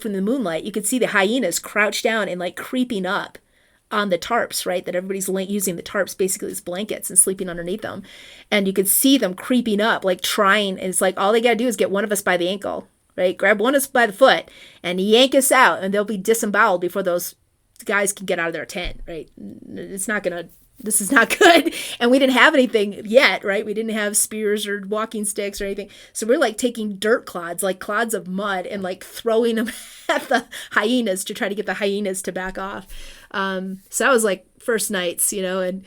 from the moonlight, you could see the hyenas crouched down and like creeping up on the tarps, right? That everybody's using the tarps basically as blankets and sleeping underneath them. And you could see them creeping up, like trying. And it's like, all they got to do is get one of us by the ankle, right? Grab one of us by the foot and yank us out, and they'll be disemboweled before those guys can get out of their tent, right? This is not good. And we didn't have anything yet, right? We didn't have spears or walking sticks or anything. So we're like taking dirt clods, like clods of mud, and like throwing them at the hyenas to try to get the hyenas to back off. So that was like first nights, and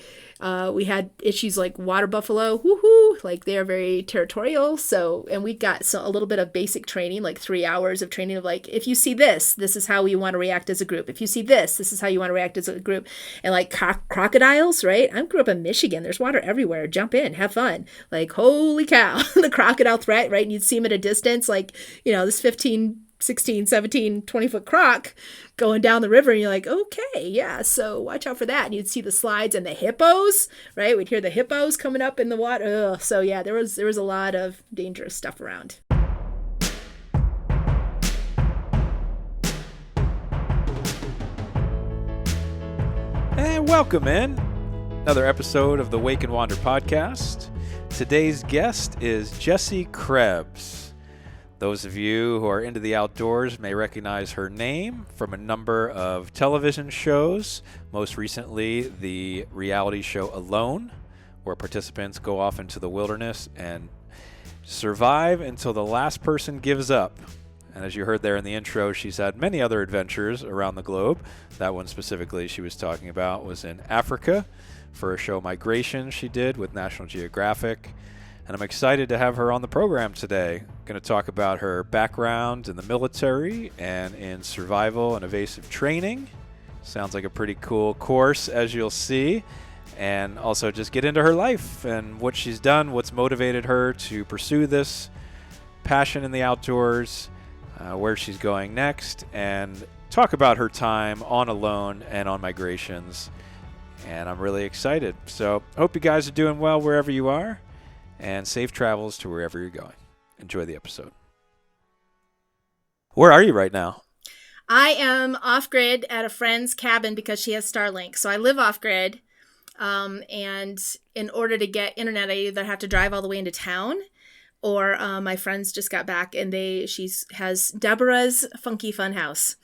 we had issues like water buffalo, woohoo, like they are very territorial. So, and we got a little bit of basic training, like 3 hours of training of like, if you see this is how you want to react as a group. If you see this is how you want to react as a group. And like crocodiles, right? I grew up in Michigan. There's water everywhere. Jump in, have fun. Like, holy cow, the crocodile threat, right? And you'd see them at a distance, like, this 15, 16, 17, 20-foot croc going down the river, and you're like, okay, yeah, so watch out for that. And you'd see the slides and the hippos, right? We'd hear the hippos coming up in the water. Ugh. So yeah, there was a lot of dangerous stuff around. And welcome in another episode of the Wake and Wander podcast. Today's guest is Jessie Krebs. Those of you who are into the outdoors may recognize her name from a number of television shows, most recently the reality show Alone, where participants go off into the wilderness and survive until the last person gives up. And as you heard there in the intro, she's had many other adventures around the globe. That one specifically she was talking about was in Africa for a show Migration she did with National Geographic. And I'm excited to have her on the program today. Going to talk about her background in the military and in survival and evasive training. Sounds like a pretty cool course, as you'll see. And also just get into her life and what she's done, what's motivated her to pursue this passion in the outdoors, where she's going next, and talk about her time on Alone and on Migrations. And I'm really excited. So hope you guys are doing well wherever you are. And safe travels to wherever you're going. Enjoy the episode. Where are you right now? I am off-grid at a friend's cabin because she has Starlink. So I live off-grid. And in order to get internet, I either have to drive all the way into town, or my friends just got back and she has Deborah's Funky Fun House.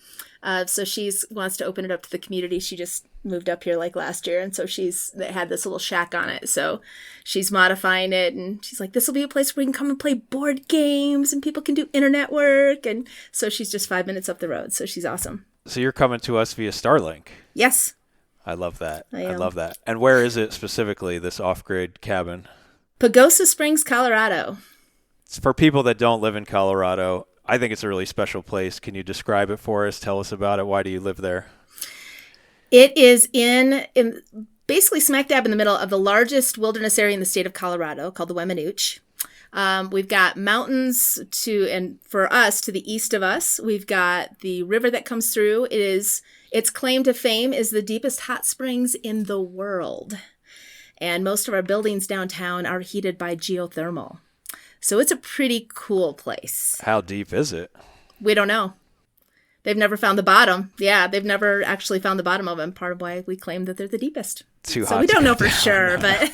So wants to open it up to the community. She just moved up here like last year, and so they had this little shack on it. So she's modifying it, and she's like, this will be a place where we can come and play board games and people can do internet work. And so she's just 5 minutes up the road. So she's awesome. So you're coming to us via Starlink. Yes. I love that. I love that. And where is it specifically, this off-grid cabin? Pagosa Springs, Colorado. It's for people that don't live in Colorado. I think it's a really special place. Can you describe it for us? Tell us about it. Why do you live there? It is in basically smack dab in the middle of the largest wilderness area in the state of Colorado, called the Wemmanooch. We've got mountains and for us, to the east of us, we've got the river that comes through. Its claim to fame is the deepest hot springs in the world. And most of our buildings downtown are heated by geothermal. So it's a pretty cool place. How deep is it? We don't know. They've never found the bottom. Yeah, they've never actually found the bottom of them. Part of why we claim that they're the deepest. Too hot. So we don't know for sure, but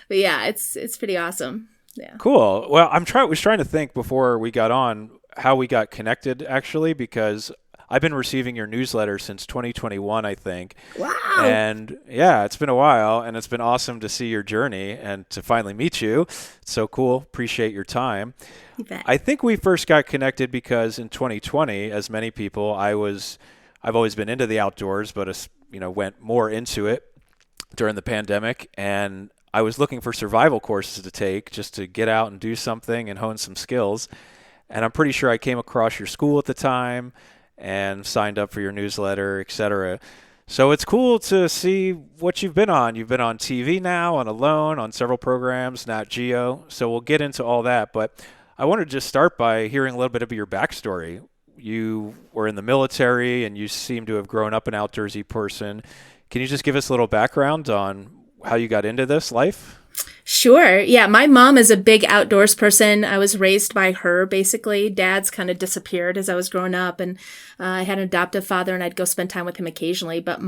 but yeah, it's pretty awesome. Yeah. Cool. Well, was trying to think before we got on how we got connected, actually, because I've been receiving your newsletter since 2021, I think. Wow. And yeah, it's been a while, and it's been awesome to see your journey and to finally meet you. It's so cool. Appreciate your time. You bet. I think we first got connected because in 2020, as many people, I've always been into the outdoors, but went more into it during the pandemic, and I was looking for survival courses to take just to get out and do something and hone some skills. And I'm pretty sure I came across your school at the time and signed up for your newsletter, etc. So it's cool to see what you've been on. You've been on TV now, on Alone, on several programs, Nat Geo. So we'll get into all that. But I want to just start by hearing a little bit of your backstory. You were in the military, and you seem to have grown up an outdoorsy person. Can you just give us a little background on how you got into this life? Sure. Yeah, my mom is a big outdoors person. I was raised by her, basically. Dad's kind of disappeared as I was growing up, and I had an adoptive father, and I'd go spend time with him occasionally. But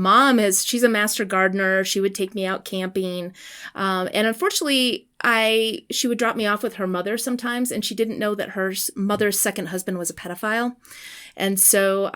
she's a master gardener. She would take me out camping. And unfortunately, she would drop me off with her mother sometimes, and she didn't know that her mother's second husband was a pedophile. And so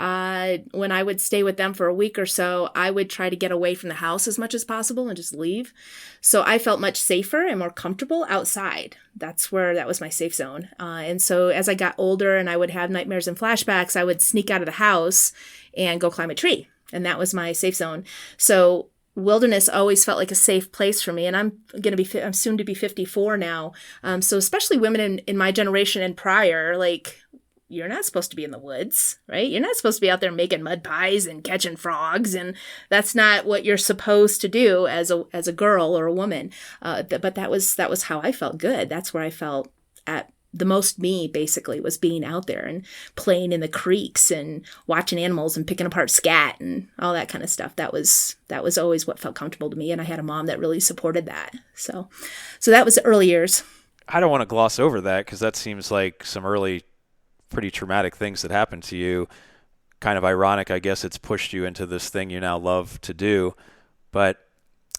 when I would stay with them for a week or so, I would try to get away from the house as much as possible and just leave. So I felt much safer and more comfortable outside. That was my safe zone. And so as I got older and I would have nightmares and flashbacks, I would sneak out of the house and go climb a tree. And that was my safe zone. So wilderness always felt like a safe place for me. And I'm soon to be 54 now. So especially women in my generation and prior, like, you're not supposed to be in the woods, right? You're not supposed to be out there making mud pies and catching frogs, and that's not what you're supposed to do as a girl or a woman. But that was how I felt good. That's where I felt at the most me, basically, was being out there and playing in the creeks and watching animals and picking apart scat and all that kind of stuff. That was always what felt comfortable to me, and I had a mom that really supported that. So that was the early years. I don't want to gloss over that because that seems like some early pretty traumatic things that happened to you. Kind of ironic, I guess it's pushed you into this thing you now love to do. But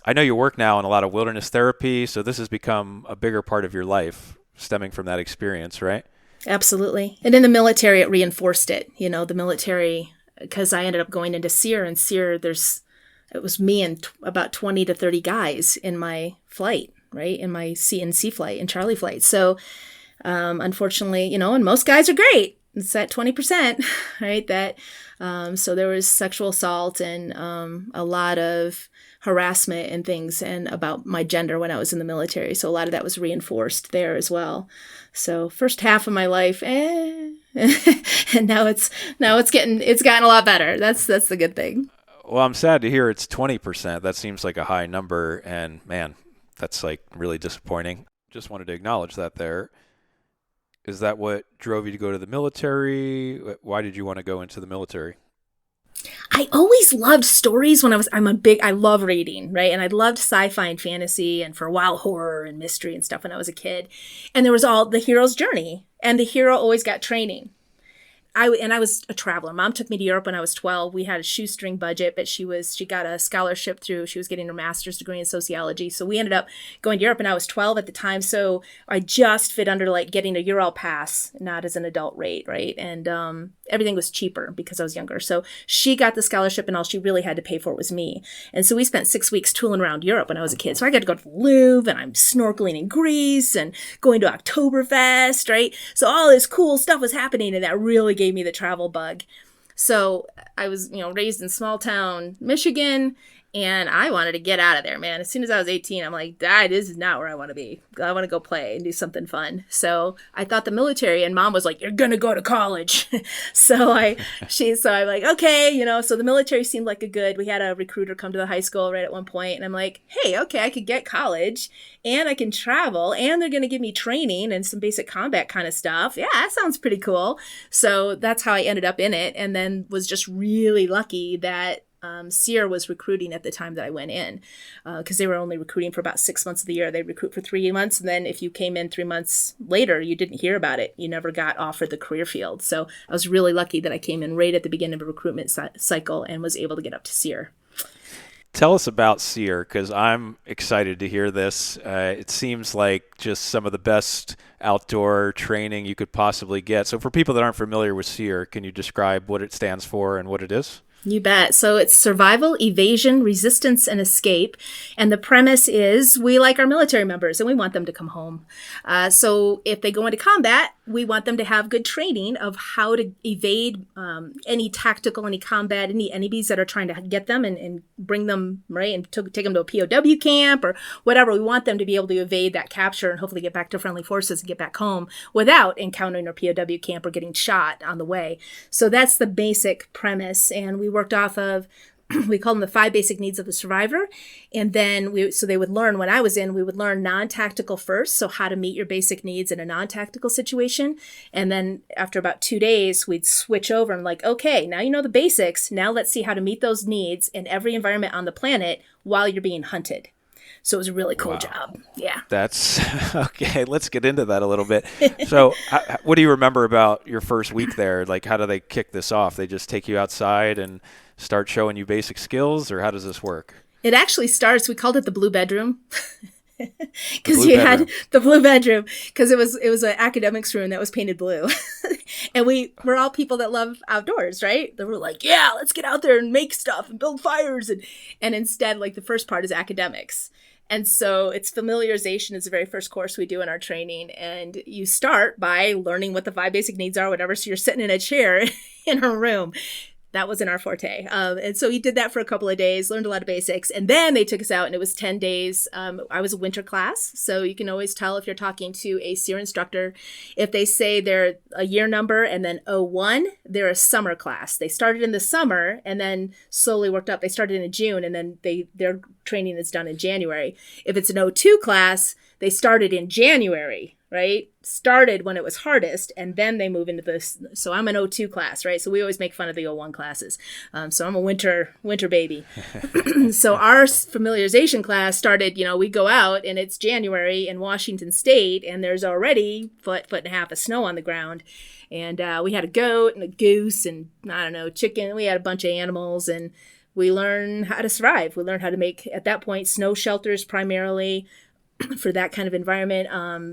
I know you work now in a lot of wilderness therapy, so this has become a bigger part of your life stemming from that experience, right? Absolutely. And in the military, it reinforced it. The military, because I ended up going into SEER, and SEER, it was me and about 20 to 30 guys in my flight, right? In my C&C flight, in Charlie flight. So unfortunately, and most guys are great. It's that 20%, right? So there was sexual assault and a lot of harassment and things and about my gender when I was in the military. So a lot of that was reinforced there as well. So first half of my life, and now it's gotten a lot better. That's the good thing. Well, I'm sad to hear it's 20%. That seems like a high number, and man, that's like really disappointing. Just wanted to acknowledge that there. Is that what drove you to go to the military? Why did you want to go into the military? I always loved stories I love reading, right? And I loved sci-fi and fantasy, and for a while horror and mystery and stuff when I was a kid. And there was all the hero's journey, and the hero always got training. I was a traveler. Mom took me to Europe when I was 12. We had a shoestring budget, but she got a scholarship she was getting her master's degree in sociology. So we ended up going to Europe, and I was 12 at the time. So I just fit under like getting a Euro pass, not as an adult rate, right? And everything was cheaper because I was younger. So she got the scholarship, and all she really had to pay for was me. And so we spent 6 weeks tooling around Europe when I was a kid. So I got to go to the Louvre, and I'm snorkeling in Greece and going to Oktoberfest, right? So all this cool stuff was happening, and that really gave me the travel bug. So I was, raised in small town Michigan, and I wanted to get out of there, man. As soon as I was 18, I'm like, this is not where I want to be. I want to go play and do something fun. So I thought the military, and Mom was like, you're going to go to college. So I'm like, okay, so the military seemed like we had a recruiter come to the high school right at one point, and I'm like, hey, okay, I could get college and I can travel, and they're going to give me training and some basic combat kind of stuff. Yeah, that sounds pretty cool. So that's how I ended up in it, and then was just really lucky that SEER was recruiting at the time that I went in, because they were only recruiting for about 6 months of the year. They'd recruit for 3 months, and then if you came in 3 months later, you didn't hear about it. You never got offered the career field. So I was really lucky that I came in right at the beginning of a recruitment cycle and was able to get up to SEER. Tell us about SEER, because I'm excited to hear this. It seems like just some of the best outdoor training you could possibly get. So for people that aren't familiar with SEER, can you describe what it stands for and what it is? You bet. So it's survival, evasion, resistance, and escape. And the premise is we like our military members and we want them to come home. So if they go into combat, we want them to have good training of how to evade any combat, any enemies that are trying to get them and bring them, right, and take them to a POW camp or whatever. We want them to be able to evade that capture and hopefully get back to friendly forces and get back home without encountering a POW camp or getting shot on the way. So that's the basic premise. And we worked off of, we call them the 5 basic needs of the survivor. And then so they would learn, when I was in, we would learn non-tactical first. So how to meet your basic needs in a non-tactical situation. And then after about 2 days, we'd switch over and like, okay, now you know the basics. Now let's see how to meet those needs in every environment on the planet while you're being hunted. So it was a really cool Wow. job. Yeah. That's okay. Let's get into that a little bit. So, what do you remember about your first week there? Like, how do they kick this off? They just take you outside and start showing you basic skills, or how does this work? It actually starts, we called it the blue bedroom. Because Blue you bedroom. had the blue bedroom, because it was an academics room that was painted blue. And we're all people that love outdoors, right? They were like, yeah, let's get out there and make stuff and build fires. And instead, like, the first part is academics. And so it's familiarization is the very first course we do in our training. And you start by learning what the 5 basic needs are, whatever. So you're sitting in a chair in a room. That wasn't our forte. And so he did that for a couple of days, learned a lot of basics. And then they took us out and it was 10 days. I was a winter class. So you can always tell if you're talking to a SEER instructor. If they say they're a year number and then 01, they're a summer class. They started in the summer and then slowly worked up. They started in June and then their training is done in January. If it's an 02 class, they started in January, right? Started when it was hardest, and then they move into this. So I'm an 02 class, right? So we always make fun of the 01 classes. So I'm a winter baby. So our familiarization class started, we go out and it's January in Washington State, and there's already foot and a half of snow on the ground. And we had a goat and a goose and, I don't know, chicken. We had a bunch of animals, and we learned how to survive. We learned how to make, at that point, snow shelters primarily. For that kind of environment.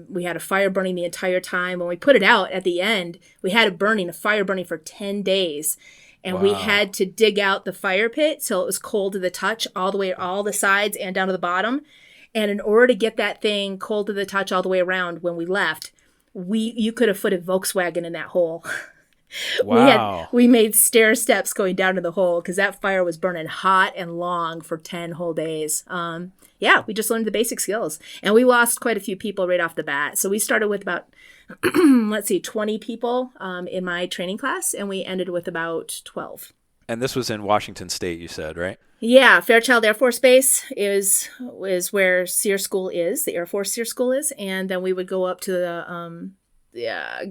We had a fire burning the entire time. When we put it out at the end, we had a fire burning for 10 days. And Wow. we had to dig out the fire pit so it was cold to the touch all the way, all the sides and down to the bottom. And in order to get that thing cold to the touch all the way around when we left, you could have put a Volkswagen in that hole. Wow. We made stair steps going down to the hole because that fire was burning hot and long for 10 whole days. Yeah, we just learned the basic skills. And we lost quite a few people right off the bat. So we started with about, 20 people in my training class, and we ended with about 12. And this was in Washington State, you said, right? Yeah, Fairchild Air Force Base is where SEER school is, the Air Force SEER school is. And then we would go up to the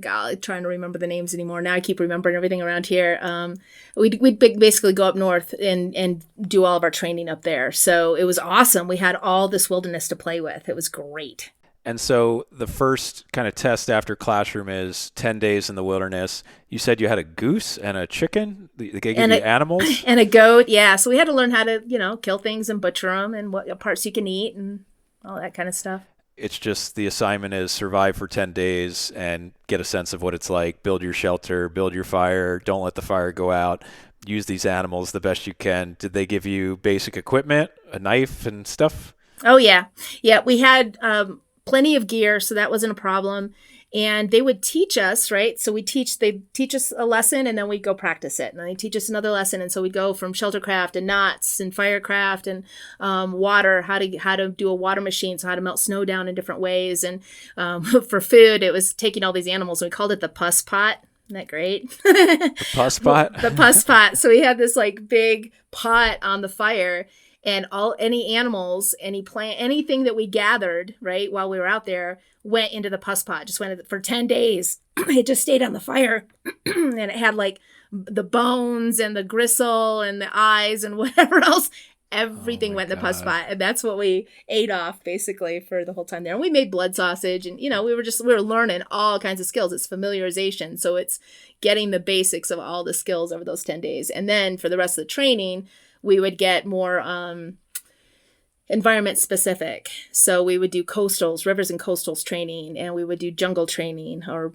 golly, trying to remember the names anymore. Now I keep remembering everything around here. We'd basically go up north and do all of our training up there. So it was awesome. We had all this wilderness to play with. It was great. And so the first kind of test after classroom is 10 days in the wilderness. You said you had a goose and a chicken? They gave you animals? And a goat, yeah. So we had to learn how to, kill things and butcher them and what parts you can eat and all that kind of stuff. It's just the assignment is survive for 10 days and get a sense of what it's like. Build your shelter, build your fire. Don't let the fire go out. Use these animals the best you can. Did they give you basic equipment, a knife and stuff? Oh, yeah. Yeah, we had plenty of gear, so that wasn't a problem. And they would teach us, right? So they teach us a lesson and then we'd go practice it. And then they teach us another lesson. And so we'd go from sheltercraft and knots and firecraft and water, how to do a water machine. So how to melt snow down in different ways. And for food, it was taking all these animals. And we called it the pus pot. Isn't that great? The pus pot? The pus pot. So we had this like big pot on the fire. And any animals, any plant, anything that we gathered, right, while we were out there, went into the pus pot. Just went for 10 days. It just stayed on the fire. And it had like the bones and the gristle and the eyes and whatever else. Everything went in the pus pot. And that's what we ate off basically for the whole time there. And we made blood sausage and, we were learning all kinds of skills. It's familiarization. So it's getting the basics of all the skills over those 10 days. And then for the rest of the training, we would get more environment specific. So we would do coastals, rivers and coastals training, and we would do jungle training or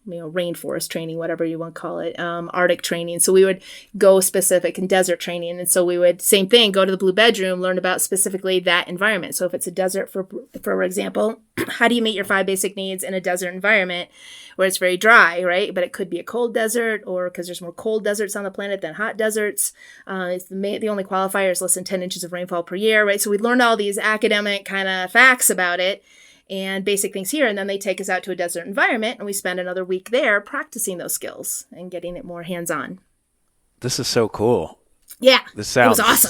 rainforest training, whatever you want to call it, Arctic training. So we would go specific and desert training. And so we would, same thing, go to the blue bedroom, learn about specifically that environment. So if it's a desert, for example, how do you meet your 5 basic needs in a desert environment where it's very dry, right? But it could be a cold desert, or because there's more cold deserts on the planet than hot deserts. It's the only qualifier is less than 10 inches of rainfall per year, right? So we learned all these academic kind of facts about it and basic things here. And then they take us out to a desert environment and we spend another week there practicing those skills and getting it more hands-on. This is so cool. Yeah, This sounds it was awesome.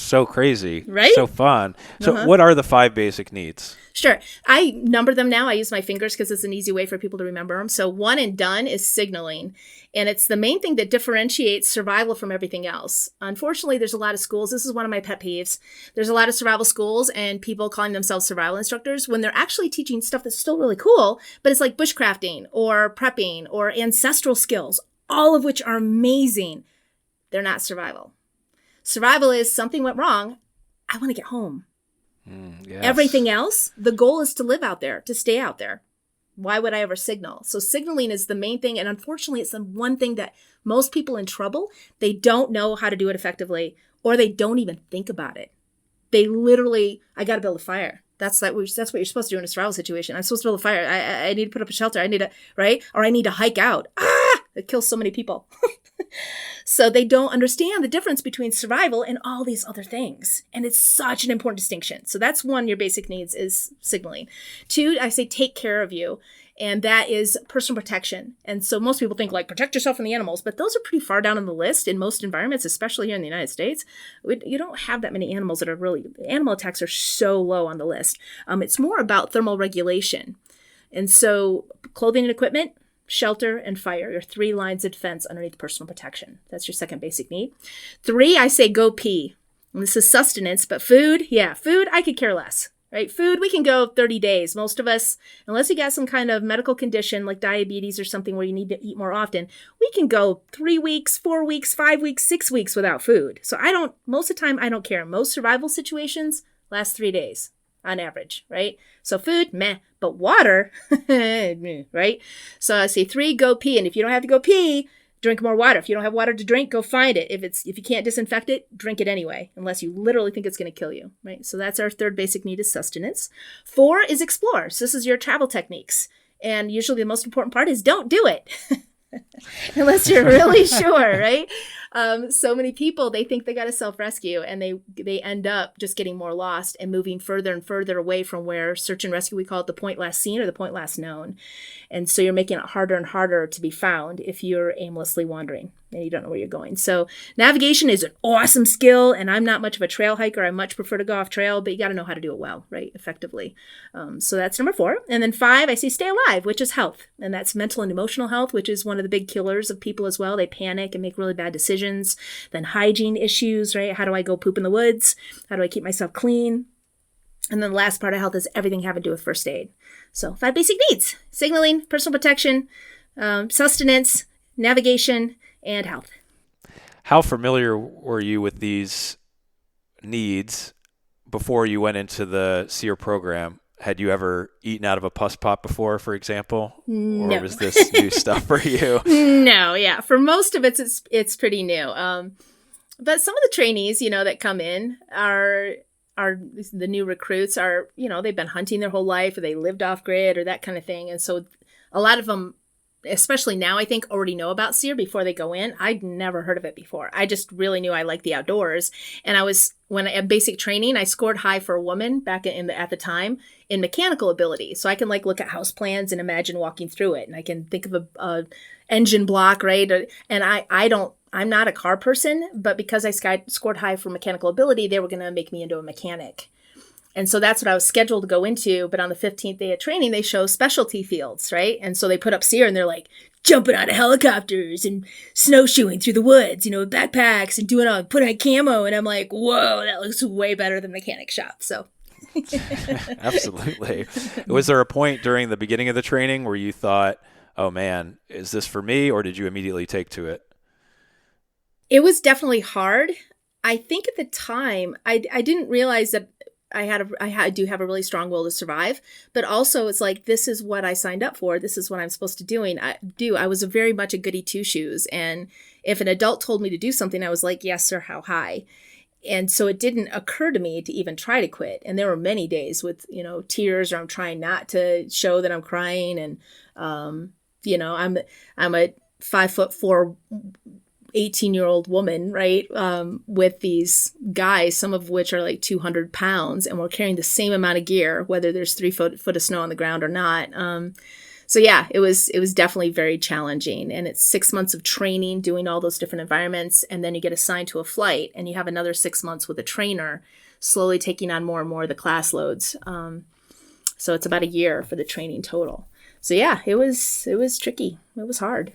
so crazy, right? So fun. So what are the 5 basic needs? Sure. I number them now. I use my fingers because it's an easy way for people to remember them. So 1 and done is signaling. And it's the main thing that differentiates survival from everything else. Unfortunately, there's a lot of schools. This is one of my pet peeves. There's a lot of survival schools and people calling themselves survival instructors when they're actually teaching stuff that's still really cool, but it's like bushcrafting or prepping or ancestral skills, all of which are amazing. They're not survival. Survival is something went wrong. I want to get home. Yes. Everything else, the goal is to live out there, to stay out there. Why would I ever signal? So signaling is the main thing. And unfortunately, it's the one thing that most people in trouble, they don't know how to do it effectively, or they don't even think about it. They literally, I got to build a fire. That's what you're supposed to do in a survival situation. I'm supposed to build a fire. I need to put up a shelter. I need to, right? Or I need to hike out. It kills so many people. So they don't understand the difference between survival and all these other things. And it's such an important distinction. So that's 1, your basic needs is signaling. 2, I say take care of you. And that is personal protection. And so most people think like protect yourself from the animals, but those are pretty far down on the list in most environments, especially here in the United States. You don't have that many animals that are really, animal attacks are so low on the list. It's more about thermal regulation. And so clothing and equipment, shelter, and fire, your 3 lines of defense underneath personal protection. That's your 2nd basic need. 3, I say go pee. And this is sustenance, but food, food, I could care less, right? Food, we can go 30 days. Most of us, unless you got some kind of medical condition like diabetes or something where you need to eat more often, we can go 3 weeks, 4 weeks, 5 weeks, 6 weeks without food. So most of the time, I don't care. Most survival situations last 3 days. On average, right? So food, meh, but water, right? So I say 3, go pee. And if you don't have to go pee, drink more water. If you don't have water to drink, go find it. If you can't disinfect it, drink it anyway, unless you literally think it's going to kill you, right? So that's our 3rd basic need is sustenance. 4 is explore. So this is your travel techniques. And usually the most important part is don't do it. Unless you're really sure, right? So many people, they think they got to self-rescue and they end up just getting more lost and moving further and further away from where search and rescue, we call it the point last seen or the point last known. And so you're making it harder and harder to be found if you're aimlessly wandering and you don't know where you're going. So navigation is an awesome skill, and I'm not much of a trail hiker. I much prefer to go off trail, but you got to know how to do it well, right? Effectively. So that's number 4. And then 5, I say stay alive, which is health. And that's mental and emotional health, which is one of the big killers of people as well. They panic and make really bad decisions. Then hygiene issues, right? How do I go poop in the woods? How do I keep myself clean? And then the last part of health is everything having to do with first aid. So 5 basic needs: signaling, personal protection, sustenance, navigation, and health. How familiar were you with these needs before you went into the SEER program? Had you ever eaten out of a pus pot before, for example? No. Or was this new stuff for you? No, yeah. For most of it, it's pretty new. But some of the trainees, that come in are the new recruits are, they've been hunting their whole life, or they lived off grid or that kind of thing. And so a lot of them, especially now, I think already know about SEER before they go in. I'd never heard of it before. I just really knew I liked the outdoors. And when I had basic training, I scored high for a woman back at the time in mechanical ability. So I can look at house plans and imagine walking through it. And I can think of a engine block, right? And I'm not a car person, but because I scored high for mechanical ability, they were going to make me into a mechanic. And so that's what I was scheduled to go into. But on the 15th day of training, they show specialty fields, right? And so they put up SEER and they're like jumping out of helicopters and snowshoeing through the woods, with backpacks and putting on camo. And I'm like, whoa, that looks way better than mechanic shop. So. Absolutely. Was there a point during the beginning of the training where you thought, oh man, is this for me? Or did you immediately take to it? It was definitely hard. I think at the time, I didn't realize that I do have a really strong will to survive, but also it's like, this is what I signed up for. This is what I'm supposed to do. I was very much a goody two shoes. And if an adult told me to do something, I was like, yes, sir, how high? And so it didn't occur to me to even try to quit. And there were many days with, tears, or I'm trying not to show that I'm crying. And, I'm a 5'4", 18-year-old woman, right? With these guys, some of which are like 200 pounds, and we're carrying the same amount of gear, whether there's 3 foot of snow on the ground or not. So yeah, it was definitely very challenging. And it's 6 months of training, doing all those different environments. And then you get assigned to a flight and you have another 6 months with a trainer, slowly taking on more and more of the class loads. So it's about a year for the training total. So yeah, it was tricky. It was hard,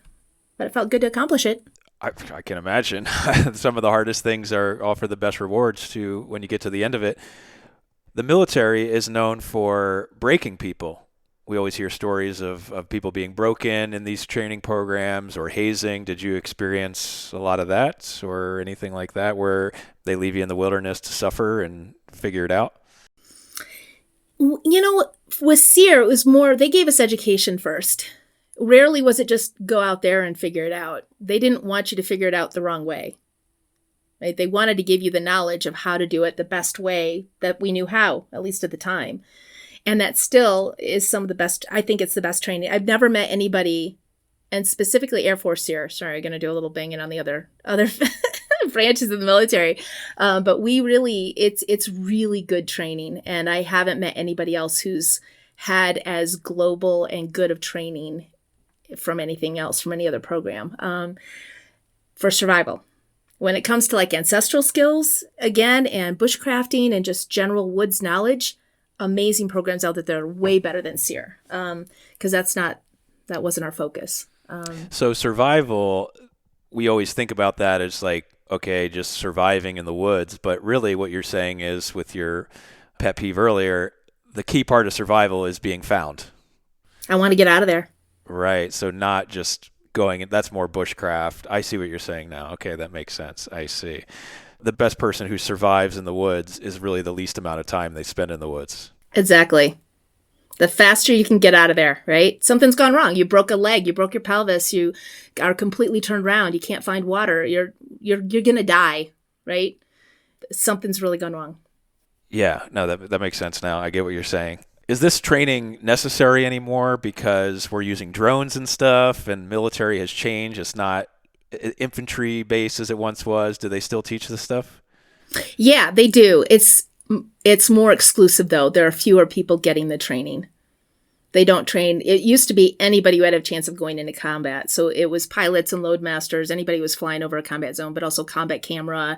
but it felt good to accomplish it. I can imagine. Some of the hardest things offer the best rewards to when you get to the end of it. The military is known for breaking people. We always hear stories of people being broken in these training programs or hazing. Did you experience a lot of that or anything like that where they leave you in the wilderness to suffer and figure it out? With SEER, it was more, they gave us education first. Rarely was it just go out there and figure it out. They didn't want you to figure it out the wrong way. Right? They wanted to give you the knowledge of how to do it the best way that we knew how, at least at the time. And that still is some of the best, I think it's the best training. I've never met anybody, and specifically Air Force SEER, sorry, I'm going to do a little banging on the other branches of the military. But we really, it's really good training. And I haven't met anybody else who's had as global and good of training from anything else, from any other program, for survival. When it comes to like ancestral skills, again, and bushcrafting and just general woods knowledge, amazing programs out there that are way better than SEER, because that wasn't our focus. So survival, we always think about that as like, okay, just surviving in the woods. But really what you're saying is, with your pet peeve earlier, the key part of survival is being found. I want to get out of there. Right. So not just going, that's more bushcraft. I see what you're saying now. Okay, that makes sense. I see. The best person who survives in the woods is really the least amount of time they spend in the woods. Exactly. The faster you can get out of there, right? Something's gone wrong. You broke a leg, you broke your pelvis, you are completely turned around, you can't find water, you're going to die, right? Something's really gone wrong. Yeah, no, that makes sense now. I get what you're saying. Is this training necessary anymore because we're using drones and stuff and military has changed? It's not infantry based as it once was. Do they still teach this stuff? Yeah, they do. It's more exclusive though. There are fewer people getting the training. They don't train. It used to be anybody who had a chance of going into combat. So it was pilots and loadmasters, anybody who was flying over a combat zone, but also combat camera.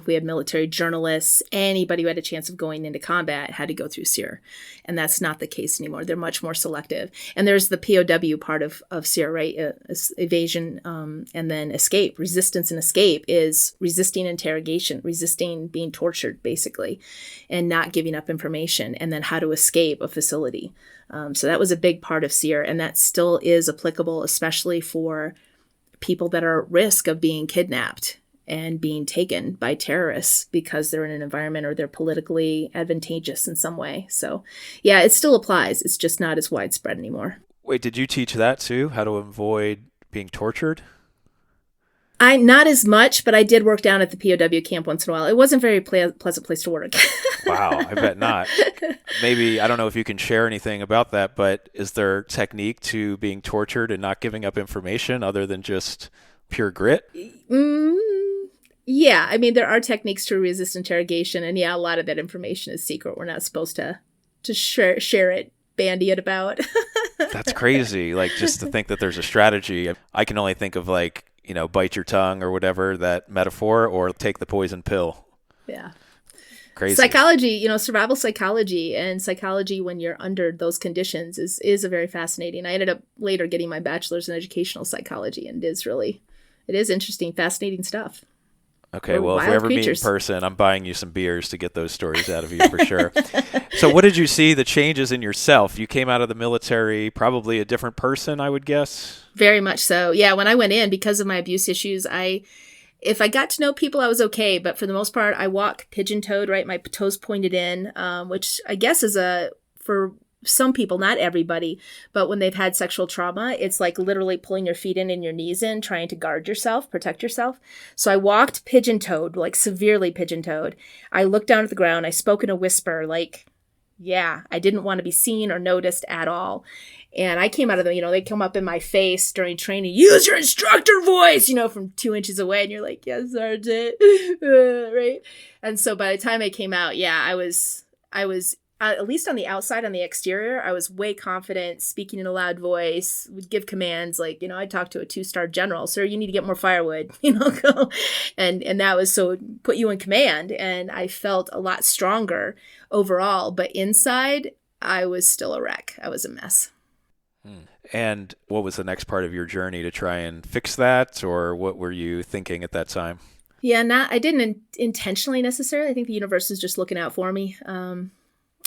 We had military journalists. Anybody who had a chance of going into combat had to go through SEER. And that's not the case anymore. They're much more selective. And there's the POW part of SEER, right? Evasion and then escape. Resistance and escape is resisting interrogation, resisting being tortured, basically, and not giving up information, and then how to escape a facility. So that was a big part of SEER, and that still is applicable, especially for people that are at risk of being kidnapped and being taken by terrorists because they're in an environment or they're politically advantageous in some way. So yeah, it still applies. It's just not as widespread anymore. Wait, did you teach that too? How to avoid being tortured? Not as much, but I did work down at the POW camp once in a while. It wasn't a very pleasant place to work. Wow, I bet not. Maybe, I don't know if you can share anything about that, but is there technique to being tortured and not giving up information other than just pure grit? Yeah, I mean, there are techniques to resist interrogation, and yeah, a lot of that information is secret. We're not supposed to share it, bandy it about. That's crazy. Like, just to think that there's a strategy. I can only think of like, bite your tongue or whatever, that metaphor, or take the poison pill. Yeah. Crazy. Psychology, survival psychology and psychology when you're under those conditions is a very fascinating. I ended up later getting my bachelor's in educational psychology, and it is interesting, fascinating stuff. Okay, well, if we ever meet in person, I'm buying you some beers to get those stories out of you for sure. So what did you see the changes in yourself? You came out of the military probably a different person, I would guess? Very much so. Yeah, when I went in, because of my abuse issues, if I got to know people, I was okay. But for the most part, I walk pigeon-toed, right? My toes pointed in, which I guess is for some people, not everybody, but when they've had sexual trauma, it's like literally pulling your feet in and your knees in, trying to guard yourself, protect yourself. So I walked pigeon-toed, like severely pigeon-toed. I looked down at the ground. I spoke in a whisper, like, yeah, I didn't want to be seen or noticed at all. And I came out of them, they come up in my face during training, use your instructor voice, from 2 inches away. And you're like, yes, Sergeant. Right. And so by the time I came out, yeah, I was at least on the outside, on the exterior, I was way confident, speaking in a loud voice, would give commands like, I'd talk to a 2-star general, sir, you need to get more firewood, go. And that was so put you in command. And I felt a lot stronger overall. But inside, I was still a wreck. I was a mess. And what was the next part of your journey to try and fix that? Or what were you thinking at that time? Yeah, I didn't intentionally necessarily. I think the universe was just looking out for me.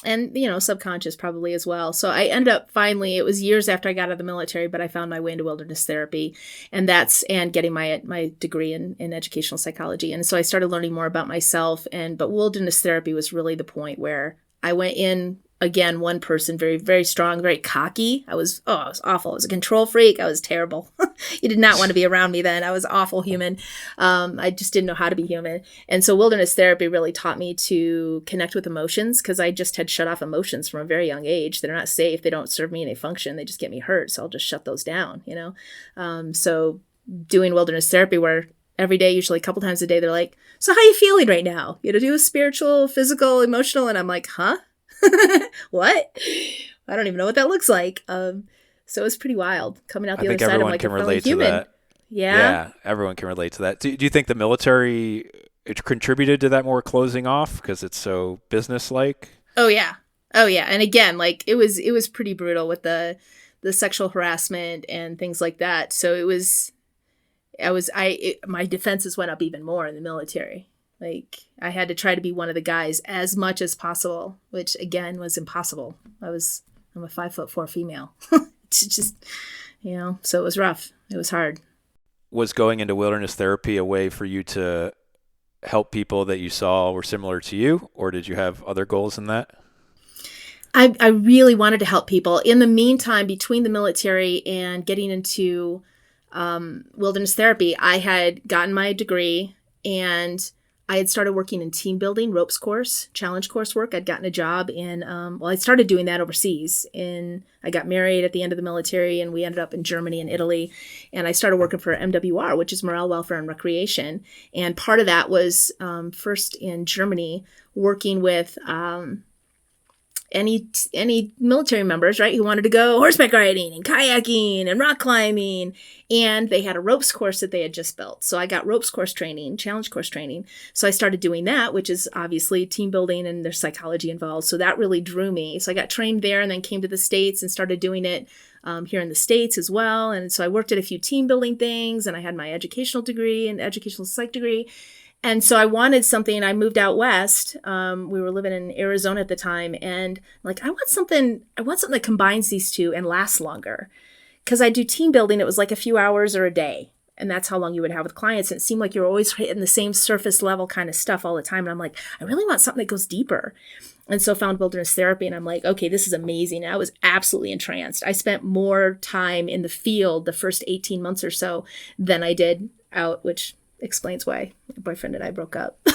And, subconscious probably as well. So I ended up finally, it was years after I got out of the military, but I found my way into wilderness therapy and getting my degree in educational psychology. And so I started learning more about myself but wilderness therapy was really the point where I went in, again, one person, very, very strong, very cocky. I was awful. I was a control freak. I was terrible. You did not want to be around me then. I was awful human. I just didn't know how to be human. And so wilderness therapy really taught me to connect with emotions because I just had shut off emotions from a very young age. They're not safe. They don't serve me any function. They just get me hurt. So I'll just shut those down, So doing wilderness therapy where every day, usually a couple times a day, they're like, so how are you feeling right now? Do a spiritual, physical, emotional. And I'm like, huh? What? I don't even know what that looks like. So it's pretty wild coming out the other side. I'm like, can relate to that. Yeah, everyone can relate to that. Do you think the military contributed to that more closing off because it's so business-like? Oh yeah. And again, like it was pretty brutal with the sexual harassment and things like that. So my defenses went up even more in the military. Like I had to try to be one of the guys as much as possible, which again was impossible. I'm a 5'4" female. It's just, so it was rough. It was hard. Was going into wilderness therapy a way for you to help people that you saw were similar to you, or did you have other goals in that? I really wanted to help people. In the meantime, between the military and getting into wilderness therapy, I had gotten my degree and I had started working in team building, ropes course, challenge course work. I'd gotten a job I started doing that overseas. I got married at the end of the military and we ended up in Germany and Italy. And I started working for MWR, which is Morale, Welfare, and Recreation. And part of that was first in Germany, working with any military members, right, who wanted to go horseback riding and kayaking and rock climbing. And they had a ropes course that they had just built. So I got ropes course training, challenge course training. So I started doing that, which is obviously team building and there's psychology involved. So that really drew me. So I got trained there and then came to the States and started doing it here in the States as well. And so I worked at a few team building things and I had my educational degree and educational psych degree. And so I wanted something. I moved out west. We were living in Arizona at the time, and I want something that combines these two and lasts longer. Because I do team building, it was like a few hours or a day, and that's how long you would have with clients. And it seemed like you're always hitting the same surface level kind of stuff all the time. And I'm like, I really want something that goes deeper. And so found wilderness therapy, and I'm like, okay, this is amazing. And I was absolutely entranced. I spent more time in the field the first 18 months or so than I did out, which explains why my boyfriend and I broke up. But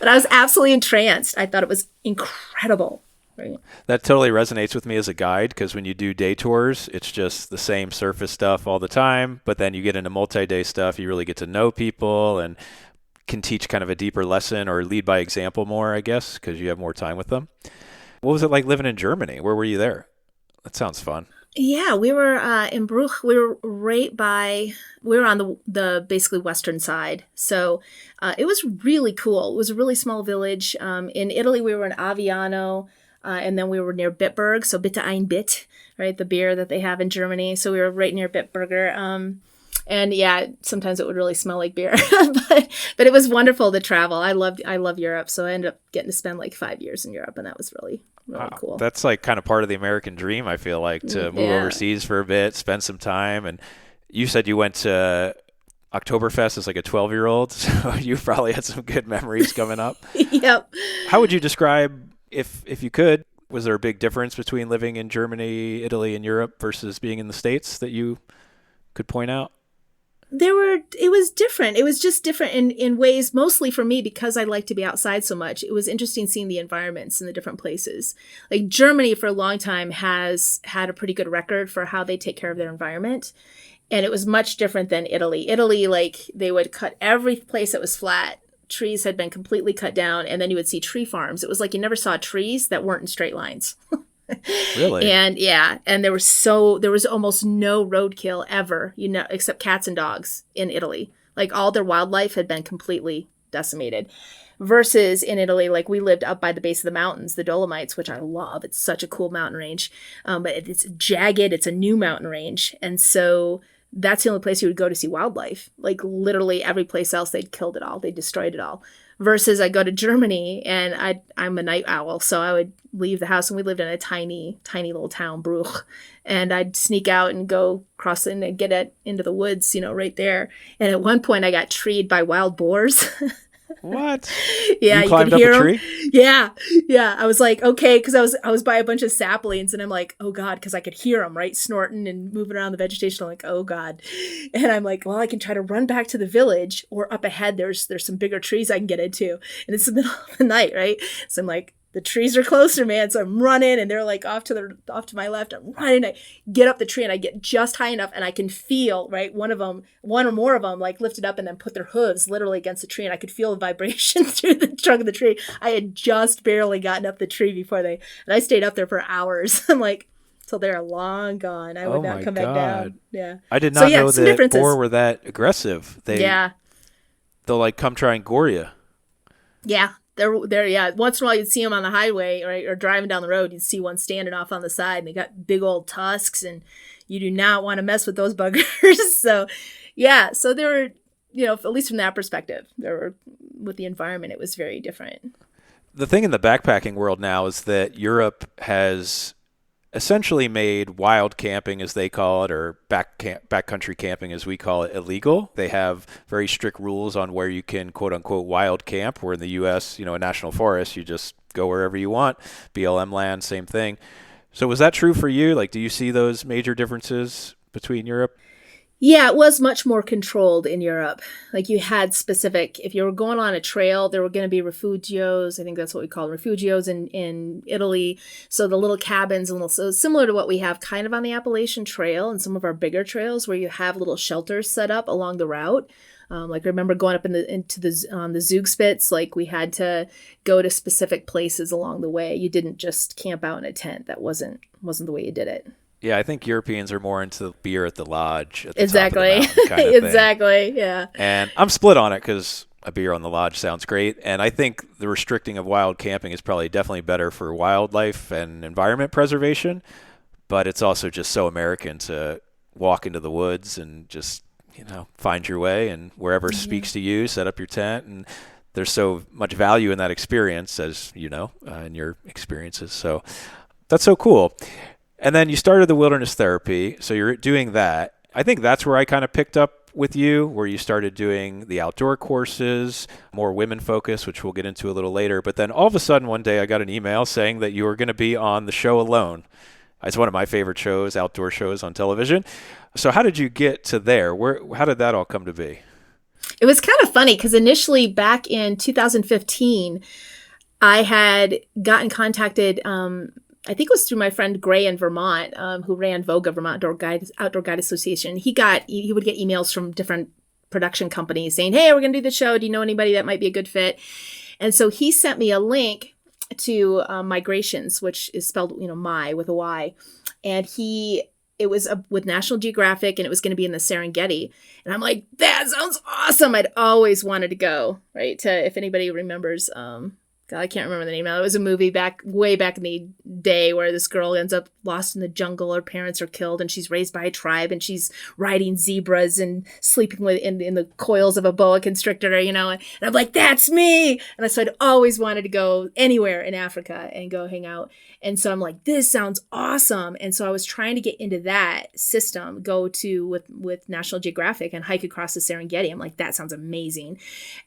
I was absolutely entranced. I thought it was incredible. Right? That totally resonates with me as a guide because when you do day tours, it's just the same surface stuff all the time. But then you get into multi-day stuff, you really get to know people and can teach kind of a deeper lesson or lead by example more, I guess, because you have more time with them. What was it like living in Germany? Where were you there? That sounds fun. Yeah, we were in Bruch. We were on the basically western side. So it was really cool. It was a really small village. In Italy, we were in Aviano, and then we were near Bitburg. So Bitte ein Bit, right? The beer that they have in Germany. So we were right near Bitburger. And yeah, sometimes it would really smell like beer, but it was wonderful to travel. I love Europe. So I ended up getting to spend 5 years in Europe, and that was really cool. That's kind of part of the American dream, I feel like, to move overseas for a bit, spend some time. And you said you went to Oktoberfest as a 12-year-old, so you probably had some good memories coming up. Yep. How would you describe, if you could, was there a big difference between living in Germany, Italy, and Europe versus being in the States that you could point out? It was different. It was just different in ways, mostly for me, because I like to be outside so much. It was interesting seeing the environments in the different places. Germany for a long time has had a pretty good record for how they take care of their environment. And it was much different than Italy. Italy, they would cut every place that was flat trees had been completely cut down, and then you would see tree farms. It was like you never saw trees that weren't in straight lines. Really? And and there was almost no roadkill ever, except cats and dogs in Italy. Like all their wildlife had been completely decimated. Versus in Italy, like we lived up by the base of the mountains, the Dolomites, which I love. It's such a cool mountain range. But it's jagged. It's a new mountain range. And so that's the only place you would go to see wildlife. Like literally every place else, they'd killed it all. They destroyed it all. Versus I go to Germany, and I'm a night owl. So I would leave the house, and we lived in a tiny, tiny little town, Bruch. And I'd sneak out and go cross and get into the woods, right there. And at one point I got treed by wild boars. What? Yeah, you climbed could hear up a them. tree? Yeah. I was like, okay, because I was by a bunch of saplings, and I'm like, oh God, because I could hear them, right, snorting and moving around the vegetation. I'm like, oh God, and I'm like, well, I can try to run back to the village, or up ahead there's some bigger trees I can get into, and it's the middle of the night, right? So I'm like, the trees are closer, man. So I'm running, and they're like off to my left. I'm running. I get up the tree, and I get just high enough, and I can feel, right, one or more of them like lifted up and then put their hooves literally against the tree, and I could feel the vibration through the trunk of the tree. I had just barely gotten up the tree and I stayed up there for hours. I'm like, till they're long gone. I would not come back down. Yeah. I did not know that differences. boar were that aggressive. They'll like come try and gore you. Yeah. They're once in a while you'd see them on the highway, right, or driving down the road. You'd see one standing off on the side, and they got big old tusks, and you do not want to mess with those buggers. So they were, at least from that perspective, with the environment, it was very different. The thing in the backpacking world now is that Europe has essentially made wild camping, as they call it, or backcountry camping, as we call it, illegal. They have very strict rules on where you can, quote unquote, wild camp, where in the U.S., a national forest, you just go wherever you want. BLM land, same thing. So was that true for you? Like, do you see those major differences between Europe? Yeah, it was much more controlled in Europe. Like you had if you were going on a trail, there were going to be refugios. I think that's what we call refugios in Italy. So the little cabins, so similar to what we have kind of on the Appalachian Trail and some of our bigger trails, where you have little shelters set up along the route. Like I remember going up into the Zugspitz, like we had to go to specific places along the way. You didn't just camp out in a tent. That wasn't the way you did it. Yeah, I think Europeans are more into beer at the lodge. At the exactly. Top of the mountain kind of Exactly. Yeah. And I'm split on it because a beer on the lodge sounds great. And I think the restricting of wild camping is probably definitely better for wildlife and environment preservation. But it's also just so American to walk into the woods and just, find your way, and wherever speaks to you, set up your tent. And there's so much value in that experience, as in your experiences. So that's so cool. And then you started the wilderness therapy, so you're doing that. I think that's where I kind of picked up with you, where you started doing the outdoor courses, more women focused, which we'll get into a little later. But then all of a sudden one day I got an email saying that you were going to be on the show Alone. It's one of my favorite shows, outdoor shows on television. So how did you get to there? How did that all come to be? It was kind of funny because initially back in 2015, I had gotten contacted I think it was through my friend Gray in Vermont, who ran VOGA, Vermont Outdoor Guide Association. He would get emails from different production companies saying, hey, we're going to do the show. Do you know anybody that might be a good fit? And so he sent me a link to Migrations, which is spelled, my with a Y. And it was with National Geographic, and it was going to be in the Serengeti. And I'm like, that sounds awesome. I'd always wanted to go, right? If anybody remembers, God, I can't remember the name now. It was a movie way back in the day where this girl ends up lost in the jungle. Her parents are killed, and she's raised by a tribe, and she's riding zebras and sleeping in the coils of a boa constrictor, and I'm like, that's me. And so I'd always wanted to go anywhere in Africa and go hang out. And so I'm like, this sounds awesome. And so I was trying to get into that system, go to with National Geographic and hike across the Serengeti. I'm like, that sounds amazing.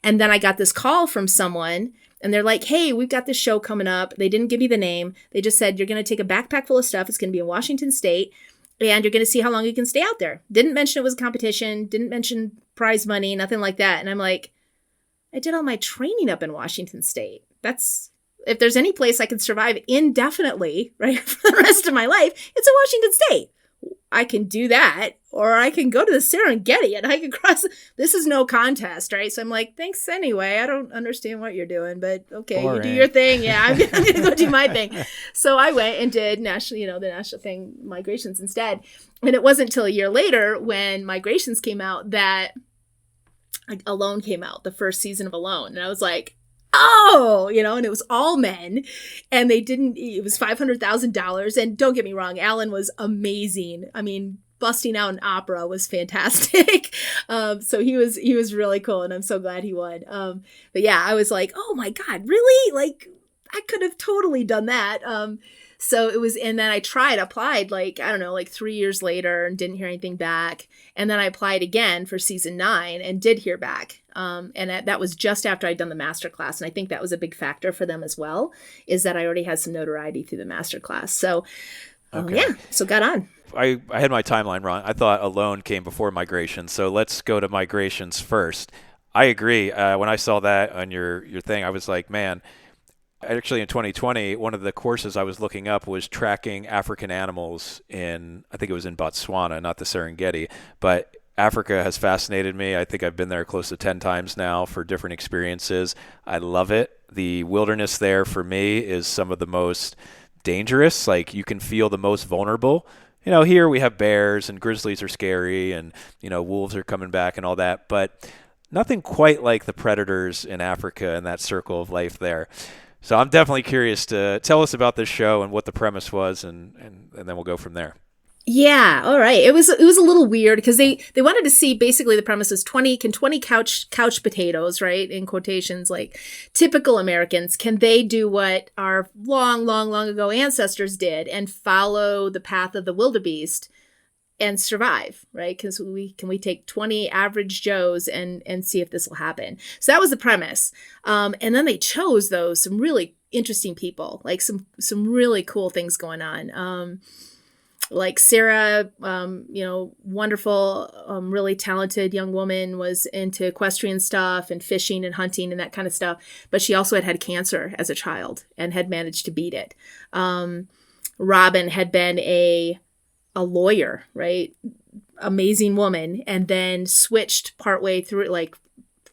And then I got this call from someone, and they're like, hey, we've got this show coming up. They didn't give me the name. They just said, you're going to take a backpack full of stuff. It's going to be in Washington State, and you're going to see how long you can stay out there. Didn't mention it was a competition. Didn't mention prize money, nothing like that. And I'm like, I did all my training up in Washington State. If there's any place I can survive indefinitely, right, for the rest of my life, it's in Washington State. I can do that, or I can go to the Serengeti and hike across. This is no contest, right? So I'm like, thanks anyway. I don't understand what you're doing, but okay, Boring. you do your thing. Yeah, I'm gonna go do my thing. So I went and did the national thing, migrations instead. And it wasn't until a year later when migrations came out that Alone came out, the first season of Alone, and I was like, oh, and it was all men, and it was $500,000. And don't get me wrong, Alan was amazing. I mean, busting out an opera was fantastic. So he was really cool, and I'm so glad he won. But yeah, I was like, oh my God, really? Like, I could have totally done that. So it was, and then I applied like, I don't know, like 3 years later and didn't hear anything back. And then I applied again for season 9 and did hear back. And that was just after I'd done the masterclass. And I think that was a big factor for them as well, is that I already had some notoriety through the masterclass. So so got on. I had my timeline wrong. I thought Alone came before Migrations. So let's go to Migrations first. I agree. When I saw that on your thing, I was like, man, actually in 2020, one of the courses I was looking up was tracking African animals I think it was in Botswana, not the Serengeti, but Africa has fascinated me. I think I've been there close to 10 times now for different experiences. I love it. The wilderness there for me is some of the most dangerous. Like, you can feel the most vulnerable. Here we have bears and grizzlies are scary, and, wolves are coming back and all that, but nothing quite like the predators in Africa and that circle of life there. So I'm definitely curious to tell us about this show and what the premise was, and then we'll go from there. Yeah, all right. It was a little weird because they wanted to see, basically the premise is 20 couch potatoes, right, in quotations, like typical Americans, can they do what our long ago ancestors did and follow the path of the wildebeest and survive, right? Because can we take 20 average Joes and see if this will happen? So that was the premise. And then they chose some really interesting people, like some really cool things going on. Like Sarah, wonderful, really talented young woman, was into equestrian stuff and fishing and hunting and that kind of stuff. But she also had cancer as a child and had managed to beat it. Robin had been a lawyer, right? Amazing woman. And then switched partway through, like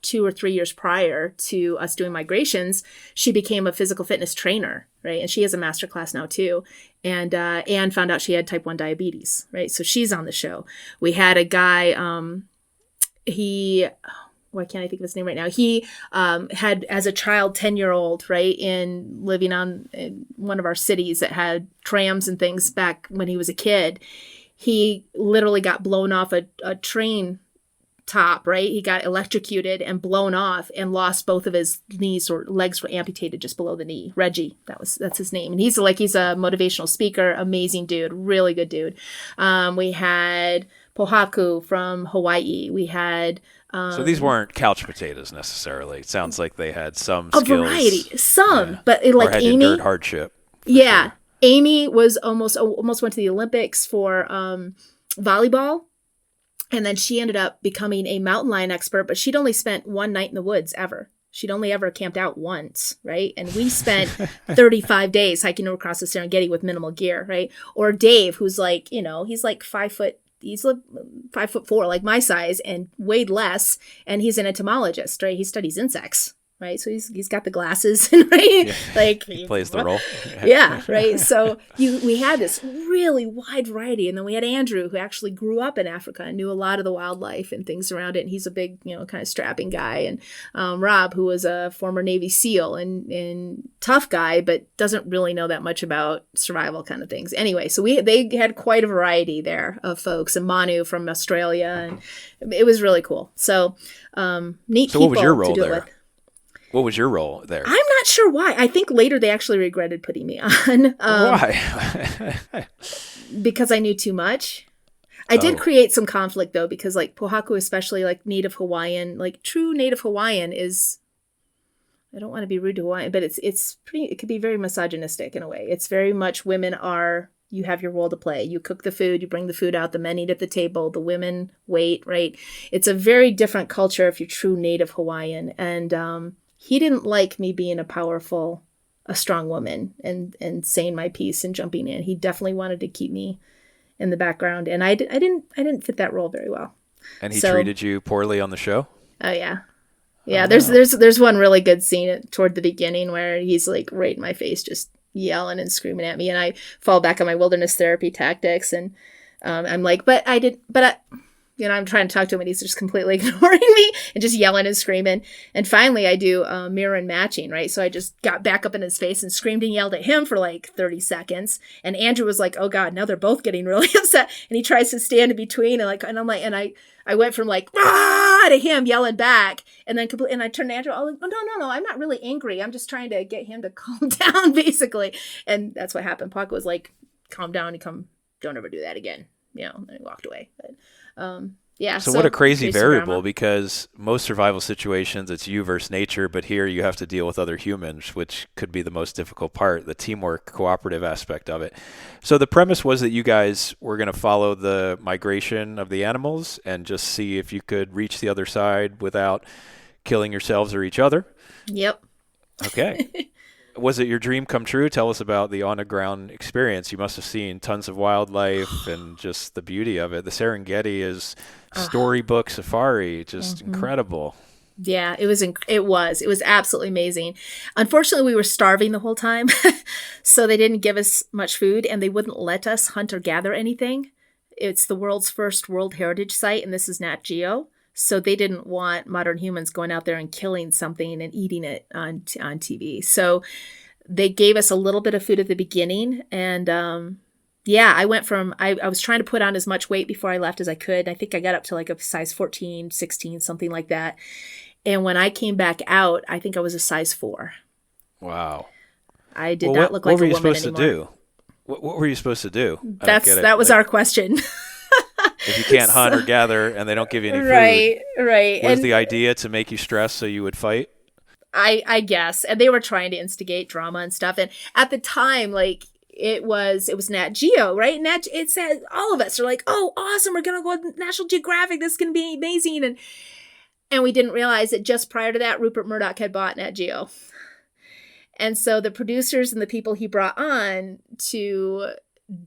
2 or 3 years prior to us doing migrations, she became a physical fitness trainer, right? And she has a master class now too. And Anne found out she had type 1 diabetes, right? So she's on the show. We had a guy, why can't I think of his name right now? He had, as a child, 10-year-old, right, living in one of our cities that had trams and things back when he was a kid. He literally got blown off a train top, right? He got electrocuted and blown off and lost both of his knees, or legs were amputated just below the knee. Reggie, that's his name. And he's a motivational speaker, amazing dude, really good dude. We had Pohaku from Hawaii. We had so these weren't couch potatoes necessarily. It sounds like they had some a skills. Variety, but or had Amy, endured hardship. Yeah, sure. Amy was almost went to the Olympics for volleyball, and then she ended up becoming a mountain lion expert. But she'd only spent one night in the woods ever. She'd only ever camped out once, right? And we spent 35 days hiking across the Serengeti with minimal gear, right? Or Dave, who's like, he's like 5 foot. He's 5'4", like my size, and weighed less. And he's an entomologist, right? He studies insects, right? So he's got the glasses, right? Yeah. Like he plays the role. Yeah, right. So we had this really wide variety, and then we had Andrew, who actually grew up in Africa and knew a lot of the wildlife and things around it. And he's a big, kind of strapping guy. And Rob, who was a former Navy SEAL and tough guy, but doesn't really know that much about survival kind of things. Anyway, so they had quite a variety there of folks, and Manu from Australia, and it was really cool. So neat. So what was your role there? What was your role there? I'm not sure why. I think later they actually regretted putting me on. Why? Because I knew too much. I did create some conflict, though, because like Pohaku, especially like Native Hawaiian, like true Native Hawaiian is, I don't want to be rude to Hawaiian, but it could be very misogynistic in a way. It's very much you have your role to play. You cook the food, you bring the food out, the men eat at the table, the women wait, right? It's a very different culture if you're true Native Hawaiian. And he didn't like me being a strong woman and saying my piece and jumping in. He definitely wanted to keep me in the background, and I didn't fit that role very well. And he So, treated you poorly on the show? oh yeah. Oh Yeah, there's no. there's there's one really good scene toward the beginning where he's like right in my face, just yelling and screaming at me, and I fall back on my wilderness therapy tactics, and I'm like, I'm trying to talk to him, and he's just completely ignoring me and just yelling and screaming. And finally, I do mirror and matching, right? So I just got back up in his face and screamed and yelled at him for like 30 seconds. And Andrew was like, "Oh God, now they're both getting really upset." And he tries to stand in between, I went from like ah to him yelling back, and then I turned to Andrew. I was like, "Oh, no, I'm not really angry. I'm just trying to get him to calm down, basically." And that's what happened. Pocket was like, "Calm down, don't ever do that again." And he walked away. But yeah. So what a crazy Chase the variable, drama. because most survival situations, it's you versus nature, but here you have to deal with other humans, which could be the most difficult part, the teamwork, cooperative aspect of it. So the premise was that you guys were going to follow the migration of the animals and just see if you could reach the other side without killing yourselves or each other. Yep. Okay. Was it your dream come true? Tell us about the on-the-ground experience. You must have seen tons of wildlife and just the beauty of it. The Serengeti is storybook safari, just incredible. Yeah, it was absolutely amazing. Unfortunately, we were starving the whole time, so they didn't give us much food, and they wouldn't let us hunt or gather anything. It's the world's first World Heritage Site, and this is Nat Geo. So they didn't want modern humans going out there and killing something and eating it on TV. So they gave us a little bit of food at the beginning. And I went from, I was trying to put on as much weight before I left as I could. I think I got up to like a size 14, 16, something like that. And when I came back out, I think I was a size 4. Wow. I did not look like a woman anymore. What were you supposed to do? What were you supposed to do? That was our question. If you can't hunt or gather and they don't give you any food. Right. Was the idea to make you stress so you would fight? I guess. And they were trying to instigate drama and stuff. And at the time, like, it was Nat Geo, right? It said all of us are like, "Oh, awesome, we're gonna go with National Geographic. This is gonna be amazing." And we didn't realize that just prior to that, Rupert Murdoch had bought Nat Geo. And so the producers and the people he brought on to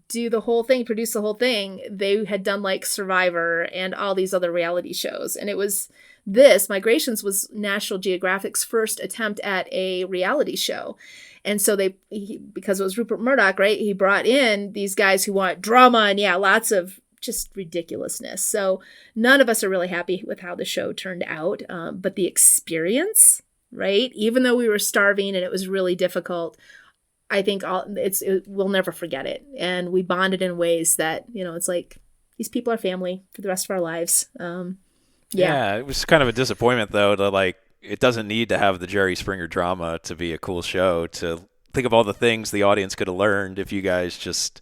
do the whole thing, produce the whole thing, they had done like Survivor and all these other reality shows. And it was Migrations was National Geographic's first attempt at a reality show. And so because it was Rupert Murdoch, right? He brought in these guys who want drama and lots of just ridiculousness. So none of us are really happy with how the show turned out. But the experience, right? Even though we were starving and it was really difficult, I think we'll never forget it. And we bonded in ways that, it's like these people are family for the rest of our lives. Yeah, it was kind of a disappointment though it doesn't need to have the Jerry Springer drama to be a cool show. To think of all the things the audience could have learned if you guys just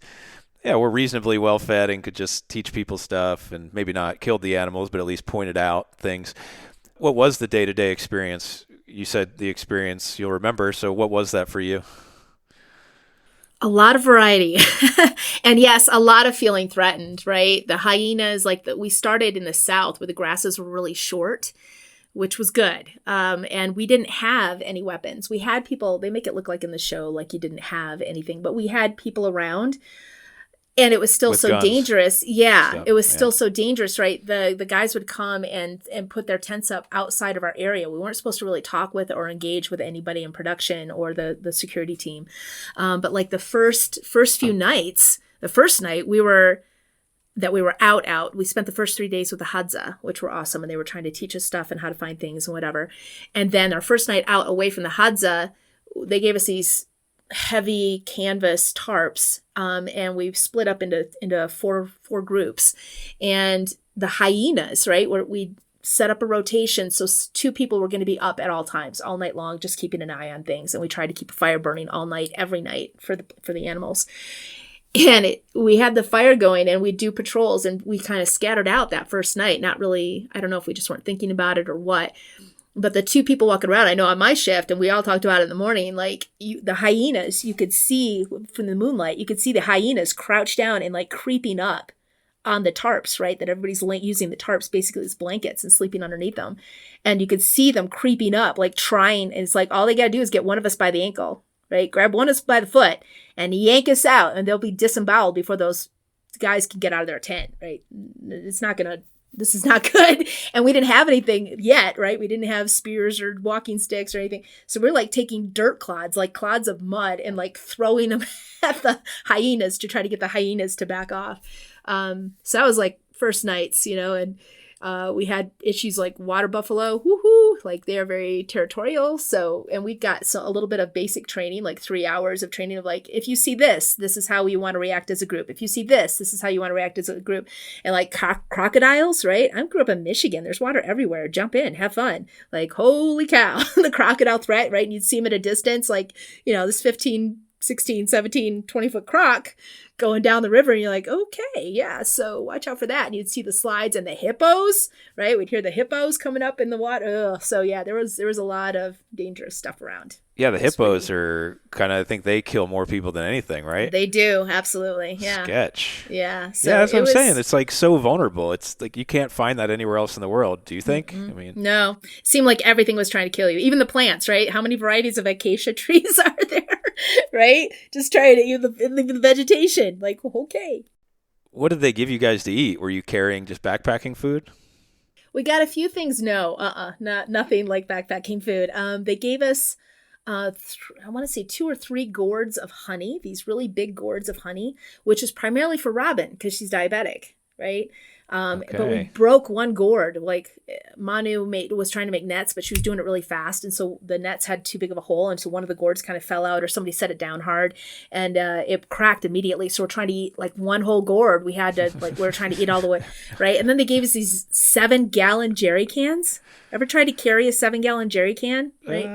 were reasonably well fed and could just teach people stuff and maybe not killed the animals, but at least pointed out things. What was the day-to-day experience? You said the experience you'll remember. So what was that for you? A lot of variety. And yes, a lot of feeling threatened, right? The hyenas, we started in the south where the grasses were really short, which was good. And we didn't have any weapons. We had people, they make it look like in the show, like you didn't have anything, but we had people around. And it was still With so guns. dangerous. Yeah, it was still so dangerous, right? The guys would come and put their tents up outside of our area. We weren't supposed to really talk with or engage with anybody in production or the security team. But like the first few nights, the first night we were out, we spent the first 3 days with the Hadza, which were awesome. And they were trying to teach us stuff and how to find things and whatever. And then our first night out away from the Hadza, they gave us these heavy canvas tarps, and we split up into four groups. And the hyenas, right, where we set up a rotation, so 2 people were going to be up at all times, all night long, just keeping an eye on things. And we tried to keep a fire burning all night, every night for the animals. And we had the fire going, and we'd do patrols, and we kind of scattered out that first night. Not really, I don't know if we just weren't thinking about it or what. But the 2 people walking around, I know on my shift, and we all talked about it in the morning, the hyenas, you could see from the moonlight, you could see the hyenas crouched down and creeping up on the tarps, right? That everybody's using the tarps basically as blankets and sleeping underneath them. And you could see them creeping up, trying, and it's all they got to do is get one of us by the ankle, right? Grab one of us by the foot and yank us out, and they'll be disemboweled before those guys can get out of their tent, right? This is not good. And we didn't have anything yet, right? We didn't have spears or walking sticks or anything. So we're like taking dirt clods, like clods of mud, and like throwing them at the hyenas to try to get the hyenas to back off. So that was like first nights, and we had issues like water buffalo, woohoo, like they are very territorial. So, and we got a little bit of basic training, like 3 hours of training of like, if you see this is how you want to react as a group. If you see this is how you want to react as a group. And like crocodiles, right? I grew up in Michigan. There's water everywhere. Jump in, have fun. Like, holy cow, the crocodile threat, right? And you'd see them at a distance, like, this 15, 16, 17, 20-foot croc going down the river, and you're like, okay, yeah, so watch out for that. And you'd see the slides and the hippos, right? We'd hear the hippos coming up in the water. Ugh. So yeah, there was a lot of dangerous stuff around. Yeah, the hippos are kind of, I think they kill more people than anything, right? They do, absolutely. Yeah. Sketch. Yeah. So yeah, that's what I'm saying. It's like so vulnerable. It's like you can't find that anywhere else in the world. Do you think? Mm-hmm. I mean, no. It seemed like everything was trying to kill you. Even the plants, right? How many varieties of acacia trees are there? Right? Just trying to eat the vegetation. Like, okay. What did they give you guys to eat? Were you carrying just backpacking food? We got a few things. No, nothing like backpacking food. They gave us, I want to say 2 or 3 gourds of honey, these really big gourds of honey, which is primarily for Robin because she's diabetic, right? But we broke one gourd. Like Manu was trying to make nets, but she was doing it really fast. And so the nets had too big of a hole. And so one of the gourds kind of fell out, or somebody set it down hard, and it cracked immediately. So we're trying to eat like one whole gourd. We had to, we were trying to eat all the way, right? And then they gave us these 7-gallon jerry cans. Ever tried to carry a 7-gallon jerry can, right?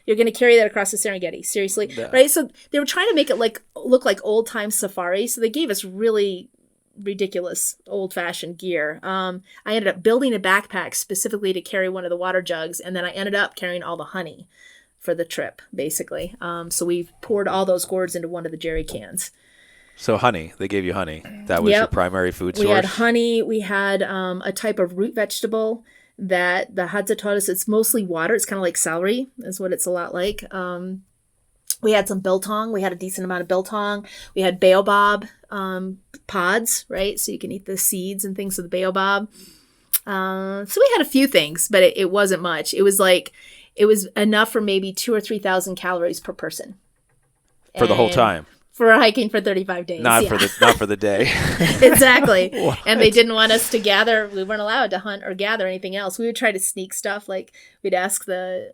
You're going to carry that across the Serengeti, seriously, right? So they were trying to make it look like old time safari. So they gave us really ridiculous old-fashioned gear. I ended up building a backpack specifically to carry one of the water jugs, and then I ended up carrying all the honey for the trip, basically. So we poured all those gourds into one of the jerry cans. So honey, they gave you honey. That was your primary food source? We had honey. We had a type of root vegetable that the Hadza taught us. It's mostly water. It's kind of like celery is what it's a lot like. We had some biltong. We had a decent amount of biltong. We had baobab pods, right? So you can eat the seeds and things of the baobab. So we had a few things, but it wasn't much. It was enough for maybe 2,000 or 3,000 calories per person. For the whole time? For hiking for 35 days. Not for the day. Exactly. And they didn't want us to gather. We weren't allowed to hunt or gather anything else. We would try to sneak stuff. Like we'd ask the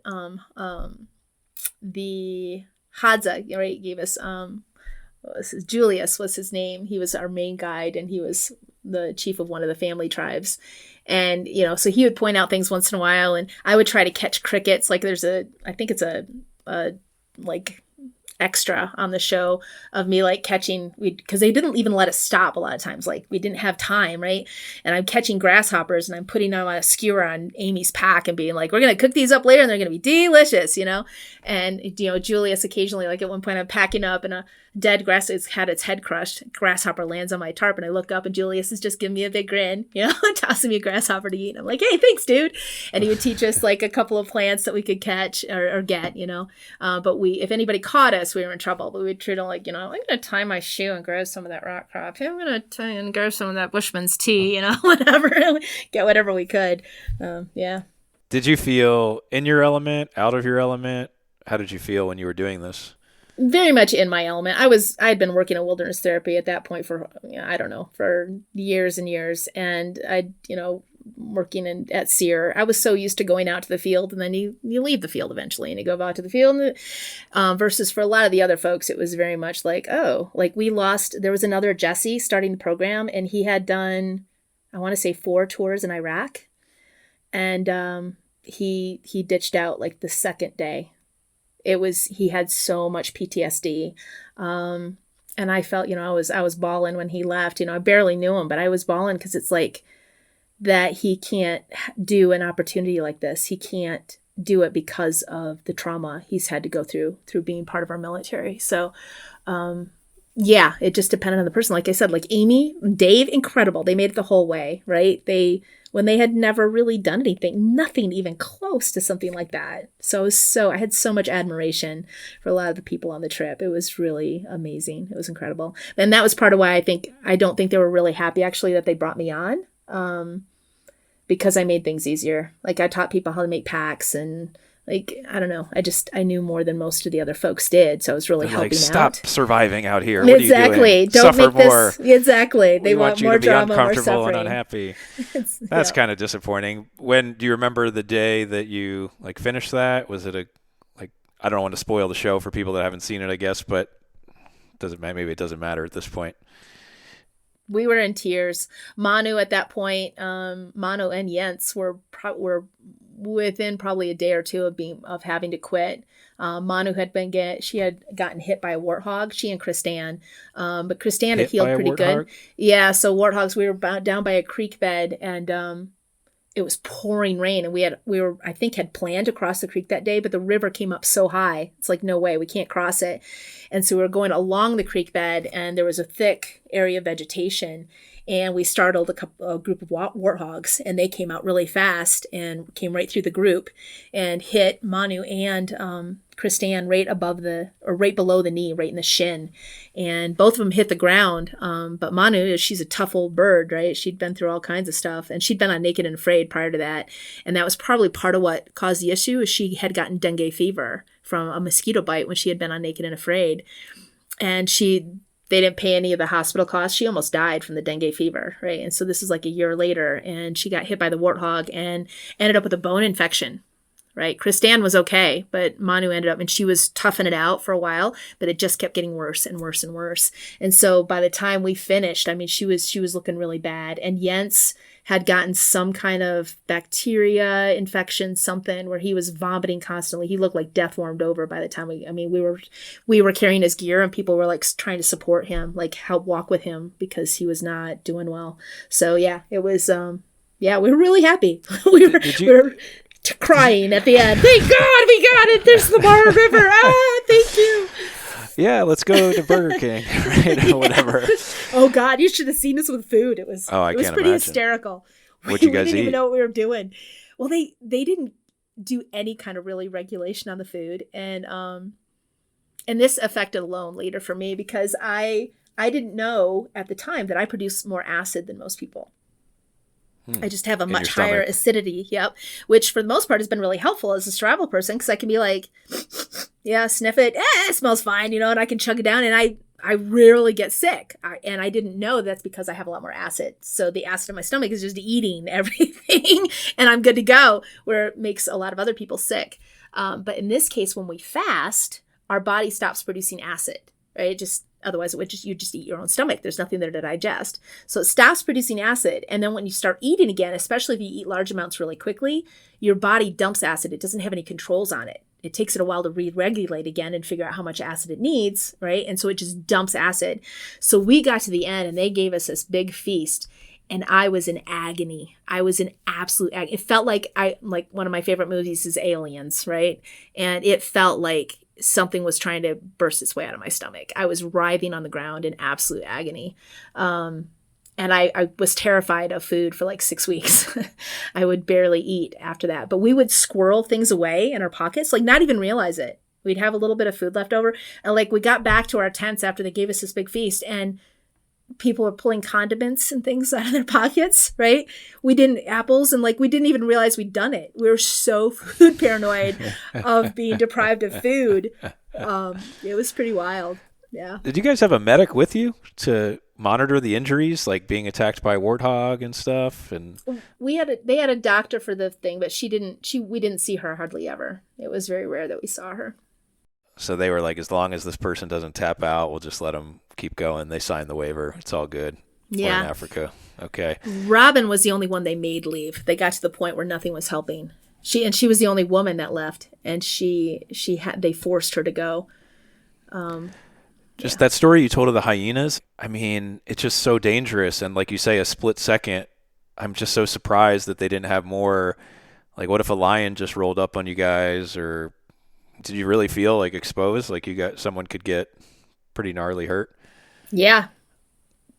Hadza, right, gave us, Julius was his name. He was our main guide, and he was the chief of one of the family tribes. And, so he would point out things once in a while, and I would try to catch crickets. Like I think it's a extra on the show of me like catching, because they didn't even let us stop a lot of times. Like we didn't have time, right? And I'm catching grasshoppers, and I'm putting them on a skewer on Amy's pack and being like, we're going to cook these up later and they're going to be delicious, And, Julius occasionally, like at one point I'm packing up and a dead it's had its head crushed. Grasshopper lands on my tarp, and I look up and Julius is just giving me a big grin, tossing me a grasshopper to eat. And I'm like, hey, thanks, dude. And he would teach us like a couple of plants that we could catch or get, But if anybody caught us, we were in trouble. But we would treat them like, I'm going to tie my shoe and grab some of that rock crop. I'm going to tie and grab some of that Bushman's tea, whatever. Get whatever we could. Yeah. Did you feel in your element, out of your element? How did you feel when you were doing this? Very much in my element. I had been working in wilderness therapy at that point for, for years and years. And working at SEER, I was so used to going out to the field, and then you leave the field eventually and you go out to the field. And, versus for a lot of the other folks, it was very much like, there was another Jessie starting the program, and he had done, I want to say 4 tours in Iraq. And he ditched out like the second day. He had so much PTSD. And I felt, I was bawling when he left. I barely knew him, but I was bawling because it's like that he can't do an opportunity like this. He can't do it because of the trauma he's had to go through being part of our military. So, it just depended on the person. Like I said, like Amy, Dave, incredible. They made it the whole way, right? They when they had never really done anything, nothing even close to something like that. I had so much admiration for a lot of the people on the trip. It was really amazing. It was incredible. And that was part of why I don't think they were really happy actually that they brought me on, because I made things easier. Like I taught people how to make packs and like, I don't know. I knew more than most of the other folks did. So I was really helping stop out. Stop surviving out here. What Exactly. Are you doing? Don't Suffer make more. this. Exactly. They want you more to be drama, more uncomfortable suffering. and unhappy. That's kind of disappointing. When do you remember the day that you like finished that? Was it I don't want to spoil the show for people that haven't seen it, I guess, but maybe it doesn't matter at this point. We were in tears. Manu at that point, Manu and Jens were within probably a day or two of having to quit. Manu had gotten hit by a warthog. She and Kristan, but Kristan had healed pretty good. Yeah, so warthogs. We were down by a creek bed, and it was pouring rain, and I think had planned to cross the creek that day, but the river came up so high. It's like, no way, we can't cross it. And so we were going along the creek bed, and there was a thick area of vegetation, and we startled a group of warthogs, and they came out really fast and came right through the group and hit Manu and Kristan right below the knee, right in the shin. And both of them hit the ground. But Manu, she's a tough old bird, right? She'd been through all kinds of stuff, and she'd been on Naked and Afraid prior to that. And that was probably part of what caused the issue, is she had gotten dengue fever from a mosquito bite when she had been on Naked and Afraid. And they didn't pay any of the hospital costs. She almost died from the dengue fever, right? And so this is like a year later, and she got hit by the warthog and ended up with a bone infection, right? Kristan was okay, but Manu ended up, and she was toughing it out for a while, but it just kept getting worse and worse and worse. And so by the time we finished, I mean, she was looking really bad. And Jens had gotten some kind of bacteria infection, something where he was vomiting constantly. He looked like death warmed over by the time we were carrying his gear, and people were like trying to support him, like help walk with him, because he was not doing well. So yeah, it was, we were really happy. we were crying at the end. Thank God we got it. There's the Mara River. Thank you. Yeah, let's go to Burger King, right? Or whatever. Oh God, you should have seen us with food. It was pretty imagine. Hysterical. What'd you guys we didn't eat? even know what we were doing. Well, they didn't do any kind of really regulation on the food, and this affected alone later for me, because I didn't know at the time that I produce more acid than most people. I just have a much higher acidity, which for the most part has been really helpful as a cerebral person, because I can be like, yeah, sniff it, it smells fine, and I can chug it down, and I rarely get sick. And I didn't know that's because I have a lot more acid. So the acid in my stomach is just eating everything, and I'm good to go, where it makes a lot of other people sick. But in this case, when we fast, our body stops producing acid, right? Otherwise, you just eat your own stomach. There's nothing there to digest. So it stops producing acid. And then when you start eating again, especially if you eat large amounts really quickly, your body dumps acid. It doesn't have any controls on it. It takes it a while to re-regulate again and figure out how much acid it needs, right? And so it just dumps acid. So we got to the end, and they gave us this big feast, and I was in agony. I was in absolute agony. It felt like one of my favorite movies is Aliens, right? And it felt like something was trying to burst its way out of my stomach. I was writhing on the ground in absolute agony. And I was terrified of food for like 6 weeks. I would barely eat after that. But we would squirrel things away in our pockets, like not even realize it. We'd have a little bit of food left over. And like we got back to our tents after they gave us this big feast, and people were pulling condiments and things out of their pockets, right? Apples, and like we didn't even realize we'd done it. We were so food paranoid of being deprived of food. It was pretty wild. Yeah. Did you guys have a medic with you to monitor the injuries, like being attacked by a warthog and stuff? And they had a doctor for the thing, but we didn't see her hardly ever. It was very rare that we saw her. So they were like, as long as this person doesn't tap out, we'll just let them keep going. They signed the waiver. It's all good. Yeah. We're in Africa. Okay. Robin was the only one they made leave. They got to the point where nothing was helping. She was the only woman that left, and they forced her to go. Just that story you told of the hyenas. I mean, it's just so dangerous. And like you say, a split second, I'm just so surprised that they didn't have more. Like, what if a lion just rolled up on you guys? Or did you really feel like exposed? Like someone could get pretty gnarly hurt? Yeah.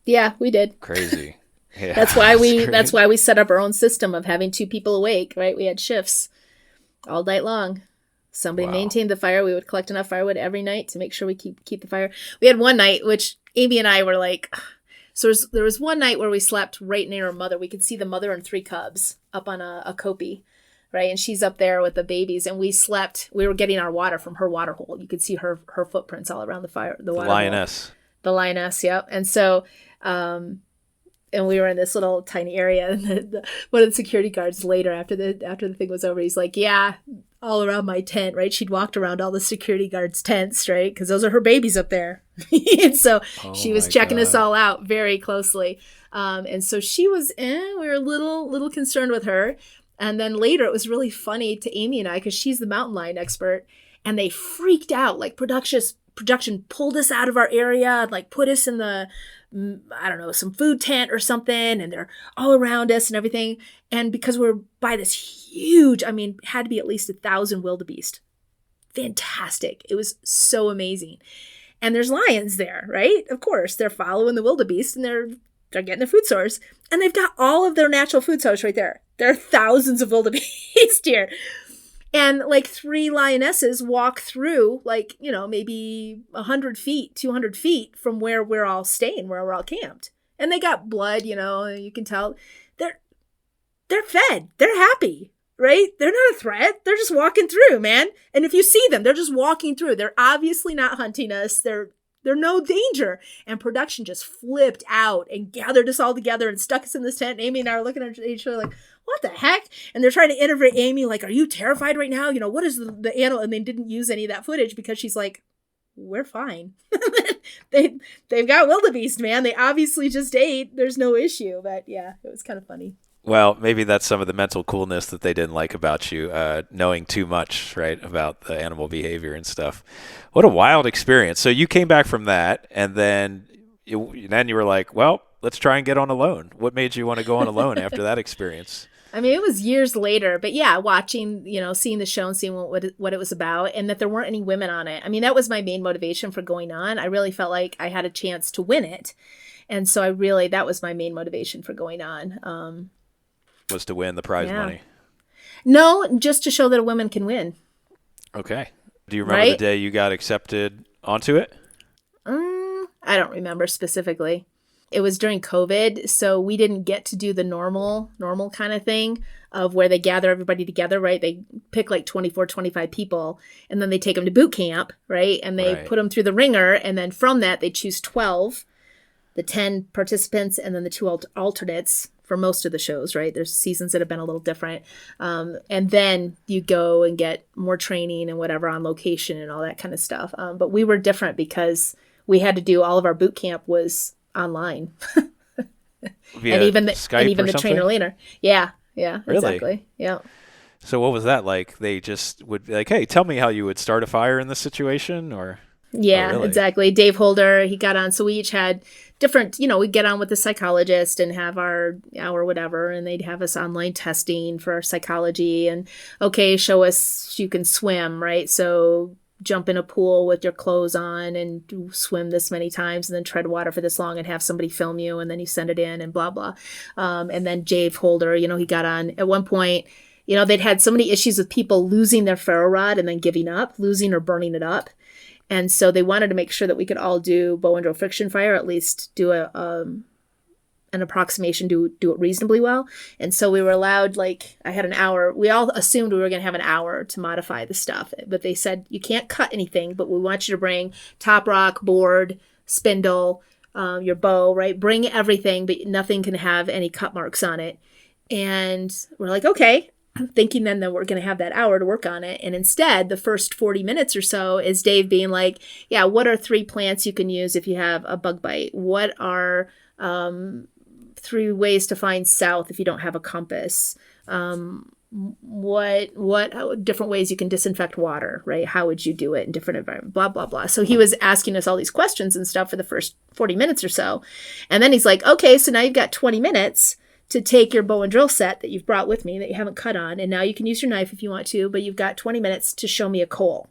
Yeah, we did. Crazy. Yeah, That's why that's great. we set up our own system of having two people awake, right? We had shifts all night long. Somebody Wow. maintained the fire. We would collect enough firewood every night to make sure we keep the fire. We had one night, which Amy and I were like, so there was one night where we slept right near her mother. We could see the mother and three cubs up on a copie, right? And she's up there with the babies. And we were getting our water from her water hole. You could see her footprints all around the water Lioness. hole. The lioness, yep. And so, and we were in this little tiny area, and one of the security guards later, after the thing was over, he's like, yeah, all around my tent, right? She'd walked around all the security guards' tents, right? Because those are her babies up there. And so she was checking us all out very closely. And so she was, we were a little concerned with her. And then later it was really funny to Amy and I, because she's the mountain lion expert, and they freaked out. Like production pulled us out of our area and like put us in the, I don't know, some food tent or something, and they're all around us and everything. And because we're by this huge, I mean, had to be at least 1,000 wildebeest. Fantastic. It was so amazing. And there's lions there, right? Of course, they're following the wildebeest, and they're getting their food source. And they've got all of their natural food source right there. There are thousands of wildebeest here. And like 3 lionesses walk through, like, maybe 100 feet, 200 feet from where we're all staying, where we're all camped. And they got blood, you can tell. They're fed. They're happy, right? They're not a threat. They're just walking through, man. And if you see them, they're just walking through. They're obviously not hunting us. They're no danger. And production just flipped out and gathered us all together and stuck us in this tent. And Amy and I are looking at each other like, what the heck? And they're trying to interview Amy, like, are you terrified right now? What is the animal? And they didn't use any of that footage because she's like, we're fine. They've got wildebeest, man. They obviously just ate. There's no issue. But yeah, it was kind of funny. Well, maybe that's some of the mental coolness that they didn't like about you, knowing too much, right, about the animal behavior and stuff. What a wild experience. So you came back from that, and then you were like, well, let's try and get on alone. What made you want to go on alone after that experience? I mean, it was years later, but yeah, watching, seeing the show and seeing what it was about, and that there weren't any women on it. I mean, that was my main motivation for going on. I really felt like I had a chance to win it. And so that was my main motivation for going on. Was to win the prize money? No, just to show that a woman can win. Okay. Do you remember the day you got accepted onto it? I don't remember specifically. It was during COVID, so we didn't get to do the normal kind of thing of where they gather everybody together, right? They pick like 24, 25 people, and then they take them to boot camp, right? And they put them through the ringer, and then from that, they choose 12, the 10 participants, and then the 2 alternates for most of the shows, right? There's seasons that have been a little different. And then you go and get more training and whatever on location and all that kind of stuff. But we were different because we had to do all of our boot camp was online. Via and even Skype the trainer later. Yeah, really? Exactly. Yeah. So what was that like? They just would be like, hey, tell me how you would start a fire in this situation, or... Yeah, really? Exactly. Dave Holder, he got on. So we each had different, we'd get on with the psychologist and have our hour whatever, and they'd have us online testing for our psychology and, okay, show us you can swim, right? So jump in a pool with your clothes on and swim this many times and then tread water for this long and have somebody film you and then you send it in and blah, blah. And then Dave Holder, he got on at one point, they'd had so many issues with people losing their ferro rod and then giving up, losing or burning it up. And so they wanted to make sure that we could all do bow and drill friction fire, at least do an approximation, do it reasonably well. And so we were allowed, like, I had an hour. We all assumed we were going to have an hour to modify the stuff. But they said, you can't cut anything, but we want you to bring top rock, board, spindle, your bow, right? Bring everything, but nothing can have any cut marks on it. And we're like, okay. Thinking then that we're going to have that hour to work on it. And instead, the first 40 minutes or so is Dave being like, yeah, what are 3 plants you can use if you have a bug bite? What are 3 ways to find south if you don't have a compass? What different ways you can disinfect water, right? How would you do it in different environments? Blah, blah, blah. So he was asking us all these questions and stuff for the first 40 minutes or so. And then he's like, okay, so now you've got 20 minutes to take your bow and drill set that you've brought with me that you haven't cut on. And now you can use your knife if you want to, but you've got 20 minutes to show me a coal.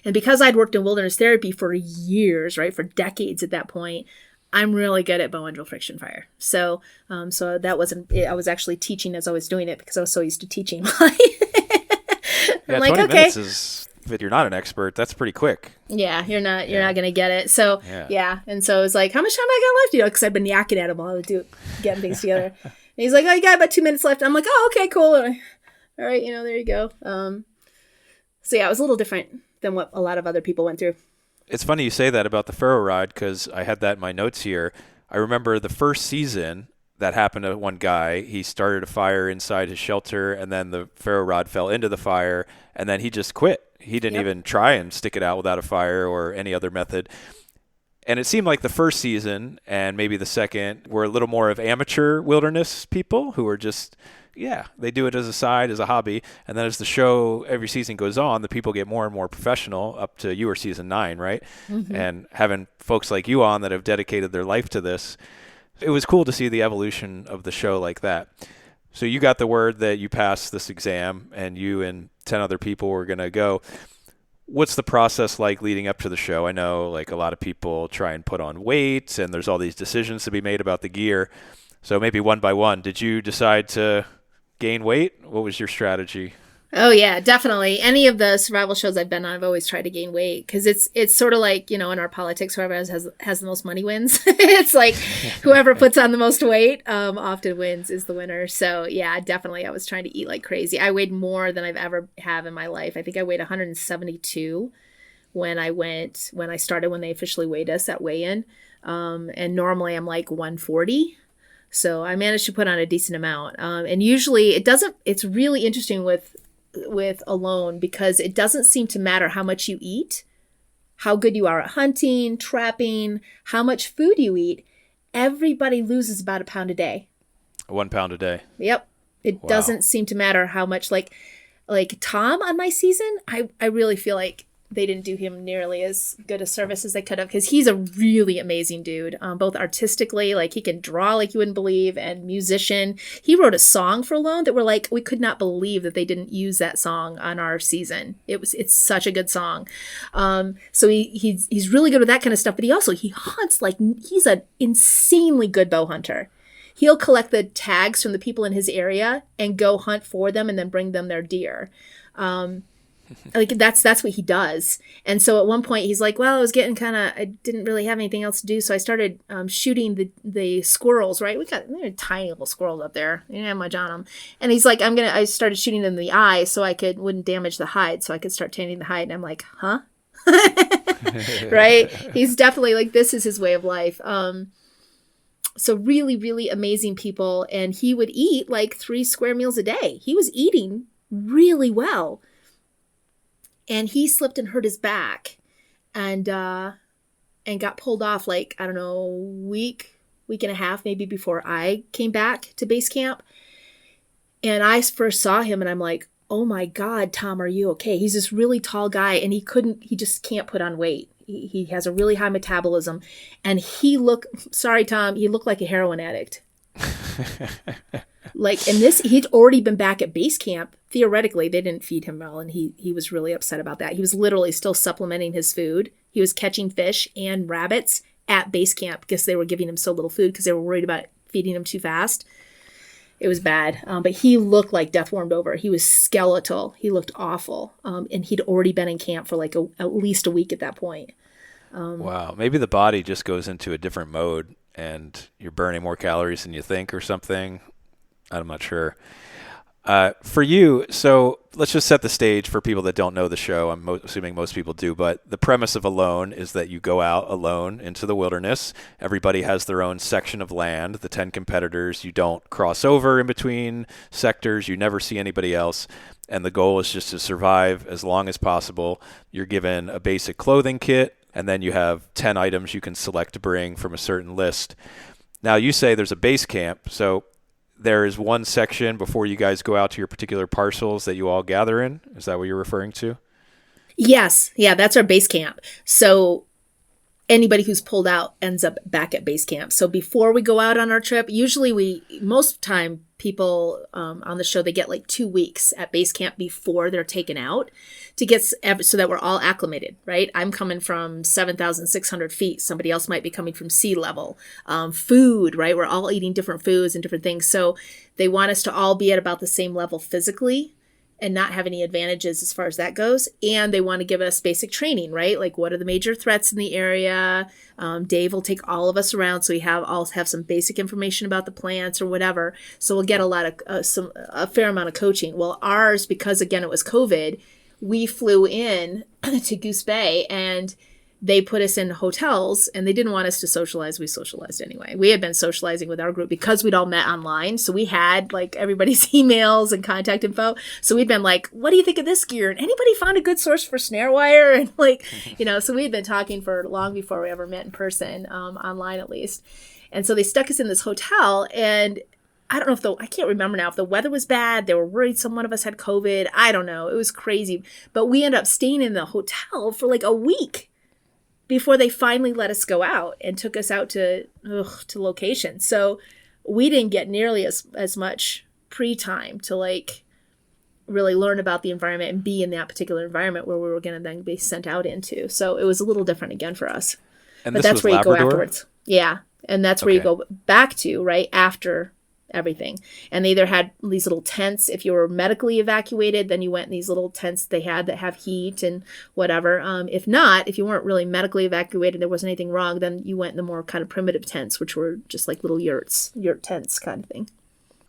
And because I'd worked in wilderness therapy for years, right, for decades at that point, I'm really good at bow and drill friction fire. So, so that wasn't, I was actually teaching as I was doing it because I was so used to teaching. Yeah, I'm like, 20 okay. minutes is, if you're not an expert, that's pretty quick. Yeah, you're not going to get it. So, yeah. And so it was like, how much time I got left? Because I've been yakking at him while I was getting things together. And he's like, oh, you got about 2 minutes left. I'm like, oh, okay, cool. All right, there you go. So yeah, it was a little different than what a lot of other people went through. It's funny you say that about the ferro rod because I had that in my notes here. I remember the first season that happened to one guy. He started a fire inside his shelter, and then the ferro rod fell into the fire, and then he just quit. He didn't even try and stick it out without a fire or any other method. And it seemed like the first season and maybe the second were a little more of amateur wilderness people who were just, they do it as a side, as a hobby. And then as the show, every season goes on, the people get more and more professional up to you were season 9, right? Mm-hmm. And having folks like you on that have dedicated their life to this, it was cool to see the evolution of the show like that. So you got the word that you passed this exam and you and 10 other people were going to go. What's the process like leading up to the show? I know like a lot of people try and put on weight and there's all these decisions to be made about the gear. So maybe one by one, did you decide to gain weight? What was your strategy? Oh yeah, definitely. Any of the survival shows I've been on, I've always tried to gain weight because it's sort of like, in our politics, whoever has the most money wins. It's like whoever puts on the most weight often wins, is the winner. So yeah, definitely I was trying to eat like crazy. I weighed more than I've ever have in my life. I think I weighed 172 when I started, when they officially weighed us at weigh-in. And normally I'm like 140. So I managed to put on a decent amount. And usually it's really interesting with alone because it doesn't seem to matter how much you eat, how good you are at hunting, trapping, how much food you eat. Everybody loses about a pound a day. 1 pound a day. Yep. It doesn't seem to matter how much, like Tom on my season, I really feel like they didn't do him nearly as good a service as they could have because he's a really amazing dude, both artistically, like he can draw like you wouldn't believe, and musician. He wrote a song for Alone that we could not believe that they didn't use that song on our season. It's such a good song. So he's really good with that kind of stuff, but he hunts like he's an insanely good bow hunter. He'll collect the tags from the people in his area and go hunt for them and then bring them their deer. Like that's what he does. And so at one point he's like, well, I didn't really have anything else to do. So I started shooting the squirrels, right? They're tiny little squirrels up there. I didn't have much on them. And he's like, I started shooting them in the eye so I wouldn't damage the hide. So I could start tanning the hide. And I'm like, huh? Right? He's definitely like, this is his way of life. So really, really amazing people. And he would eat like 3 square meals a day. He was eating really well. And he slipped and hurt his back and got pulled off like, I don't know, week and a half maybe before I came back to base camp. And I first saw him and I'm like, oh my God, Tom, are you okay? He's this really tall guy and he just can't put on weight. He has a really high metabolism and sorry, Tom, he looked like a heroin addict. He'd already been back at base camp. Theoretically, they didn't feed him well, and he was really upset about that. He was literally still supplementing his food. He was catching fish and rabbits at base camp because they were giving him so little food because they were worried about feeding him too fast. It was bad, but he looked like death warmed over. He was skeletal. He looked awful, and he'd already been in camp for like at least a week at that point. Wow, maybe the body just goes into a different mode, and you're burning more calories than you think or something. I'm not sure. For you, so let's just set the stage for people that don't know the show. I'm assuming most people do, but the premise of Alone is that you go out alone into the wilderness. Everybody has their own section of land, the 10 competitors. You don't cross over in between sectors. You never see anybody else. And the goal is just to survive as long as possible. You're given a basic clothing kit, and then you have 10 items you can select to bring from a certain list. Now, you say there's a base camp, so there is one section before you guys go out to your particular parcels that you all gather in. Is that what you're referring to? Yes. Yeah, that's our base camp. So anybody who's pulled out ends up back at base camp. So before we go out on our trip, usually most of the time people on the show, they get like 2 weeks at base camp before they're taken out to get, so that we're all acclimated, right? I'm coming from 7,600 feet. Somebody else might be coming from sea level. Food, right? We're all eating different foods and different things. So they want us to all be at about the same level physically and not have any advantages as far as that goes. And they want to give us basic training, right? Like, what are the major threats in the area? Dave will take all of us around, so we all have some basic information about the plants or whatever. So we'll get a lot of a fair amount of coaching. Well, ours, because again it was COVID, we flew in to Goose Bay and they put us in hotels, and they didn't want us to socialize. We socialized anyway. We had been socializing with our group because we'd all met online. So we had like everybody's emails and contact info. So we'd been like, what do you think of this gear? And anybody found a good source for snare wire? And like, so we had been talking for long before we ever met in person, online at least. And so they stuck us in this hotel, and I don't know I can't remember now if the weather was bad. They were worried one of us had COVID. I don't know. It was crazy. But we ended up staying in the hotel for like a week before they finally let us go out and took us out to location. So we didn't get nearly as much pre-time to like really learn about the environment and be in that particular environment where we were going to then be sent out into. So it was a little different again for us. And but this that's was where Labrador? You go afterwards. Yeah. And that's where you go back to, right after everything. And they either had these little tents. If you were medically evacuated, then you went in these little tents they had that have heat and whatever. If not, if you weren't really medically evacuated, there wasn't anything wrong, then you went in the more kind of primitive tents, which were just like little yurt tents kind of thing.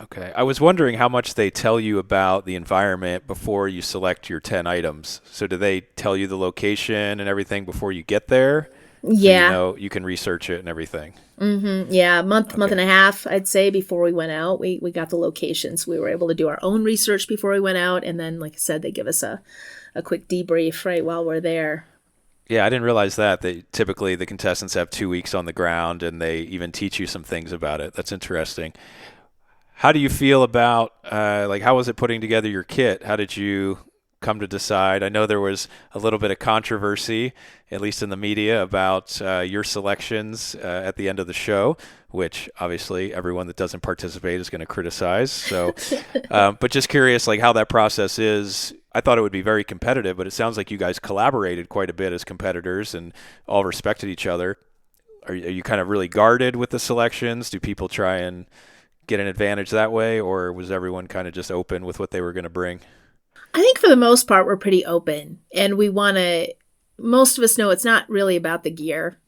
Okay. I was wondering how much they tell you about the environment before you select your 10 items. So do they tell you the location and everything before you get there? Yeah. So you can research it and everything. Mm-hmm. Yeah, month and a half, I'd say, before we went out. We got the locations. We were able to do our own research before we went out. And then, like I said, they give us a quick debrief right while we're there. Yeah, I didn't realize that. Typically, the contestants have 2 weeks on the ground, and they even teach you some things about it. That's interesting. How do you feel about, how was it putting together your kit? How did you come to decide? I know there was a little bit of controversy, at least in the media, about your selections at the end of the show, which obviously everyone that doesn't participate is going to criticize. So, but just curious, like how that process is. I thought it would be very competitive, but it sounds like you guys collaborated quite a bit as competitors and all respected each other. Are you kind of really guarded with the selections? Do people try and get an advantage that way, or was everyone kind of just open with what they were going to bring? I think for the most part, we're pretty open, and most of us know it's not really about the gear,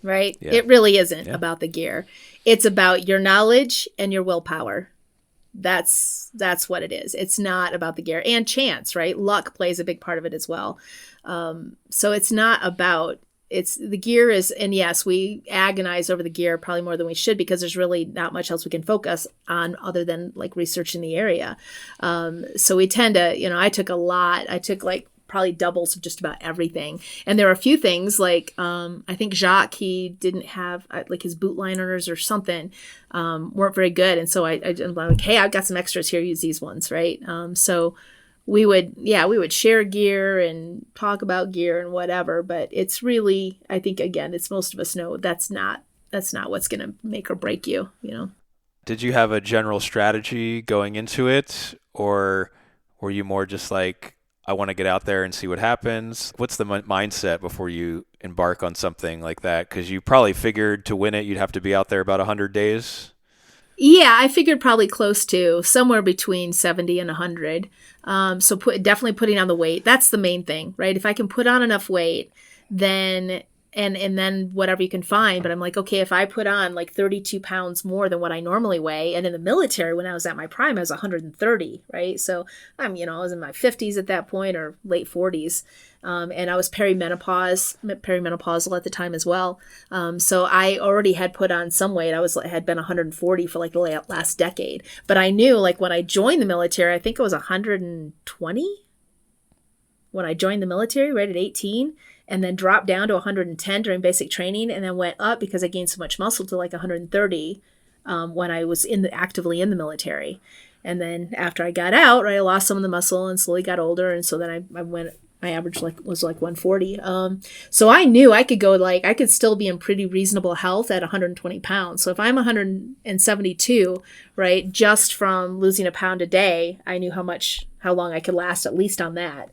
right? Yeah. It really isn't about the gear. It's about your knowledge and your willpower. That's what it is. It's not about the gear and chance, right? Luck plays a big part of it as well. So it's not about, the gear is, and yes, we agonize over the gear probably more than we should because there's really not much else we can focus on other than like researching the area. So we tend to, I took like probably doubles of just about everything. And there are a few things like, I think Jacques, he didn't have like his boot liners or something, weren't very good. And so I'm like, hey, I've got some extras here. Use these ones. Right. So we would share gear and talk about gear and whatever, but it's really, I think, again, it's most of us know that's not what's going to make or break you, Did you have a general strategy going into it, or were you more just like, I want to get out there and see what happens? What's the mindset before you embark on something like that? Because you probably figured to win it, you'd have to be out there about 100 days. Yeah, I figured probably close to somewhere between 70 and 100. So definitely putting on the weight. That's the main thing, right? If I can put on enough weight, then and then whatever you can find. But I'm like, okay, if I put on like 32 pounds more than what I normally weigh, and in the military when I was at my prime, I was 130, right? So I was in my 50s at that point or late 40s. And I was perimenopausal at the time as well. So I already had put on some weight. Had been 140 for like the last decade. But I knew like when I joined the military, I think it was 120 when I joined the military, right at 18, and then dropped down to 110 during basic training, and then went up because I gained so much muscle to like 130 when I was actively in the military. And then after I got out, right, I lost some of the muscle and slowly got older. And so then my average was like 140. So I knew I could go I could still be in pretty reasonable health at 120 pounds. So if I'm 172, right, just from losing a pound a day, I knew how long I could last at least on that.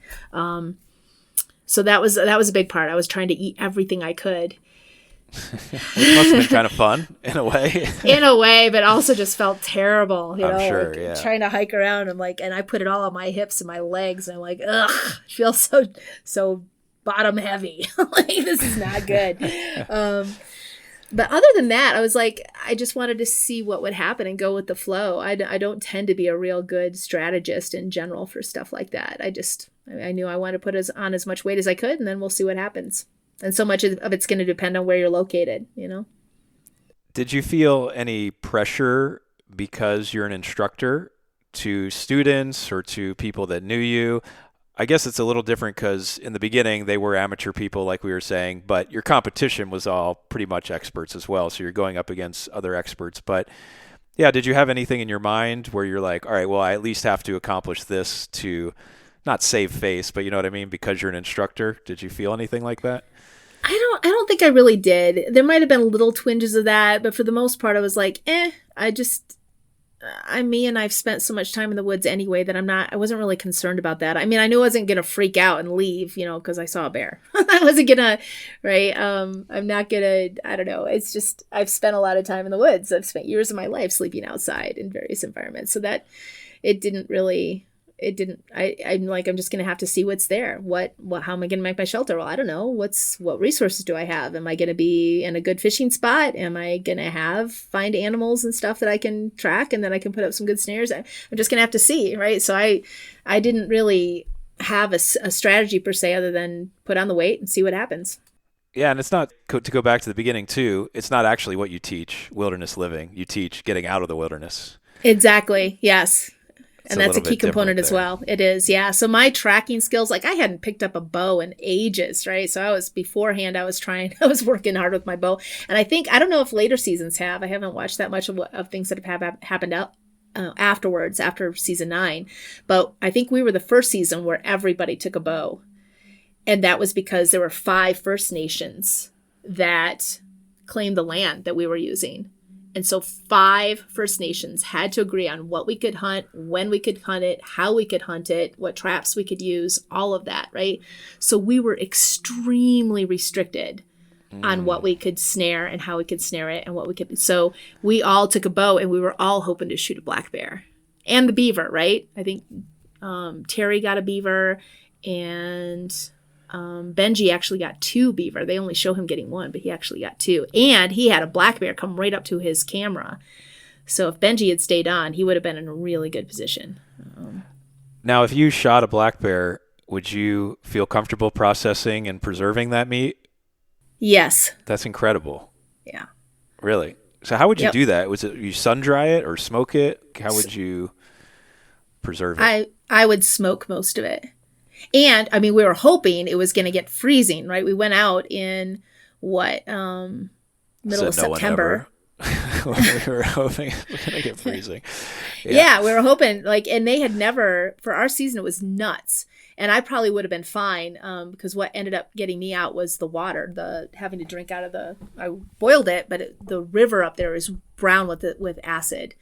So that was a big part. I was trying to eat everything I could. Which must have been kind of fun in a way. In a way, but also just felt terrible, I'm sure, yeah. Trying to hike around. And I put it all on my hips and my legs. And I'm like, ugh, I feel so bottom heavy. This is not good. But other than that, I was like, I just wanted to see what would happen and go with the flow. I don't tend to be a real good strategist in general for stuff like that. I knew I wanted to put on as much weight as I could, and then we'll see what happens. And so much of it's going to depend on where you're located, Did you feel any pressure because you're an instructor to students or to people that knew you? I guess it's a little different because in the beginning they were amateur people, like we were saying, but your competition was all pretty much experts as well. So you're going up against other experts. But yeah, did you have anything in your mind where you're like, all right, well, I at least have to accomplish this to not save face, but you know what I mean? Because you're an instructor. Did you feel anything like that? I don't think I really did. There might have been little twinges of that, but for the most part, I was like, I'm me, and I've spent so much time in the woods anyway that I wasn't really concerned about that. I mean, I knew I wasn't going to freak out and leave, because I saw a bear. I wasn't going to, right? I'm not going to, I don't know. It's just, I've spent a lot of time in the woods. I've spent years of my life sleeping outside in various environments. So that I'm like, I'm just going to have to see what's there. How am I going to make my shelter? Well, I don't know. What resources do I have? Am I going to be in a good fishing spot? Am I going to find animals and stuff that I can track and then I can put up some good snares? I'm just going to have to see, right? So I didn't really have a strategy per se other than put on the weight and see what happens. Yeah, and it's not, to go back to the beginning too, it's not actually what you teach, wilderness living. You teach getting out of the wilderness. Exactly. Yes. It's and that's a key component as well. It is, yeah. So my tracking skills, I hadn't picked up a bow in ages, right? So I was working hard with my bow. And I don't know if later seasons have. I haven't watched that much of things that have happened out afterwards, after season 9. But I think we were the first season where everybody took a bow. And that was because there were 5 First Nations that claimed the land that we were using. And so 5 First Nations had to agree on what we could hunt, when we could hunt it, how we could hunt it, what traps we could use, all of that, right? So we were extremely restricted on what we could snare and how we could snare it and what we could. So we all took a bow and we were all hoping to shoot a black bear and the beaver, right? I think Terry got a beaver and Benji actually got 2 beaver. They only show him getting 1, but he actually got 2. And he had a black bear come right up to his camera. So if Benji had stayed on, he would have been in a really good position. Now, if you shot a black bear, would you feel comfortable processing and preserving that meat? Yes. That's incredible. Yeah. Really? So how would you do that? Was it you sun dry it or smoke it? How would you preserve it? I would smoke most of it. And, I mean, we were hoping it was going to get freezing, right? We went out in, middle of September. We were hoping it was going to get freezing. Yeah, we were hoping, and they had never, for our season, it was nuts. And I probably would have been fine because what ended up getting me out was the water, having to drink out of I boiled it, but the river up there is brown with acid.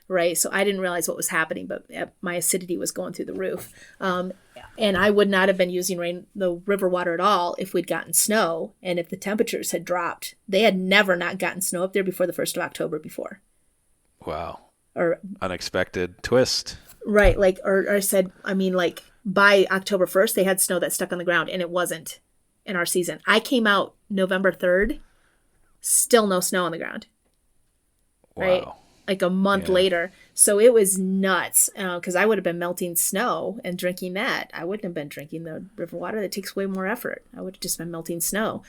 Right. So I didn't realize what was happening, but my acidity was going through the roof. And I would not have been using the river water at all if we'd gotten snow and if the temperatures had dropped. They had never not gotten snow up there before the 1st of October before. Wow. Or unexpected twist. Right. Or said, by October 1st, they had snow that stuck on the ground and it wasn't in our season. I came out November 3rd, still no snow on the ground. Wow. Right. A month later. So it was nuts because I would have been melting snow and drinking that. I wouldn't have been drinking the river water. That takes way more effort. I would have just been melting snow.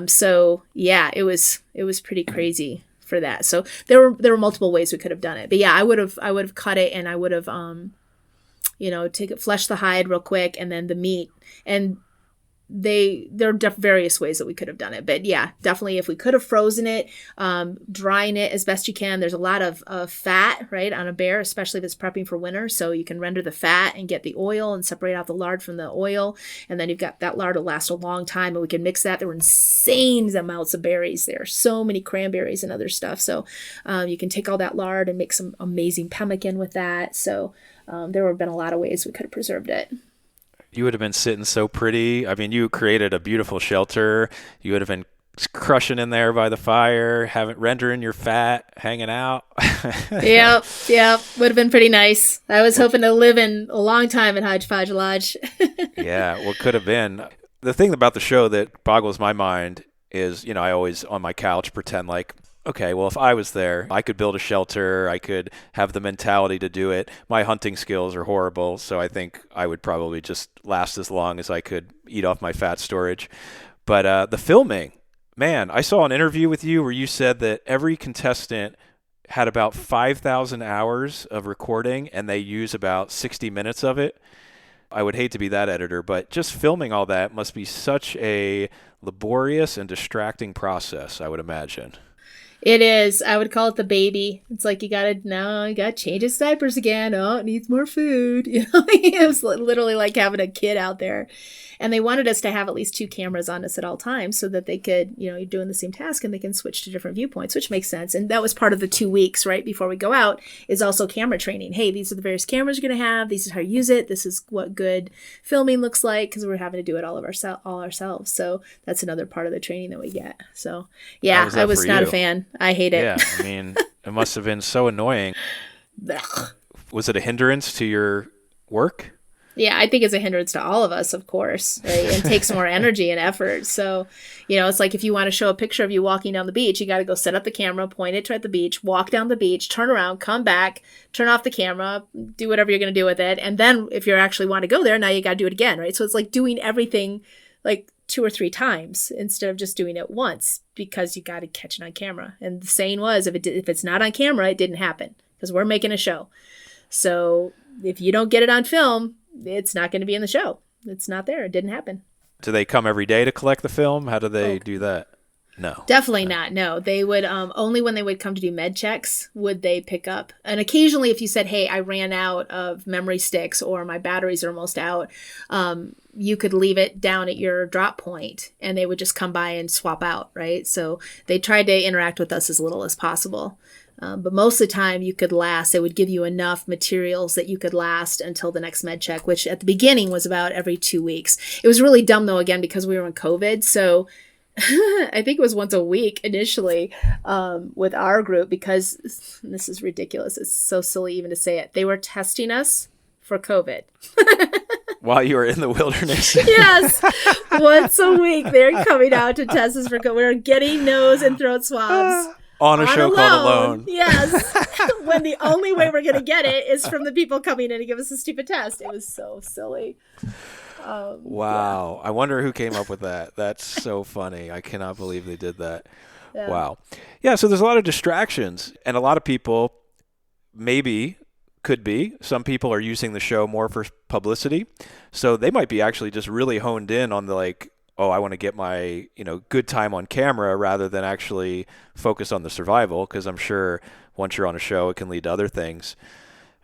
So yeah, it was pretty crazy for that. So there were multiple ways we could have done it. But yeah, I would have cut it and I would have flesh the hide real quick and then the meat. And there are various ways that we could have done it. But yeah, definitely if we could have frozen it, drying it as best you can. There's a lot of fat, right, on a bear, especially if it's prepping for winter. So you can render the fat and get the oil and separate out the lard from the oil. And then you've got that lard will last a long time, and we can mix that. There were insane amounts of berries there. So many cranberries and other stuff. So you can take all that lard and make some amazing pemmican with that. So there would have been a lot of ways we could have preserved it. You would have been sitting so pretty. I mean, you created a beautiful shelter. You would have been crushing in there by the fire, rendering your fat, hanging out. Yep. Would have been pretty nice. I was hoping to live in a long time in Hodgepodge Lodge. Yeah, what could have been. The thing about the show that boggles my mind is, I always on my couch pretend like, okay, well, if I was there, I could build a shelter. I could have the mentality to do it. My hunting skills are horrible, so I think I would probably just last as long as I could eat off my fat storage. But the filming, man, I saw an interview with you where you said that every contestant had about 5,000 hours of recording, and they use about 60 minutes of it. I would hate to be that editor, but just filming all that must be such a laborious and distracting process, I would imagine. It is. I would call it the baby. It's like you gotta change his diapers again. Oh, it needs more food. It was literally like having a kid out there. And they wanted us to have at least 2 cameras on us at all times so that they could, you're doing the same task and they can switch to different viewpoints, which makes sense. And that was part of the 2 weeks, right, before we go out, is also camera training. Hey, these are the various cameras you're going to have. This is how you use it. This is what good filming looks like, because we're having to do it all ourselves. So that's another part of the training that we get. So yeah, I was not a fan. I hate it. Yeah, I mean, it must have been so annoying. Was it a hindrance to your work? Yeah, I think it's a hindrance to all of us, of course, right? And takes more energy and effort. So, it's like if you want to show a picture of you walking down the beach, you got to go set up the camera, point it at the beach, walk down the beach, turn around, come back, turn off the camera, do whatever you're going to do with it. And then if you actually want to go there, now you got to do it again, right? So it's like doing everything like 2 or 3 times instead of just doing it once, because you got to catch it on camera. And the saying was, if it's not on camera, it didn't happen, because we're making a show. So if you don't get it on film, it's not going to be in the show. It's not there. It didn't happen. Do they come every day to collect the film? How do they do that? No. Definitely not. No, they would only when they would come to do med checks would they pick up. And occasionally if you said, hey, I ran out of memory sticks or my batteries are almost out, you could leave it down at your drop point and they would just come by and swap out, right? So they tried to interact with us as little as possible. But most of the time you could last. It would give you enough materials that you could last until the next med check, which at the beginning was about every 2 weeks. It was really dumb though, again, because we were in COVID. So I think it was once a week initially with our group, because this is ridiculous. It's so silly even to say it. They were testing us for COVID. While you were in the wilderness. Yes. Once a week, they're coming out to test us for COVID. We were getting nose and throat swabs. On a show called Alone. Yes. When the only way we're going to get it is from the people coming in to give us a stupid test. It was so silly. Wow. Yeah. I wonder who came up with that. That's so funny. I cannot believe they did that. Yeah. Wow. Yeah, so there's a lot of distractions. And a lot of people could be. Some people are using the show more for publicity. So they might be actually just really honed in on the I want to get my, good time on camera rather than actually focus on the survival, because I'm sure once you're on a show, it can lead to other things.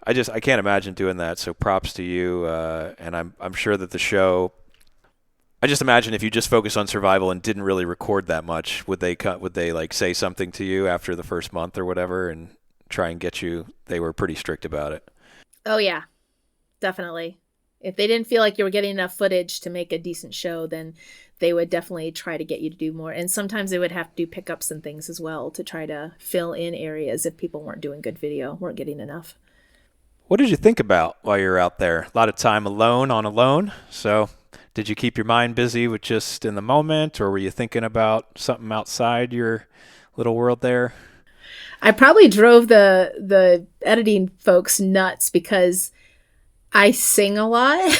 I can't imagine doing that. So props to you. And I'm sure that the show, I just imagine if you just focus on survival and didn't really record that much, would they say something to you after the first month or whatever and try and get you? They were pretty strict about it. Oh yeah, definitely. If they didn't feel like you were getting enough footage to make a decent show, then they would definitely try to get you to do more. And sometimes they would have to do pickups and things as well to try to fill in areas if people weren't doing good video, weren't getting enough. What did you think about while you were out there? A lot of time alone. So did you keep your mind busy with just in the moment, or were you thinking about something outside your little world there? I probably drove the editing folks nuts because I sing a lot.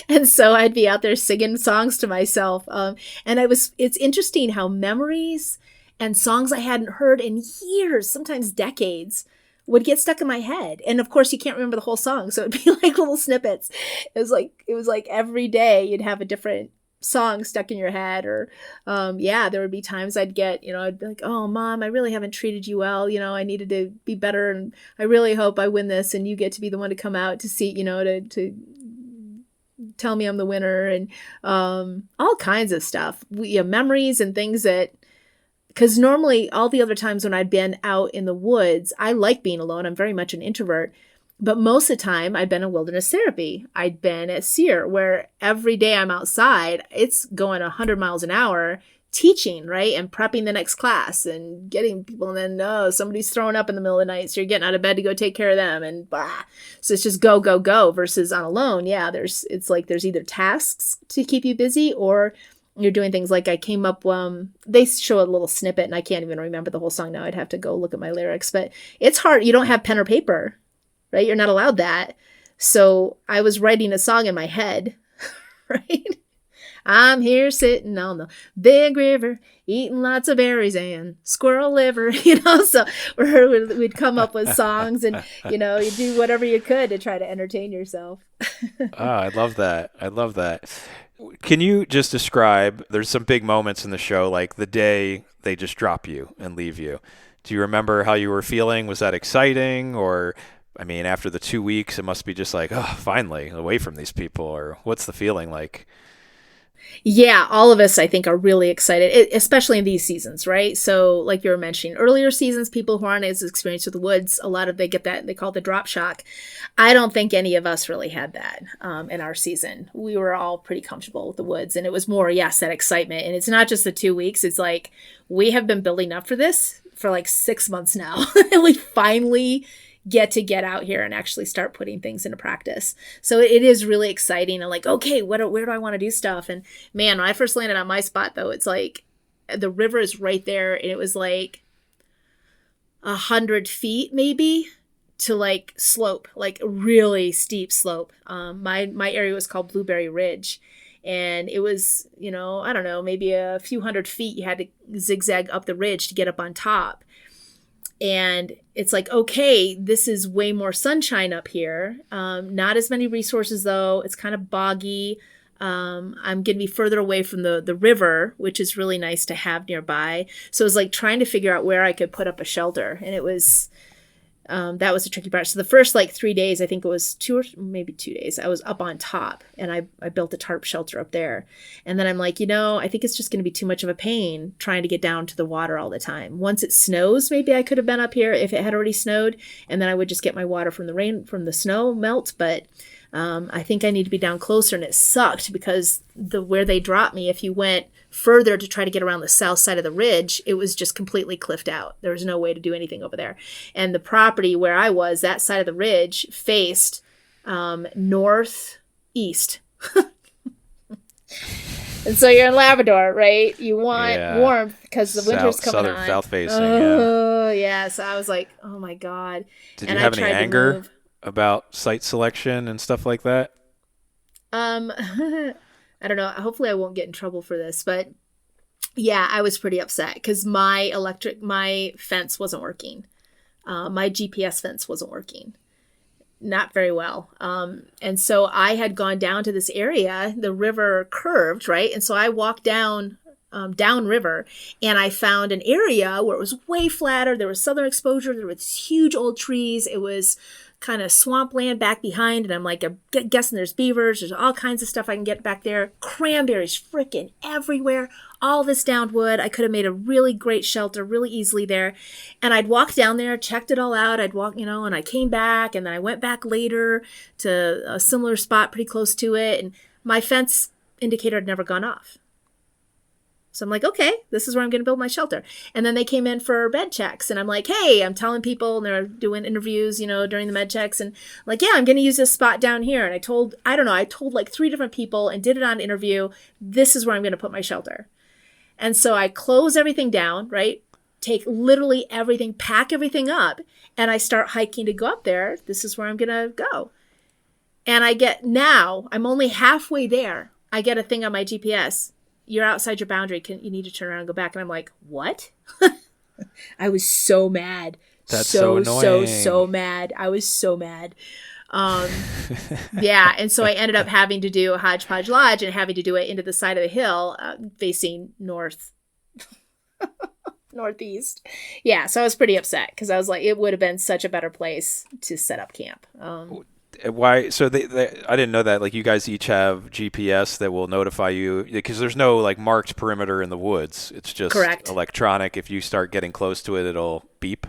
And so I'd be out there singing songs to myself. And it's interesting how memories and songs I hadn't heard in years, sometimes decades, would get stuck in my head. And of course you can't remember the whole song. So it'd be like little snippets. It was like every day you'd have a different song stuck in your head. Or, there would be times I'd get, I'd be like, oh, Mom, I really haven't treated you well. I needed to be better. And I really hope I win this. And you get to be the one to come out to see, to tell me I'm the winner, and all kinds of stuff. Memories and things that, because normally all the other times when I'd been out in the woods, I like being alone. I'm very much an introvert. But most of the time I'd been in wilderness therapy. I'd been at SEER, where every day I'm outside, it's going 100 miles an hour teaching, right? And prepping the next class and getting people. And then, somebody's throwing up in the middle of the night. So you're getting out of bed to go take care of them, and blah. So it's just go, go, go, versus on alone. Yeah. It's like there's either tasks to keep you busy, or you're doing things like I came up, they show a little snippet and I can't even remember the whole song now. I'd have to go look at my lyrics, but it's hard. You don't have pen or paper, right? You're not allowed that. So I was writing a song in my head, right? I'm here sitting on the big river, eating lots of berries and squirrel liver, so we'd come up with songs, and, you do whatever you could to try to entertain yourself. I love that. I love that. Can you just describe, there's some big moments in the show, like the day they just drop you and leave you. Do you remember how you were feeling? Was that exciting? Or, after the 2 weeks, it must be just like, oh, finally away from these people, or what's the feeling like? Yeah, all of us, I think, are really excited, especially in these seasons, right? So like you were mentioning, earlier seasons, people who aren't as experienced with the woods, a lot of, they get that, they call it the drop shock. I don't think any of us really had that in our season. We were all pretty comfortable with the woods, and it was more, yes, that excitement. And it's not just the 2 weeks. It's like, we have been building up for this for like 6 months now. And we finally get out here and actually start putting things into practice. So it is really exciting, and like, okay, where do I want to do stuff? And man, when I first landed on my spot, though, it's like the river is right there, and it was like 100 feet maybe to like slope, like really steep slope. My area was called Blueberry Ridge, and it was, I don't know, maybe a few 100 feet. You had to zigzag up the ridge to get up on top. And it's like, okay, this is way more sunshine up here. Not as many resources, though. It's kind of boggy. I'm going to be further away from the river, which is really nice to have nearby. So it was like trying to figure out where I could put up a shelter. And it was, that was the tricky part. So the first like 3 days, I think it was 2 days, I was up on top, and I built a tarp shelter up there. And then I'm like, I think it's just going to be too much of a pain trying to get down to the water all the time. Once it snows, maybe I could have been up here if it had already snowed, and then I would just get my water from the rain, from the snow melt. But I think I need to be down closer. And it sucked because where they dropped me, if you went further to try to get around the south side of the ridge, it was just completely cliffed out. There was no way to do anything over there. And the property where I was, that side of the ridge, faced northeast. And so you're in Labrador, right? You want warmth because the winter's coming on. South facing, Oh, yeah. So I was like, oh my God. Did you have any anger about site selection and stuff like that? I don't know. Hopefully I won't get in trouble for this, but yeah, I was pretty upset because my fence wasn't working. My GPS fence wasn't working. Not very well. And so I had gone down to this area, the river curved, right? And so I walked downriver, and I found an area where it was way flatter. There was southern exposure. There was huge old trees. It was kind of swampland back behind, and I'm like, I'm guessing there's beavers, there's all kinds of stuff I can get back there. Cranberries freaking everywhere, all this downed wood. I could have made a really great shelter really easily there. And I'd walk down there, checked it all out. I'd walk, and I came back, and then I went back later to a similar spot pretty close to it, and my fence indicator had never gone off. So I'm like, okay, this is where I'm going to build my shelter. And then they came in for bed checks, and I'm like, hey, I'm telling people, and they're doing interviews, during the med checks, and I'm like, yeah, I'm going to use this spot down here. And I told like 3 different people and did it on interview. This is where I'm going to put my shelter. And so I close everything down, right? Take literally everything, pack everything up, and I start hiking to go up there. This is where I'm going to go. And I'm only halfway there. I get a thing on my GPS. You're outside your boundary. You need to turn around and go back. And I'm like, what? I was so mad. That's so annoying. So mad. I was so mad. Um, yeah. And so I ended up having to do a Hodgepodge Lodge and having to do it into the side of the hill, facing northeast. Yeah. So I was pretty upset because I was like, it would have been such a better place to set up camp. Why? So I didn't know that. Like, you guys each have GPS that will notify you, because there's no like marked perimeter in the woods. It's just Correct. electronic. If you start getting close to it, it'll beep.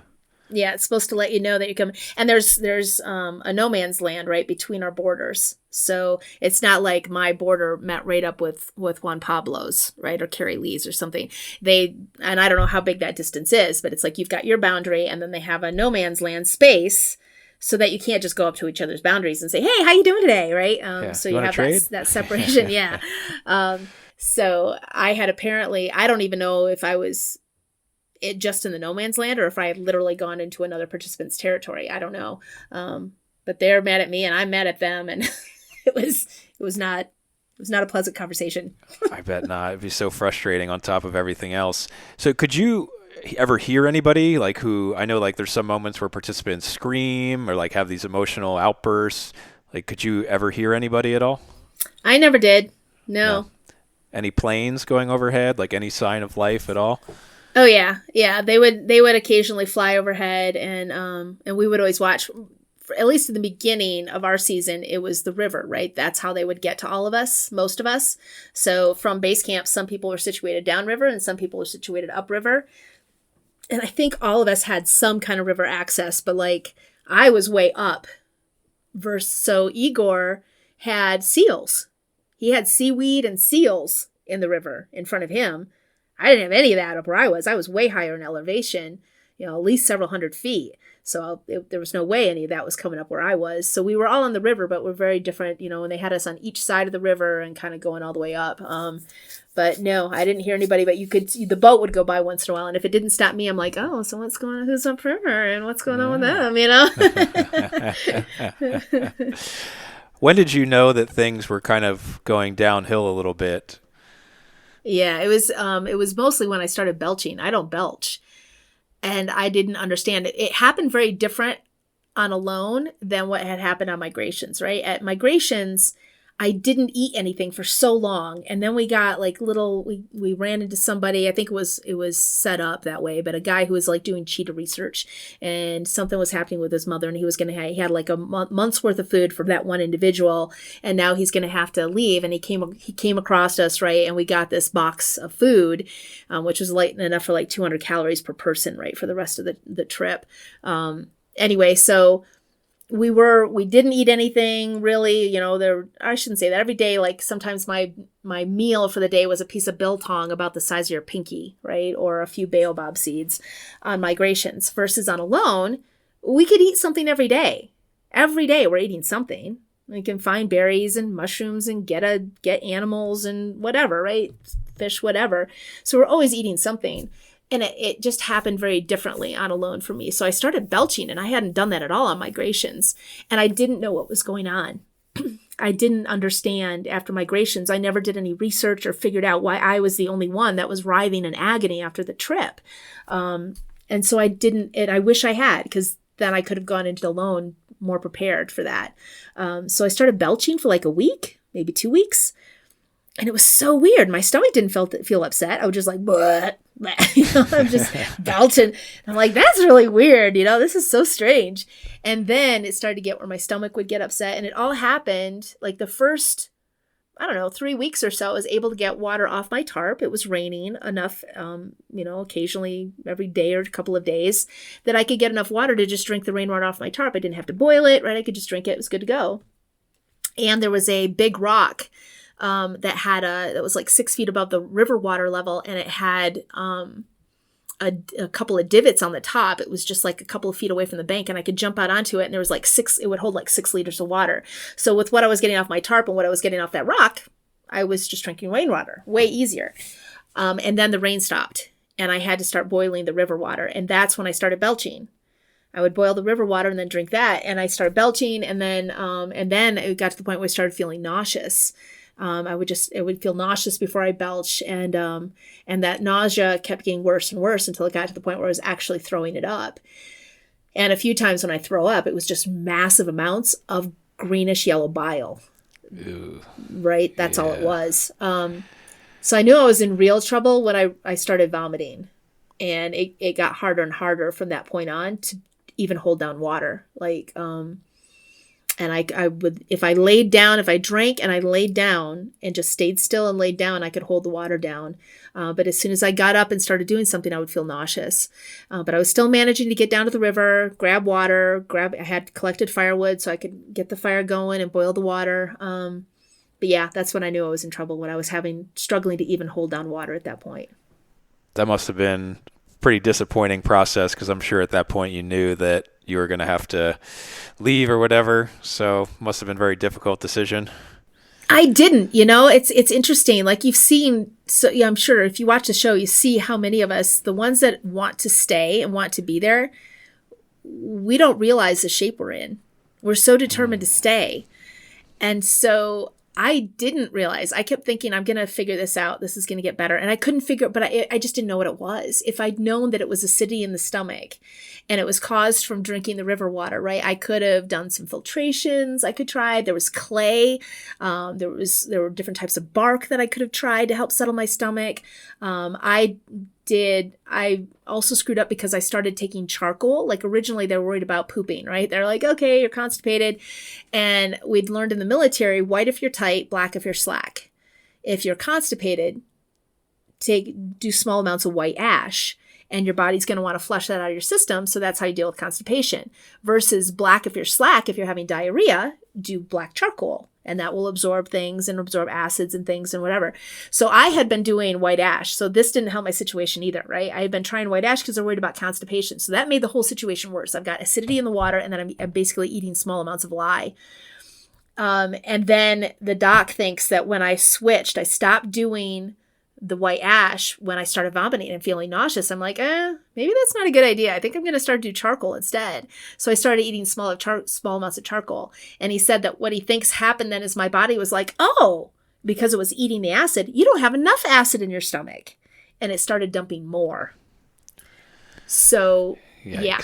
Yeah, it's supposed to let you know that you come. And there's a no man's land right between our borders. So it's not like my border met right up with Juan Pablo's, right, or Carrie Lee's or something. And I don't know how big that distance is, but it's like you've got your boundary, and then they have a no man's land space, so that you can't just go up to each other's boundaries and say, "Hey, how you doing today?" Right? So you have that separation. Yeah. So I had apparently, I don't even know if I was just in the no man's land or if I had literally gone into another participant's territory. I don't know. But they're mad at me and I'm mad at them, and it was not a pleasant conversation. I bet not. It'd be so frustrating on top of everything else. So could you ever hear anybody, like, who, I know like there's some moments where participants scream or like have these emotional outbursts. Like, could you ever hear anybody at all? I never did. No. Any planes going overhead? Like any sign of life at all? Oh yeah. Yeah. They would occasionally fly overhead, and we would always watch, at least in the beginning of our season, it was the river, right? That's how they would get to all of us, most of us. So from base camp, some people were situated downriver and some people were situated upriver. And I think all of us had some kind of river access, but like I was way up. So Igor had seals. He had seaweed and seals in the river in front of him. I didn't have any of that up where I was. I was way higher in elevation, at least several hundred feet. So there was no way any of that was coming up where I was. So we were all on the river, but we're very different, and they had us on each side of the river and kind of going all the way up. But no, I didn't hear anybody, but the boat would go by once in a while. And if it didn't stop me, I'm like, oh, so what's going on? Who's upriver? And what's going on with them, When did you know that things were kind of going downhill a little bit? Yeah, it was mostly when I started belching. I don't belch. And I didn't understand it. It happened very different on Alone than what had happened on Migrations, right? At Migrations, I didn't eat anything for so long. And then we got like we ran into somebody, I think it was set up that way, but a guy who was like doing cheetah research, and something was happening with his mother, and he had like a month's worth of food for that one individual. And now he's going to have to leave. And he came across us, right? And we got this box of food, which was light enough for like 200 calories per person, right? For the rest of the trip. Anyway, so we didn't eat anything really, I shouldn't say that. Every day, like sometimes my meal for the day was a piece of biltong about the size of your pinky, right? Or a few baobab seeds on Migrations, versus on Alone, we could eat something every day. Every day we're eating something. We can find berries and mushrooms and get animals and whatever, right? Fish, whatever. So we're always eating something. And it just happened very differently on Alone for me. So I started belching, and I hadn't done that at all on Migrations. And I didn't know what was going on. I didn't understand after Migrations. I never did any research or figured out why I was the only one that was writhing in agony after the trip. And so I didn't, and I wish I had, because then I could have gone into Alone more prepared for that. So I started belching for like a week, maybe 2 weeks. And it was so weird. My stomach didn't feel upset. I was just like, bleh, bleh. I'm just belching. I'm like, that's really weird. This is so strange. And then it started to get where my stomach would get upset. And it all happened like the first, 3 weeks or so. I was able to get water off my tarp. It was raining enough, occasionally every day or a couple of days, that I could get enough water to just drink the rainwater off my tarp. I didn't have to boil it, right? I could just drink it. It was good to go. And there was a big rock that was like 6 feet above the river water level, and it had a couple of divots on the top. It was just like a couple of feet away from the bank, and I could jump out onto it, and there was like it would hold like 6 liters of water. So with what I was getting off my tarp and what I was getting off that rock, I was just drinking rainwater, way easier. And then the rain stopped, and I had to start boiling the river water, and that's when I started belching. I would boil the river water and then drink that, and I started belching, and then it got to the point where I started feeling nauseous. It would feel nauseous before I belched, and that nausea kept getting worse and worse until it got to the point where I was actually throwing it up. And a few times when I throw up, it was just massive amounts of greenish yellow bile. Ew. Right? That's all it was. So I knew I was in real trouble when I started vomiting. And it got harder and harder from that point on to even hold down water. Like, and I would, if I laid down, if I drank and I laid down and just stayed still and laid down, I could hold the water down. But as soon as I got up and started doing something, I would feel nauseous. But I was still managing to get down to the river, grab water, I had collected firewood so I could get the fire going and boil the water. But yeah, that's when I knew I was in trouble, when I was struggling to even hold down water at that point. That must have been a pretty disappointing process, because I'm sure at that point you knew that you were going to have to leave or whatever. So must have been a very difficult decision. I didn't, it's interesting. Like you've seen, so yeah, I'm sure if you watch the show, you see how many of us, the ones that want to stay and want to be there, we don't realize the shape we're in. We're so determined to stay. And so I didn't realize. I kept thinking, I'm going to figure this out. This is going to get better. And I couldn't figure it, but I just didn't know what it was. If I'd known that it was acidity in the stomach and it was caused from drinking the river water, right? I could have done some filtrations. I could try. There was clay. There were different types of bark that I could have tried to help settle my stomach. I also screwed up because I started taking charcoal. Like originally they were worried about pooping, right? They're like, okay, you're constipated. And we'd learned in the military, white if you're tight, black if you're slack. If you're constipated, do small amounts of white ash, and your body's going to want to flush that out of your system. So that's how you deal with constipation. Versus black if you're slack, if you're having diarrhea, do black charcoal. And that will absorb things and absorb acids and things and whatever. So I had been doing white ash. So this didn't help my situation either, right? I had been trying white ash because I'm worried about constipation. So that made the whole situation worse. I've got acidity in the water, and then I'm basically eating small amounts of lye. And then the doc thinks that when I switched, I stopped doing the white ash when I started vomiting and feeling nauseous. I'm like, maybe that's not a good idea. I think I'm going to start to do charcoal instead. So I started eating small amounts of charcoal. And he said that what he thinks happened then is my body was like, oh, because it was eating the acid, you don't have enough acid in your stomach. And it started dumping more. So, Yikes. Yeah.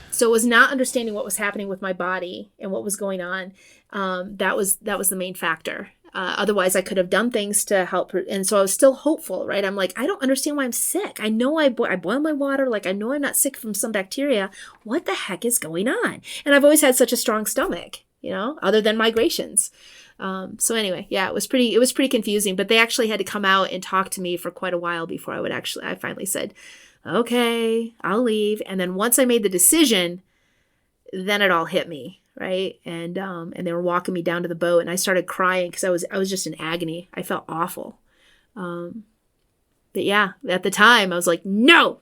So it was not understanding what was happening with my body and what was going on. That was the main factor. Otherwise, I could have done things to help her. And so I was still hopeful, right? I'm like, I don't understand why I'm sick. I know I boil my water. Like, I know I'm not sick from some bacteria. What the heck is going on? And I've always had such a strong stomach, other than migrations. So anyway, yeah, it was pretty confusing. But they actually had to come out and talk to me for quite a while before I finally said, okay, I'll leave. And then once I made the decision, then it all hit me. Right. And they were walking me down to the boat, and I started crying because I was just in agony. I felt awful. But yeah, at the time I was like, no.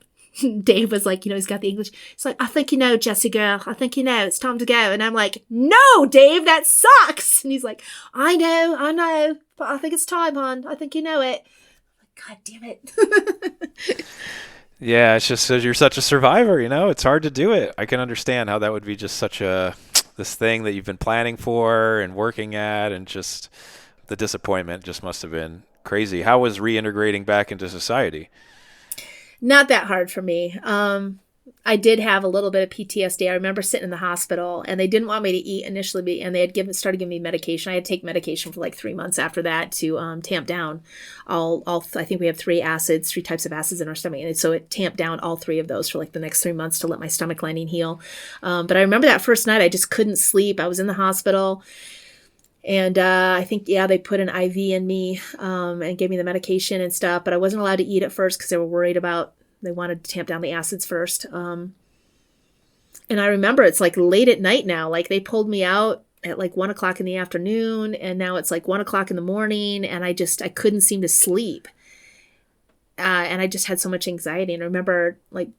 Dave was like, he's got the English. It's like, I think Jessie girl. I think it's time to go. And I'm like, no, Dave, that sucks. And he's like, I know, but I think it's time, hon. I think you know it. I'm like, God damn it. Yeah, it's just you're such a survivor, it's hard to do it. I can understand how that would be just such this thing that you've been planning for and working at, and just the disappointment just must have been crazy. How was reintegrating back into society? Not that hard for me. I did have a little bit of PTSD. I remember sitting in the hospital, and they didn't want me to eat initially, and they had started giving me medication. I had to take medication for like 3 months after that to tamp down I think we have three types of acids in our stomach. And so it tamped down all three of those for like the next 3 months to let my stomach lining heal. But I remember that first night, I just couldn't sleep. I was in the hospital. And I think, they put an IV in me and gave me the medication and stuff. But I wasn't allowed to eat at first because they wanted to tamp down the acids first. And I remember it's like late at night now. Like they pulled me out at like 1 o'clock in the afternoon. And now it's like 1 o'clock in the morning. And I couldn't seem to sleep. And I just had so much anxiety. And I remember like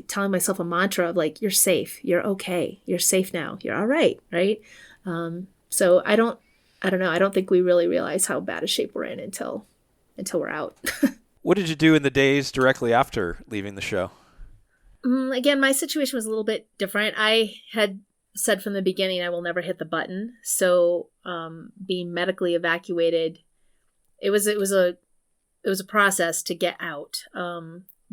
telling myself a mantra of like, you're safe. You're okay. You're safe now. You're all right. Right. So I don't know. I don't think we really realize how bad a shape we're in until we're out. What did you do in the days directly after leaving the show? Again, my situation was a little bit different. I had said from the beginning, I will never hit the button. So being medically evacuated, it was a process to get out.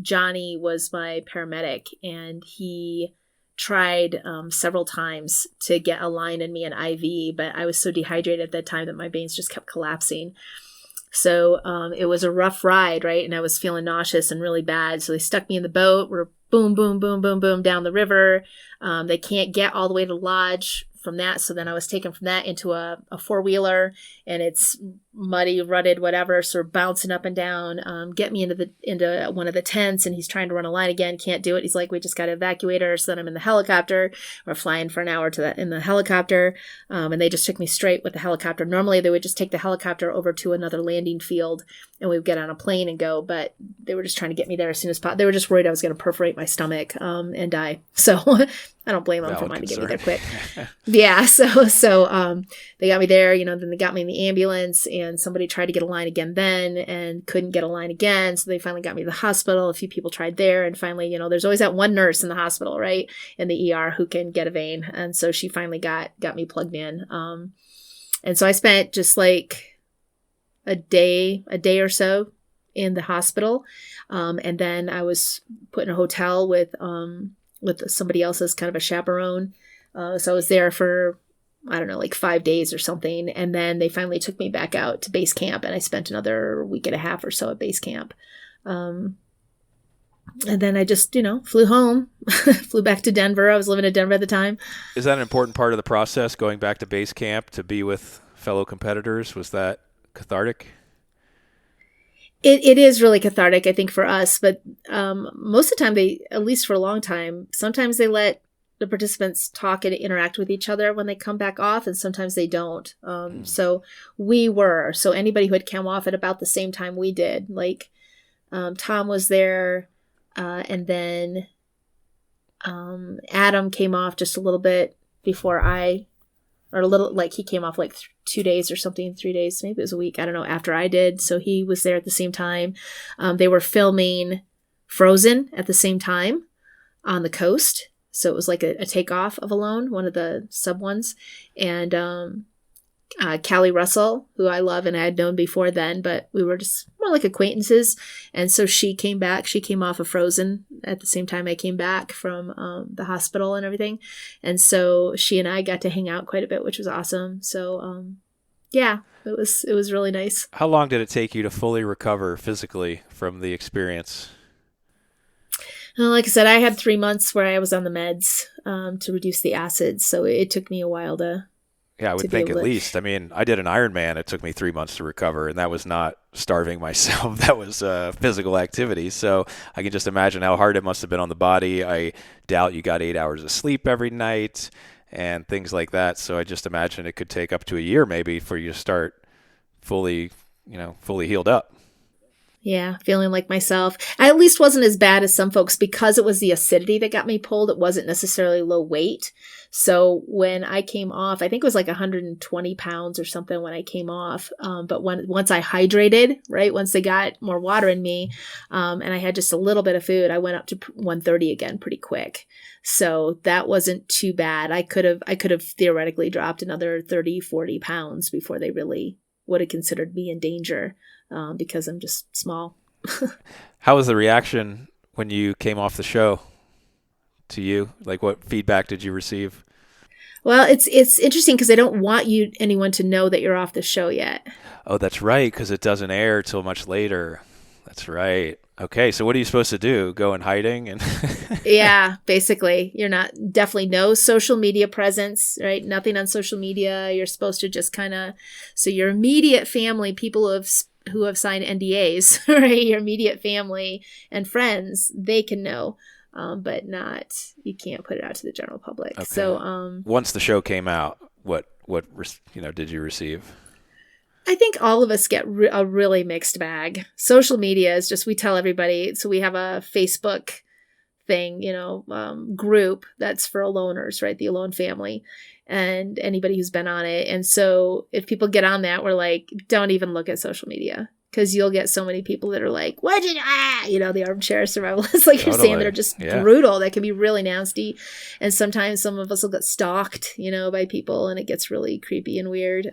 Johnny was my paramedic, and he tried several times to get a line in me an IV, but I was so dehydrated at that time that my veins just kept collapsing. So it was a rough ride, right? And I was feeling nauseous and really bad. So they stuck me in the boat. We're boom, boom, boom, boom, boom down the river. They can't get all the way to Lodge from that. So then I was taken from that into a four-wheeler, and it's muddy, rutted, whatever. So we're bouncing up and down, get me into one of the tents, and he's trying to run a line again. Can't do it. He's like, we just got to evacuate her. So then I'm in the helicopter. We're flying for an hour in the helicopter. And they just took me straight with the helicopter. Normally they would just take the helicopter over to another landing field and we would get on a plane and go, but they were just trying to get me there as soon as possible. They were just worried I was going to perforate my stomach, and die. So I don't blame them for wanting to get me there quick. Yeah. So they got me there, then they got me in the ambulance, and somebody tried to get a line again then and couldn't get a line again. So they finally got me to the hospital. A few people tried there, and finally, there's always that one nurse in the hospital, right? In the ER who can get a vein. And so she finally got me plugged in. And so I spent just like a day or so in the hospital. And then I was put in a hotel with somebody else as kind of a chaperone. So I was there for, I don't know, like 5 days or something. And then they finally took me back out to base camp, and I spent another week and a half or so at base camp. And then I just, flew home, flew back to Denver. I was living in Denver at the time. Is that an important part of the process, going back to base camp to be with fellow competitors? Was that cathartic? It is really cathartic, I think, for us. But most of the time, at least for a long time, sometimes they let the participants talk and interact with each other when they come back off, and sometimes they don't. So anybody who had come off at about the same time we did, like Tom was there, and then Adam came off just a little bit before he came off like 2 days or something, 3 days, maybe it was a week, I don't know, after I did. So he was there at the same time. They were filming Frozen at the same time on the coast. So it was like a takeoff of Alone, one of the sub ones. And Callie Russell, who I love and I had known before then, but we were just more like acquaintances. And so she came back. She came off of Frozen at the same time I came back from the hospital and everything. And so she and I got to hang out quite a bit, which was awesome. So yeah, it was really nice. How long did it take you to fully recover physically from the experience? Like I said, I had 3 months where I was on the meds to reduce the acids. So it took me a while to... Yeah, I would think at least. I mean, I did an Ironman. It took me 3 months to recover, and that was not starving myself. That was physical activity. So I can just imagine how hard it must have been on the body. I doubt you got 8 hours of sleep every night and things like that. So I just imagine it could take up to a year maybe for you to start fully healed up. Yeah, feeling like myself. I at least wasn't as bad as some folks because it was the acidity that got me pulled. It wasn't necessarily low weight. So when I came off, I think it was like 120 pounds or something when I came off. But once I hydrated, right, once they got more water in me, and I had just a little bit of food, I went up to 130 again pretty quick. So that wasn't too bad. I could have theoretically dropped another 30, 40 pounds before they really would have considered me in danger. Because I'm just small. How was the reaction when you came off the show to you? Like, what feedback did you receive? Well, it's interesting because I don't want anyone to know that you're off the show yet. Oh, that's right, because it doesn't air till much later. That's right. Okay, so what are you supposed to do? Go in hiding? And Yeah, basically. You're definitely no social media presence, right? Nothing on social media. You're supposed to just so your immediate family, people who have signed NDAs, right? Your immediate family and friends, they can know, but you can't put it out to the general public. Okay. So once the show came out, what did you receive? I think all of us get a really mixed bag. Social media is just, we tell everybody. So we have a Facebook thing, group that's for aloners, right? The Alone family and anybody who's been on it. And so if people get on that, we're like, don't even look at social media, because you'll get so many people that are like, the armchair survivalists, like you're saying, that are just brutal. That can be really nasty. And sometimes some of us will get stalked, by people, and it gets really creepy and weird.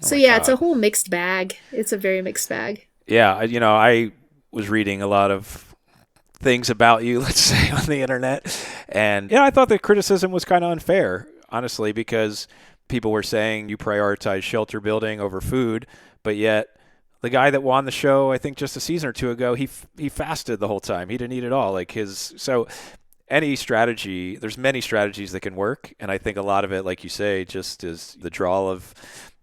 So yeah, God. It's a whole mixed bag. It's a very mixed bag. Yeah. I was reading a lot of things about you, let's say, on the internet. And I thought the criticism was kind of unfair, honestly, because people were saying you prioritize shelter building over food, but yet the guy that won the show, I think just a season or two ago, he fasted the whole time. He didn't eat at all. So any strategy, there's many strategies that can work, and I think a lot of it, like you say, just is the draw of,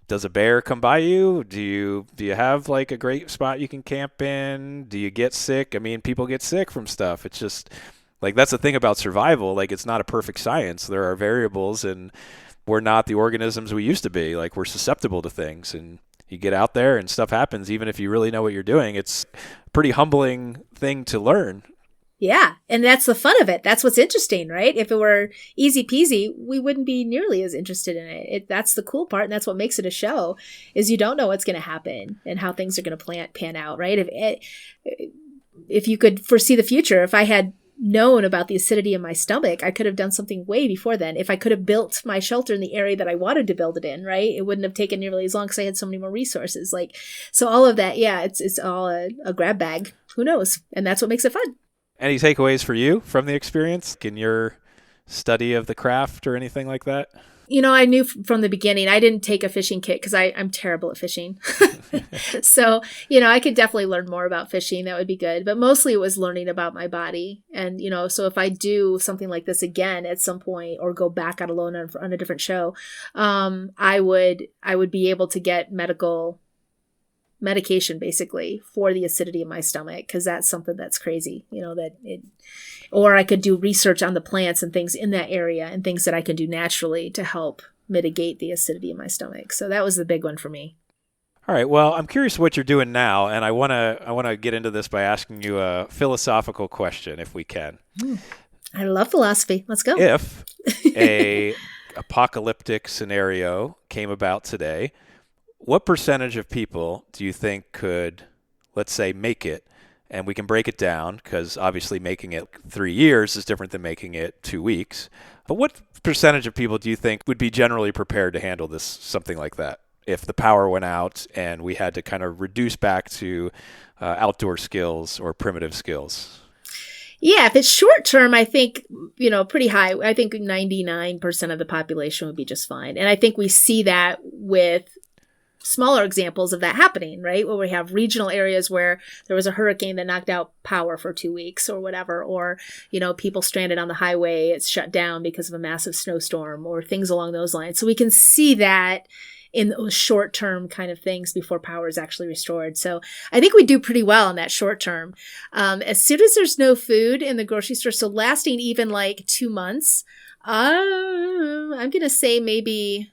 does a bear come by you? Do you have like a great spot you can camp in? Do you get sick? I mean, people get sick from stuff. It's just like, that's the thing about survival. Like, it's not a perfect science. There are variables, and we're not the organisms we used to be. Like, we're susceptible to things, and you get out there and stuff happens. Even if you really know what you're doing, it's a pretty humbling thing to learn. Yeah. And that's the fun of it. That's what's interesting, right? If it were easy peasy, we wouldn't be nearly as interested in it. That's the cool part. And that's what makes it a show, is you don't know what's going to happen and how things are going to pan out, right? If you could foresee the future, if I had known about the acidity in my stomach, I could have done something way before then. If I could have built my shelter in the area that I wanted to build it in, right? It wouldn't have taken nearly as long because I had so many more resources. So all of that, yeah, it's all a grab bag. Who knows? And that's what makes it fun. Any takeaways for you from the experience in your study of the craft or anything like that? I knew from the beginning, I didn't take a fishing kit because I'm terrible at fishing. So, I could definitely learn more about fishing. That would be good. But mostly it was learning about my body. And, so if I do something like this again at some point, or go back out alone on a different show, I would be able to get medication basically for the acidity of my stomach, because that's something that's crazy, or I could do research on the plants and things in that area and things that I can do naturally to help mitigate the acidity in my stomach. So that was the big one for me. All right. Well, I'm curious what you're doing now, and I want to get into this by asking you a philosophical question, if we can. I love philosophy. Let's go. If a apocalyptic scenario came about today, what percentage of people do you think could, let's say, make it? And we can break it down, because obviously making it 3 years is different than making it 2 weeks. But what percentage of people do you think would be generally prepared to handle this, something like that, if the power went out and we had to kind of reduce back to outdoor skills or primitive skills? Yeah, if it's short term, I think, pretty high. I think 99% of the population would be just fine. And I think we see that with smaller examples of that happening, right? Where we have regional areas where there was a hurricane that knocked out power for 2 weeks or whatever, or, people stranded on the highway, it's shut down because of a massive snowstorm or things along those lines. So we can see that in those short-term kind of things before power is actually restored. So I think we do pretty well in that short term. As soon as there's no food in the grocery store, so lasting even like 2 months, I'm going to say maybe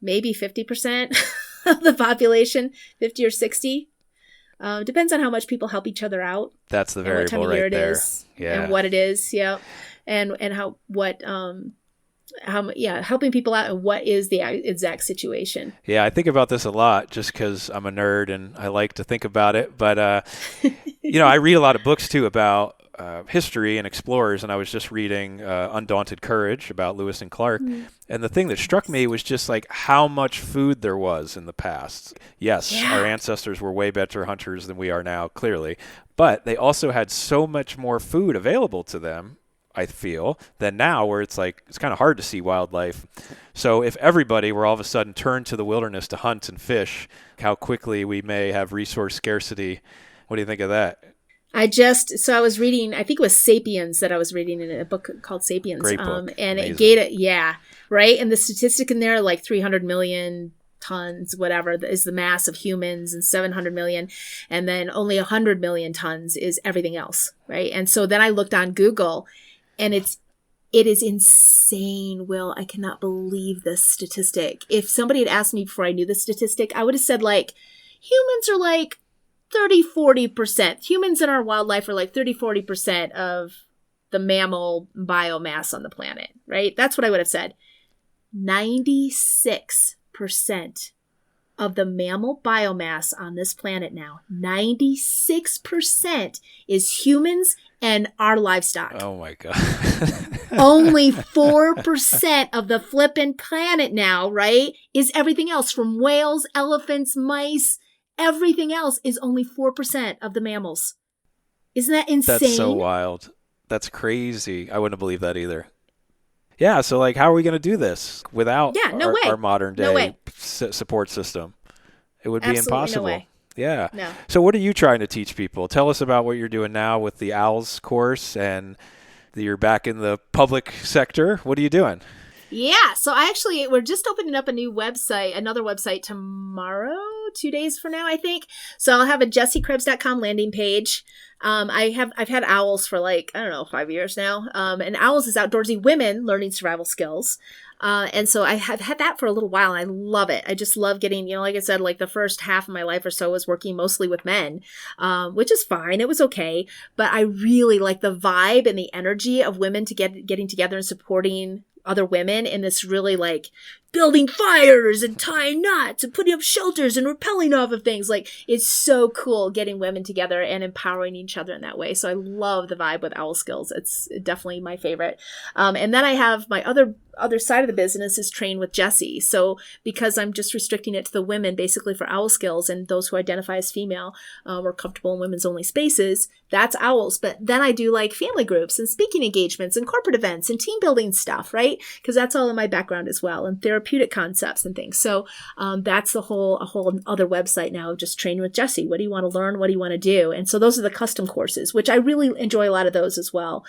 50% of the population, 50 or 60. Depends on how much people help each other out. That's the variable what time of year right it there. is, Yeah. and what it is. Yeah. And helping people out and what is the exact situation. Yeah, I think about this a lot just because I'm a nerd and I like to think about it. But, I read a lot of books, too, about history and explorers. And I was just reading Undaunted Courage about Lewis and Clark. Mm-hmm. And the thing that struck me was just like how much food there was in the past. Yes, Our ancestors were way better hunters than we are now, clearly. But they also had so much more food available to them, I feel, than now, where it's like it's kind of hard to see wildlife. So if everybody were all of a sudden turned to the wilderness to hunt and fish, how quickly we may have resource scarcity. What do you think of that? I was reading, I think it was Sapiens that I was reading in a book called Sapiens. Great book. And Amazing. It gave it, yeah, right? And the statistic in there, like 300 million tons, whatever, is the mass of humans, and 700 million. And then only 100 million tons is everything else, right? And so then I looked on Google, and it is insane, Will. I cannot believe this statistic. If somebody had asked me before I knew the statistic, I would have said like, humans are like 30-40%. Humans in our wildlife are like 30-40% of the mammal biomass on the planet, right? That's what I would have said. 96% of the mammal biomass on this planet now, 96% is humans and our livestock. Oh my God. Only 4% of the flippin' planet now, right, is everything else, from whales, elephants, mice. Everything else is only 4% of the mammals. Isn't that insane? That's so wild. That's crazy. I wouldn't believe that either. Yeah, so like, how are we going to do this without Yeah, no our way. modern No day way. support system? It would be Absolutely no impossible. way. Yeah. No. So what are you trying to teach people? Tell us about what you're doing now with the OWLS course, and you're back in the public sector. What are you doing? Yeah, so we're just opening up another website tomorrow, 2 days from now, I think. So I'll have a jessiekrebs.com landing page. I've had OWLS for 5 years now. And OWLS is outdoorsy women learning survival skills. And so I have had that for a little while, and I love it. I just love getting, like I said, like the first half of my life or so was working mostly with men, which is fine. It was okay. But I really like the vibe and the energy of women getting together and supporting other women in this really like building fires and tying knots and putting up shelters and rappelling off of things. Like, it's so cool getting women together and empowering each other in that way. So I love the vibe with OWL Skills. It's definitely my favorite. And then I have my other side of the business is Train with Jessie. So because I'm just restricting it to the women basically for OWL Skills and those who identify as female or comfortable in women's only spaces, that's OWLS. But then I do like family groups and speaking engagements and corporate events and team building stuff, right? Because that's all in my background as well, and therapeutic concepts and things. So that's a whole other website now, just Train with Jessie. What do you want to learn? What do you want to do? And so those are the custom courses, which I really enjoy a lot of those as well,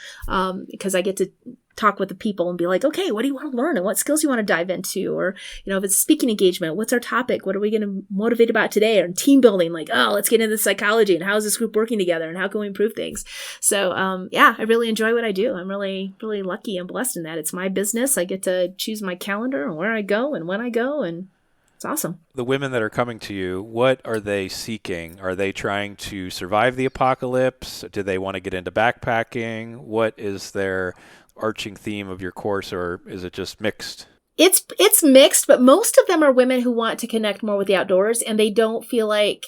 because I get to talk with the people and be like, okay, what do you want to learn and what skills you want to dive into? Or, if it's a speaking engagement, what's our topic? What are we going to motivate about today? Or team building, like, oh, let's get into the psychology and how is this group working together and how can we improve things? So, I really enjoy what I do. I'm really, really lucky and blessed in that. It's my business. I get to choose my calendar and where I go and when I go, and it's awesome. The women that are coming to you, what are they seeking? Are they trying to survive the apocalypse? Do they want to get into backpacking? What is their arching theme of your course, or is it just mixed? It's mixed, but most of them are women who want to connect more with the outdoors, and they don't feel like,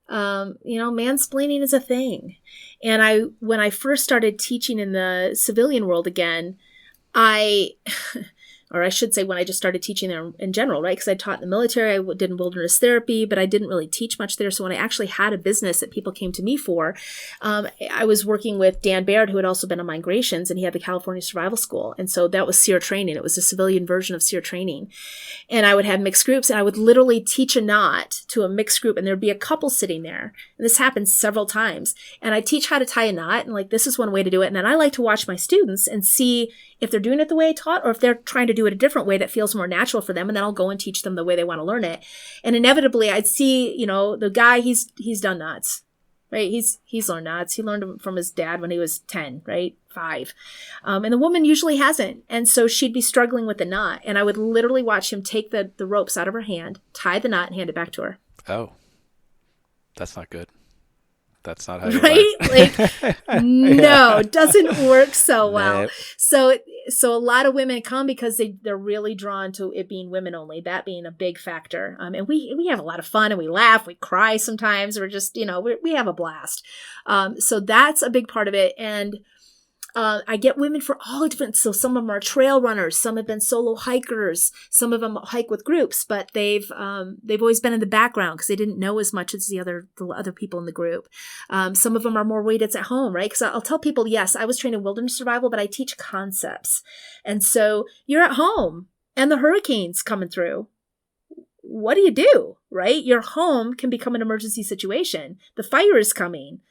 mansplaining is a thing. And when I first started teaching in the civilian world again, or I should say when I just started teaching there in general, right? Because I taught in the military, I did wilderness therapy, but I didn't really teach much there. So when I actually had a business that people came to me for, I was working with Dan Baird, who had also been on migrations, and he had the California Survival School. And so that was SEER training. It was a civilian version of SEER training. And I would have mixed groups, and I would literally teach a knot to a mixed group, and there'd be a couple sitting there. And this happened several times. And I teach how to tie a knot, and like, this is one way to do it. And then I like to watch my students and see if they're doing it the way I taught, or if they're trying to do it a different way that feels more natural for them. And then I'll go and teach them the way they want to learn it. And inevitably I'd see, the guy, he's done knots, right? He's learned knots. He learned them from his dad when he was 10, right? 5. And the woman usually hasn't. And so she'd be struggling with the knot. And I would literally watch him take the ropes out of her hand, tie the knot, and hand it back to her. Oh, that's not good. That's not how you right? learn. Like, no, it doesn't work so well. Nope. So a lot of women come because they're really drawn to it being women only, that being a big factor. And we have a lot of fun, and we laugh, we cry sometimes. We're just, we have a blast. So that's a big part of it. And I get women for all different. So some of them are trail runners. Some have been solo hikers. Some of them hike with groups, but they've always been in the background because they didn't know as much as the other people in the group. Some of them are more weighted at home, right? Because I'll tell people, yes, I was trained in wilderness survival, but I teach concepts. And so you're at home and the hurricane's coming through. What do you do, right? Your home can become an emergency situation. The fire is coming.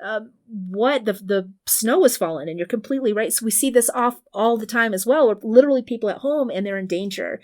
The snow is falling, and you're completely right. So we see this all the time as well, where literally people at home and they're in danger.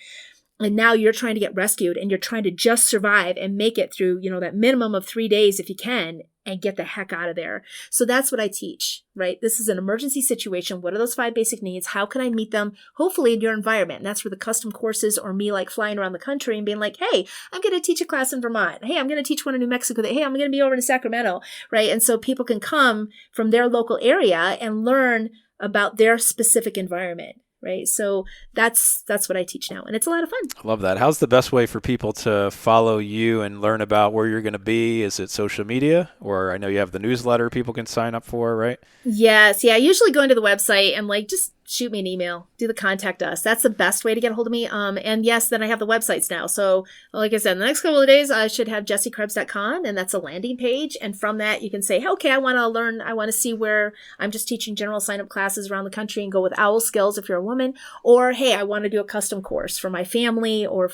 And now you're trying to get rescued, and you're trying to just survive and make it through, that minimum of 3 days if you can, and get the heck out of there. So that's what I teach, right? This is an emergency situation. What are those 5 basic needs? How can I meet them? Hopefully in your environment. And that's where the custom courses, or me like flying around the country and being like, hey, I'm going to teach a class in Vermont. Hey, I'm going to teach one in New Mexico. Hey, I'm going to be over in Sacramento, right? And so people can come from their local area and learn about their specific environment. Right. So that's what I teach now. And it's a lot of fun. I love that. How's the best way for people to follow you and learn about where you're going to be? Is it social media? Or I know you have the newsletter people can sign up for, right? Yes. Yeah. I usually go into the website and just shoot me an email, do the contact us. That's the best way to get a hold of me. And yes, then I have the websites now. So like I said, in the next couple of days, I should have jessiekrebs.com, and that's a landing page. And from that, you can say, hey, okay, I want to learn. I want to see where I'm just teaching general sign-up classes around the country and go with owl skills if you're a woman. Or, hey, I want to do a custom course for my family or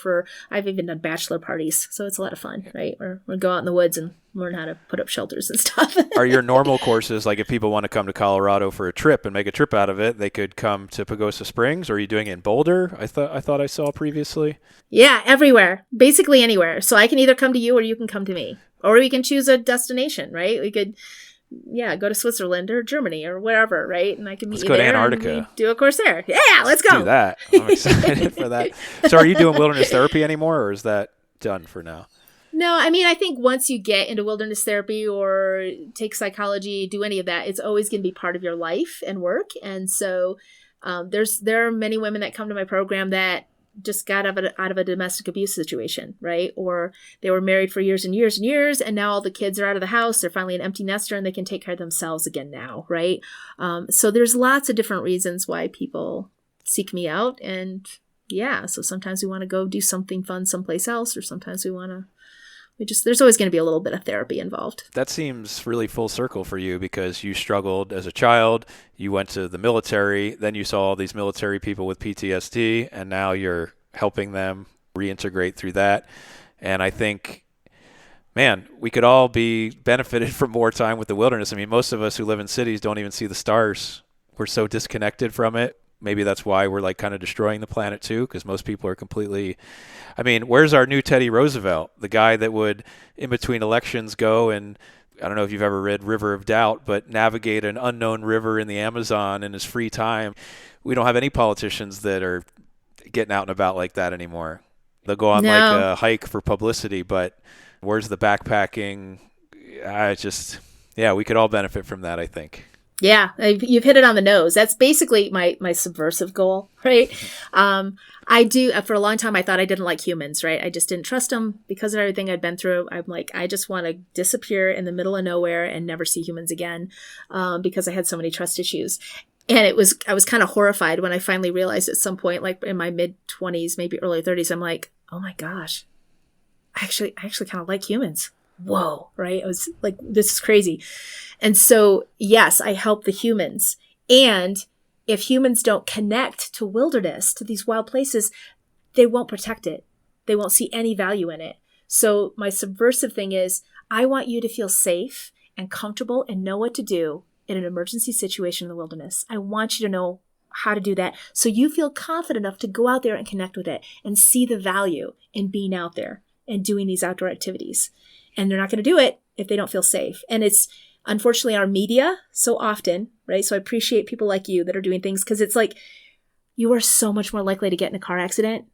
I've even done bachelor parties. So it's a lot of fun, right? Or we go out in the woods and learn how to put up shelters and stuff. Are your normal courses, like if people want to come to Colorado for a trip and make a trip out of it, they could come to Pagosa Springs? Or are you doing it in Boulder? I thought I saw previously. Yeah, everywhere, basically anywhere. So I can either come to you or you can come to me, or we can choose a destination, right? We could, go to Switzerland or Germany or wherever, right? And I can meet you there. Let's go to Antarctica. And do a course there. Yeah, let's go. Do that. I'm excited for that. So are you doing wilderness therapy anymore, or is that done for now? No, I mean, I think once you get into wilderness therapy or take psychology, do any of that, it's always going to be part of your life and work. And so there are many women that come to my program that just got out of a domestic abuse situation, right? Or they were married for years and years and years, and now all the kids are out of the house. They're finally an empty nester, and they can take care of themselves again now, right? So there's lots of different reasons why people seek me out. And yeah, so sometimes we want to go do something fun someplace else, or sometimes there's always going to be a little bit of therapy involved. That seems really full circle for you, because you struggled as a child, you went to the military, then you saw all these military people with PTSD, and now you're helping them reintegrate through that. And I think, man, we could all be benefited from more time with the wilderness. I mean, most of us who live in cities don't even see the stars. We're so disconnected from it. Maybe that's why we're like kind of destroying the planet too, because most people are completely, I mean, where's our new Teddy Roosevelt, the guy that would in between elections go and, I don't know if you've ever read River of Doubt, but navigate an unknown river in the Amazon in his free time. We don't have any politicians that are getting out and about like that anymore. They'll go on like a hike for publicity, but where's the backpacking? We could all benefit from that, I think. Yeah, you've hit it on the nose. That's basically my subversive goal, right? I do, for a long time, I thought I didn't like humans, right? I just didn't trust them because of everything I'd been through. I'm like, I just want to disappear in the middle of nowhere and never see humans again, because I had so many trust issues. And I was kind of horrified when I finally realized at some point, like in my mid-20s, maybe early 30s, I'm like, oh my gosh, I actually kind of like humans. Whoa, right? I was like, this is crazy. And so, yes, I help the humans. And if humans don't connect to wilderness, to these wild places, they won't protect it. They won't see any value in it. So my subversive thing is, I want you to feel safe and comfortable and know what to do in an emergency situation in the wilderness. I want you to know how to do that so you feel confident enough to go out there and connect with it and see the value in being out there and doing these outdoor activities. And they're not going to do it if they don't feel safe. And it's unfortunately our media so often, right? So I appreciate people like you that are doing things, because it's like you are so much more likely to get in a car accident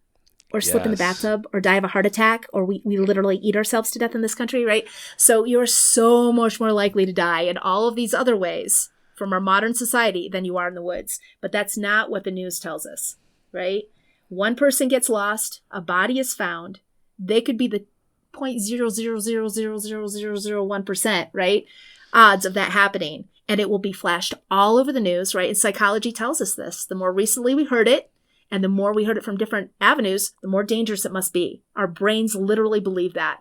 or slip in the bathtub or die of a heart attack, or we literally eat ourselves to death in this country, right? So you're so much more likely to die in all of these other ways from our modern society than you are in the woods. But that's not what the news tells us, right? One person gets lost, a body is found. They could be the 0.000000001%, right? Odds of that happening. And it will be flashed all over the news, right? And psychology tells us this. The more recently we heard it, and the more we heard it from different avenues, the more dangerous it must be. Our brains literally believe that.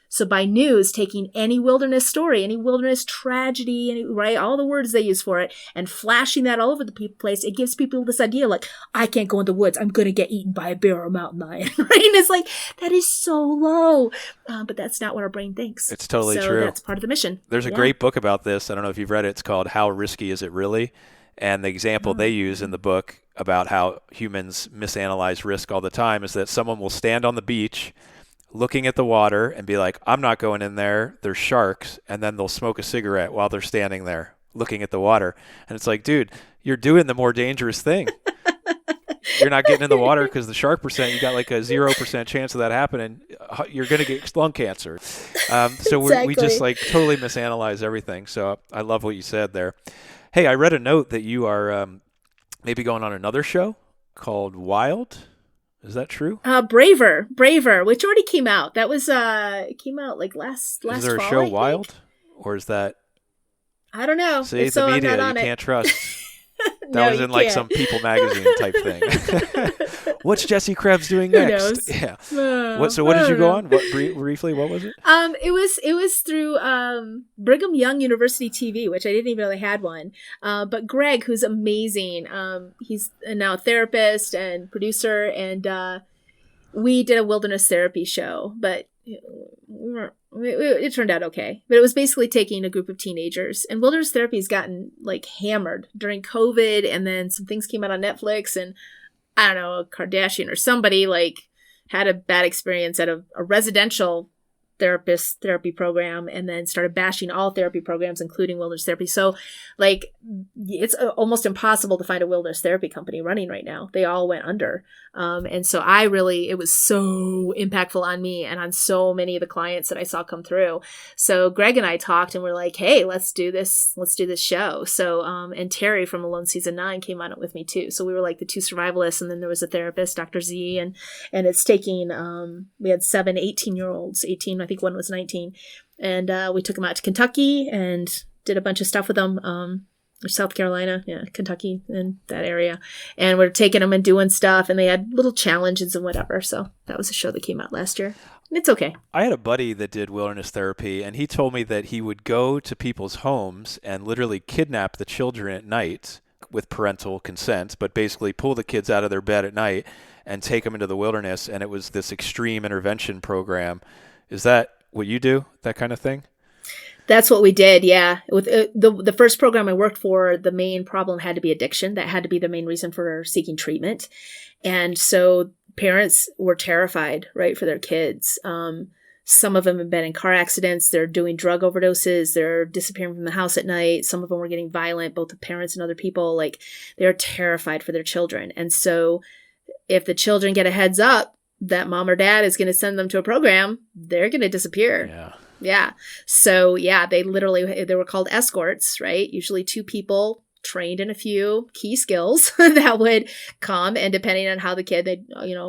So by news, taking any wilderness story, any wilderness tragedy, right, all the words they use for it, and flashing that all over the place, it gives people this idea like, I can't go in the woods. I'm going to get eaten by a bear or a mountain lion, right? And it's like, that is so low. But that's not what our brain thinks. It's totally true. That's part of the mission. There's a great book about this. I don't know if you've read it. It's called How Risky Is It Really? And the example they use in the book about how humans misanalyze risk all the time is that someone will stand on the beach looking at the water and be like, I'm not going in there. There's sharks. And then they'll smoke a cigarette while they're standing there looking at the water. And it's like, dude, you're doing the more dangerous thing. You're not getting in the water because the shark percent, you got like a 0% chance of that happening. You're going to get lung cancer. So we just like totally misanalyze everything. So I love what you said there. Hey, I read a note that you are maybe going on another show called Wild. Is that true? Braver, which already came out. That was it came out like last fall. Is there a show Wild, or is that? I don't know. See, the media you can't trust. No, was you in like can't. some People magazine type thing. What's Jessie Krebs doing Who next? knows? Yeah. So I what did you don't go know. on? What briefly? What was it? It was through Brigham Young University TV, which I didn't even know they had one. But Greg, who's amazing, he's now a therapist and producer, and we did a wilderness therapy show, but it turned out okay. But it was basically taking a group of teenagers, and wilderness therapy has gotten like hammered during COVID, and then some things came out on Netflix, and I don't know, a Kardashian or somebody like had a bad experience at a residential therapy program, and then started bashing all therapy programs, including wilderness therapy. So like it's almost impossible to find a wilderness therapy company running right now. They all went under. And so it was so impactful on me and on so many of the clients that I saw come through. So Greg and I talked, and we're like, hey, let's do this show. So, and Terry from Alone Season 9 came on it with me too. So we were like the two survivalists, and then there was a therapist, Dr. Z, and it's taking, we had 7 18-year-olds, 18, I think one was 19. And we took them out to Kentucky and did a bunch of stuff with them. Or South Carolina, Kentucky, and that area. And we're taking them and doing stuff, and they had little challenges and whatever. So that was a show that came out last year. It's okay. I had a buddy that did wilderness therapy, and he told me that he would go to people's homes and literally kidnap the children at night with parental consent, but basically pull the kids out of their bed at night and take them into the wilderness. And it was this extreme intervention program. Is that what you do, that kind of thing? That's what we did, yeah. With the first program I worked for, the main problem had to be addiction. That had to be the main reason for seeking treatment. And so parents were terrified, right, for their kids. Some of them have been in car accidents. They're doing drug overdoses. They're disappearing from the house at night. Some of them were getting violent, both the parents and other people. Like, they're terrified for their children. And so if the children get a heads up that mom or dad is going to send them to a program, they're going to disappear. Yeah. Yeah. So yeah, they were called escorts, right? Usually 2 people trained in a few key skills that would come, and depending on how the kid,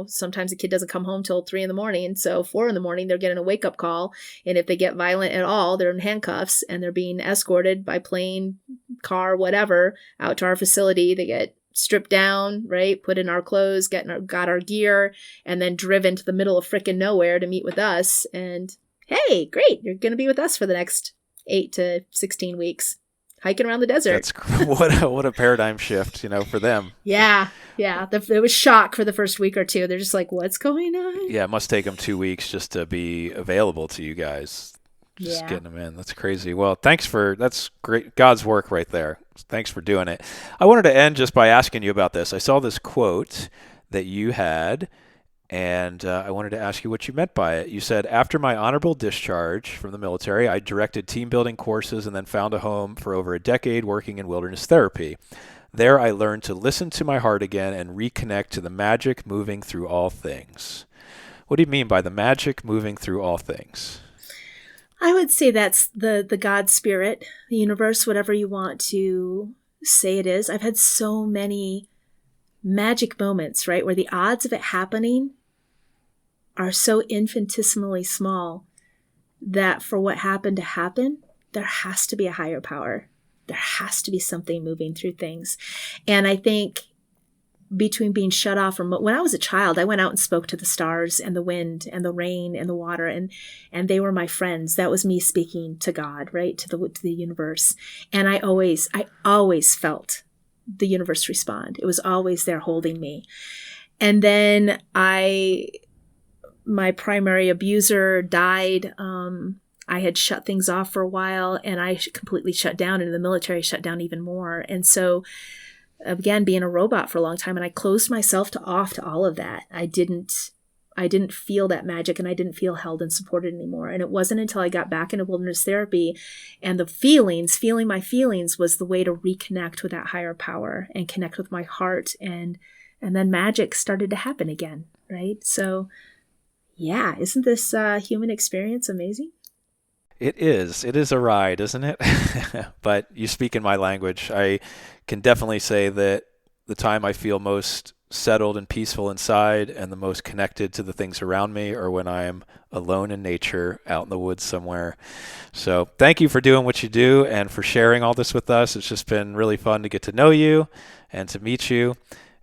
sometimes the kid doesn't come home till 3 a.m. So 4 a.m, they're getting a wake up call. And if they get violent at all, they're in handcuffs and they're being escorted by plane, car, whatever, out to our facility. They get stripped down, right? Put in our clothes, got our gear, and then driven to the middle of frickin' nowhere to meet with us. And hey, great, you're going to be with us for the next 8 to 16 weeks, hiking around the desert. That's what a paradigm shift, for them. Yeah. It was shock for the first week or two. They're just like, what's going on? Yeah, it must take them 2 weeks just to be available to you guys. Just getting them in. That's crazy. Well, that's great. God's work right there. Thanks for doing it. I wanted to end just by asking you about this. I saw this quote that you had, and I wanted to ask you what you meant by it. You said, after my honorable discharge from the military, I directed team building courses and then found a home for over a decade working in wilderness therapy. There I learned to listen to my heart again and reconnect to the magic moving through all things. What do you mean by the magic moving through all things? I would say that's the God spirit, the universe, whatever you want to say it is. I've had so many magic moments, right, where the odds of it happening are so infinitesimally small that for what happened to happen, there has to be a higher power. There has to be something moving through things. And I think between being shut off from, when I was a child, I went out and spoke to the stars and the wind and the rain and the water, and they were my friends. That was me speaking to God, right, to the universe. And I always felt the universe respond. It was always there holding me. And then my primary abuser died. I had shut things off for a while, and I completely shut down, and the military shut down even more. And so, again, being a robot for a long time, and I closed myself off to all of that. I didn't feel that magic, and I didn't feel held and supported anymore. And it wasn't until I got back into wilderness therapy and feeling my feelings was the way to reconnect with that higher power and connect with my heart. And then magic started to happen again, right? So yeah, isn't this human experience amazing? It is. It is a ride, isn't it? But you speak in my language. I can definitely say that the time I feel most settled and peaceful inside and the most connected to the things around me are when I'm alone in nature out in the woods somewhere. So thank you for doing what you do and for sharing all this with us. It's just been really fun to get to know you and to meet you.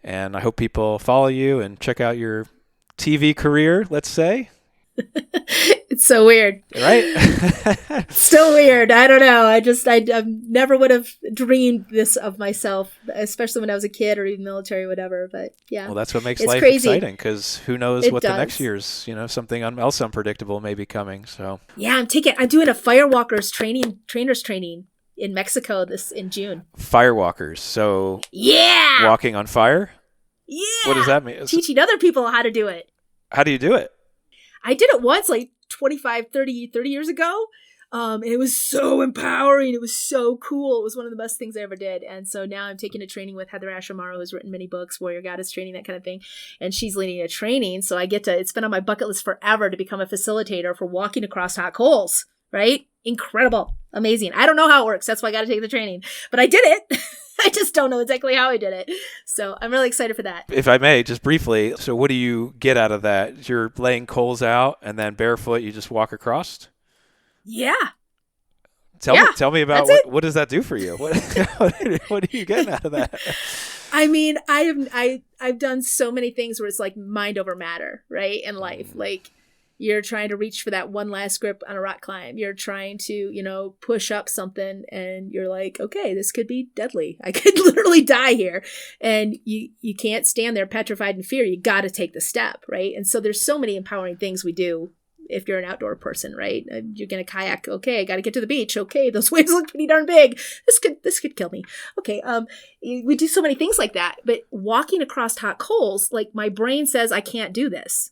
And I hope people follow you and check out your TV career, let's say. It's so weird. Right? Still weird. I don't know. I never would have dreamed this of myself, especially when I was a kid or even military or whatever. But yeah. Well, that's what makes it's life crazy. exciting, because who knows what does. the next year's, something else unpredictable may be coming. So yeah, I'm doing a firewalkers trainers training in Mexico in June. Firewalkers. So yeah, walking on fire? Yeah. What does that mean? Teaching other people how to do it. How do you do it? I did it once, like 25, 30 years ago. And it was so empowering. It was so cool. It was one of the best things I ever did. And so now I'm taking a training with Heather Asher Morrow, who's written many books, Warrior Goddess training, that kind of thing. And she's leading a training. So it's been on my bucket list forever to become a facilitator for walking across hot coals, right? Incredible. Amazing. I don't know how it works. That's why I got to take the training. But I did it. I just don't know exactly how I did it. So I'm really excited for that. If I may, just briefly, so what do you get out of that? You're laying coals out and then barefoot you just walk across? Yeah. Tell me about what does that do for you? What are you getting out of that? I mean, I've done so many things where it's like mind over matter, right? In life, like you're trying to reach for that one last grip on a rock climb. You're trying to, push up something and you're like, okay, this could be deadly. I could literally die here. And you can't stand there petrified in fear. You got to take the step, right? And so there's so many empowering things we do if you're an outdoor person, right? You're going to kayak. Okay, I got to get to the beach. Okay, those waves look pretty darn big. This could kill me. Okay, we do so many things like that. But walking across hot coals, like my brain says I can't do this.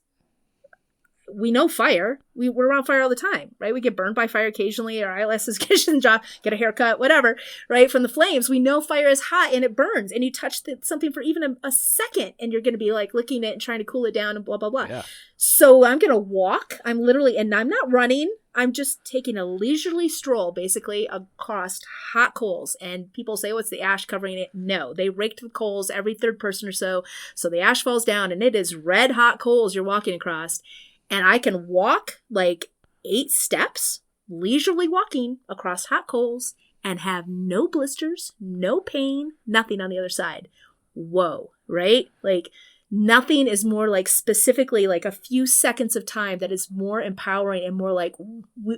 We know fire. We're around fire all the time, right? We get burned by fire occasionally. Our eyelashes get a haircut, whatever, right? From the flames, we know fire is hot and it burns. And you touch something for even a second and you're going to be like licking it and trying to cool it down and blah, blah, blah. Yeah. So I'm going to walk. I'm not running. I'm just taking a leisurely stroll, basically, across hot coals. And people say, oh, it's the ash covering it. No, they raked the coals every third person or so. So the ash falls down and it is red hot coals you're walking across. And I can walk like 8 steps, leisurely walking across hot coals and have no blisters, no pain, nothing on the other side. Whoa, right? Like nothing is more like specifically like a few seconds of time that is more empowering and more like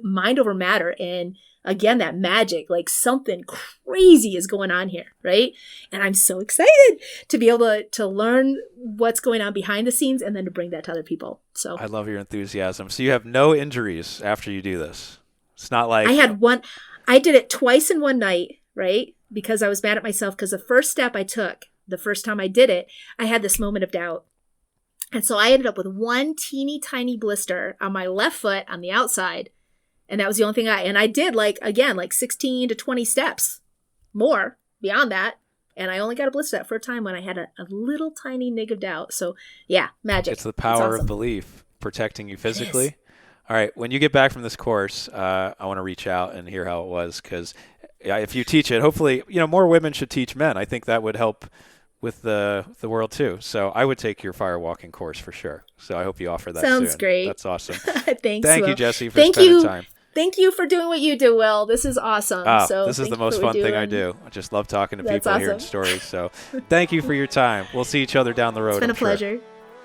mind over matter. And again, that magic, like something crazy is going on here, right? And I'm so excited to be able to learn what's going on behind the scenes and then to bring that to other people. So I love your enthusiasm. So you have no injuries after you do this. It's not like I did it twice in one night, right? Because I was mad at myself because the first step I took, the first time I did it, I had this moment of doubt. And so I ended up with one teeny tiny blister on my left foot on the outside. And that was the only thing I did like 16 to 20 steps more beyond that. And I only got a blister that first time when I had a little tiny nig of doubt. So yeah, magic. It's the power of belief protecting you physically. All right. When you get back from this course, I want to reach out and hear how it was. Because if you teach it, hopefully, more women should teach men. I think that would help with the world too. So I would take your firewalking course for sure. So I hope you offer that soon. Sounds great. That's awesome. Thanks, Thank Will. you, Jessie, for spending time. Thank you for doing what you do, Will. This is awesome. This is the most fun thing I do. I just love talking to people and hearing stories. So thank you for your time. We'll see each other down the road. It's been a pleasure.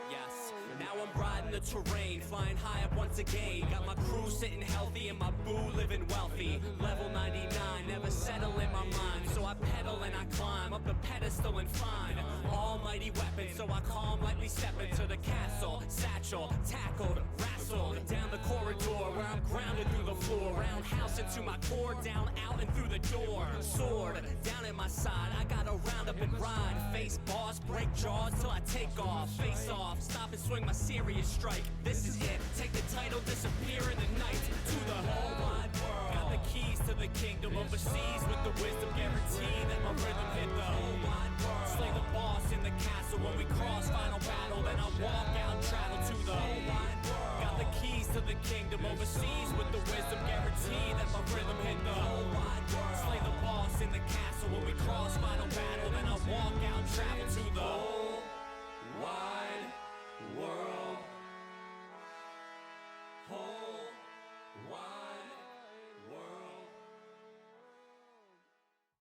Yes, now I'm riding the terrain, flying high up once again. Got my crew sitting healthy and my boo living wealthy. Level 99, never settle in my mind. So I pedal and I climb up the pedestal and find almighty weapons. So I calm, lightly step into the castle. Satchel, tackled, wrestled down the corridor where I'm grounded through the floor. Roundhouse into my core, down, out, and through the door. Sword down at my side, I gotta round up and ride. Face boss, break jaws till I take off. Face off, stop and swing my serious strike. This is it, take the title, disappear in the night. To the whole wide world. Got the keys to the kingdom overseas with the wisdom guarantee that my rhythm hit the whole wide world. Slay the boss in the castle when we cross final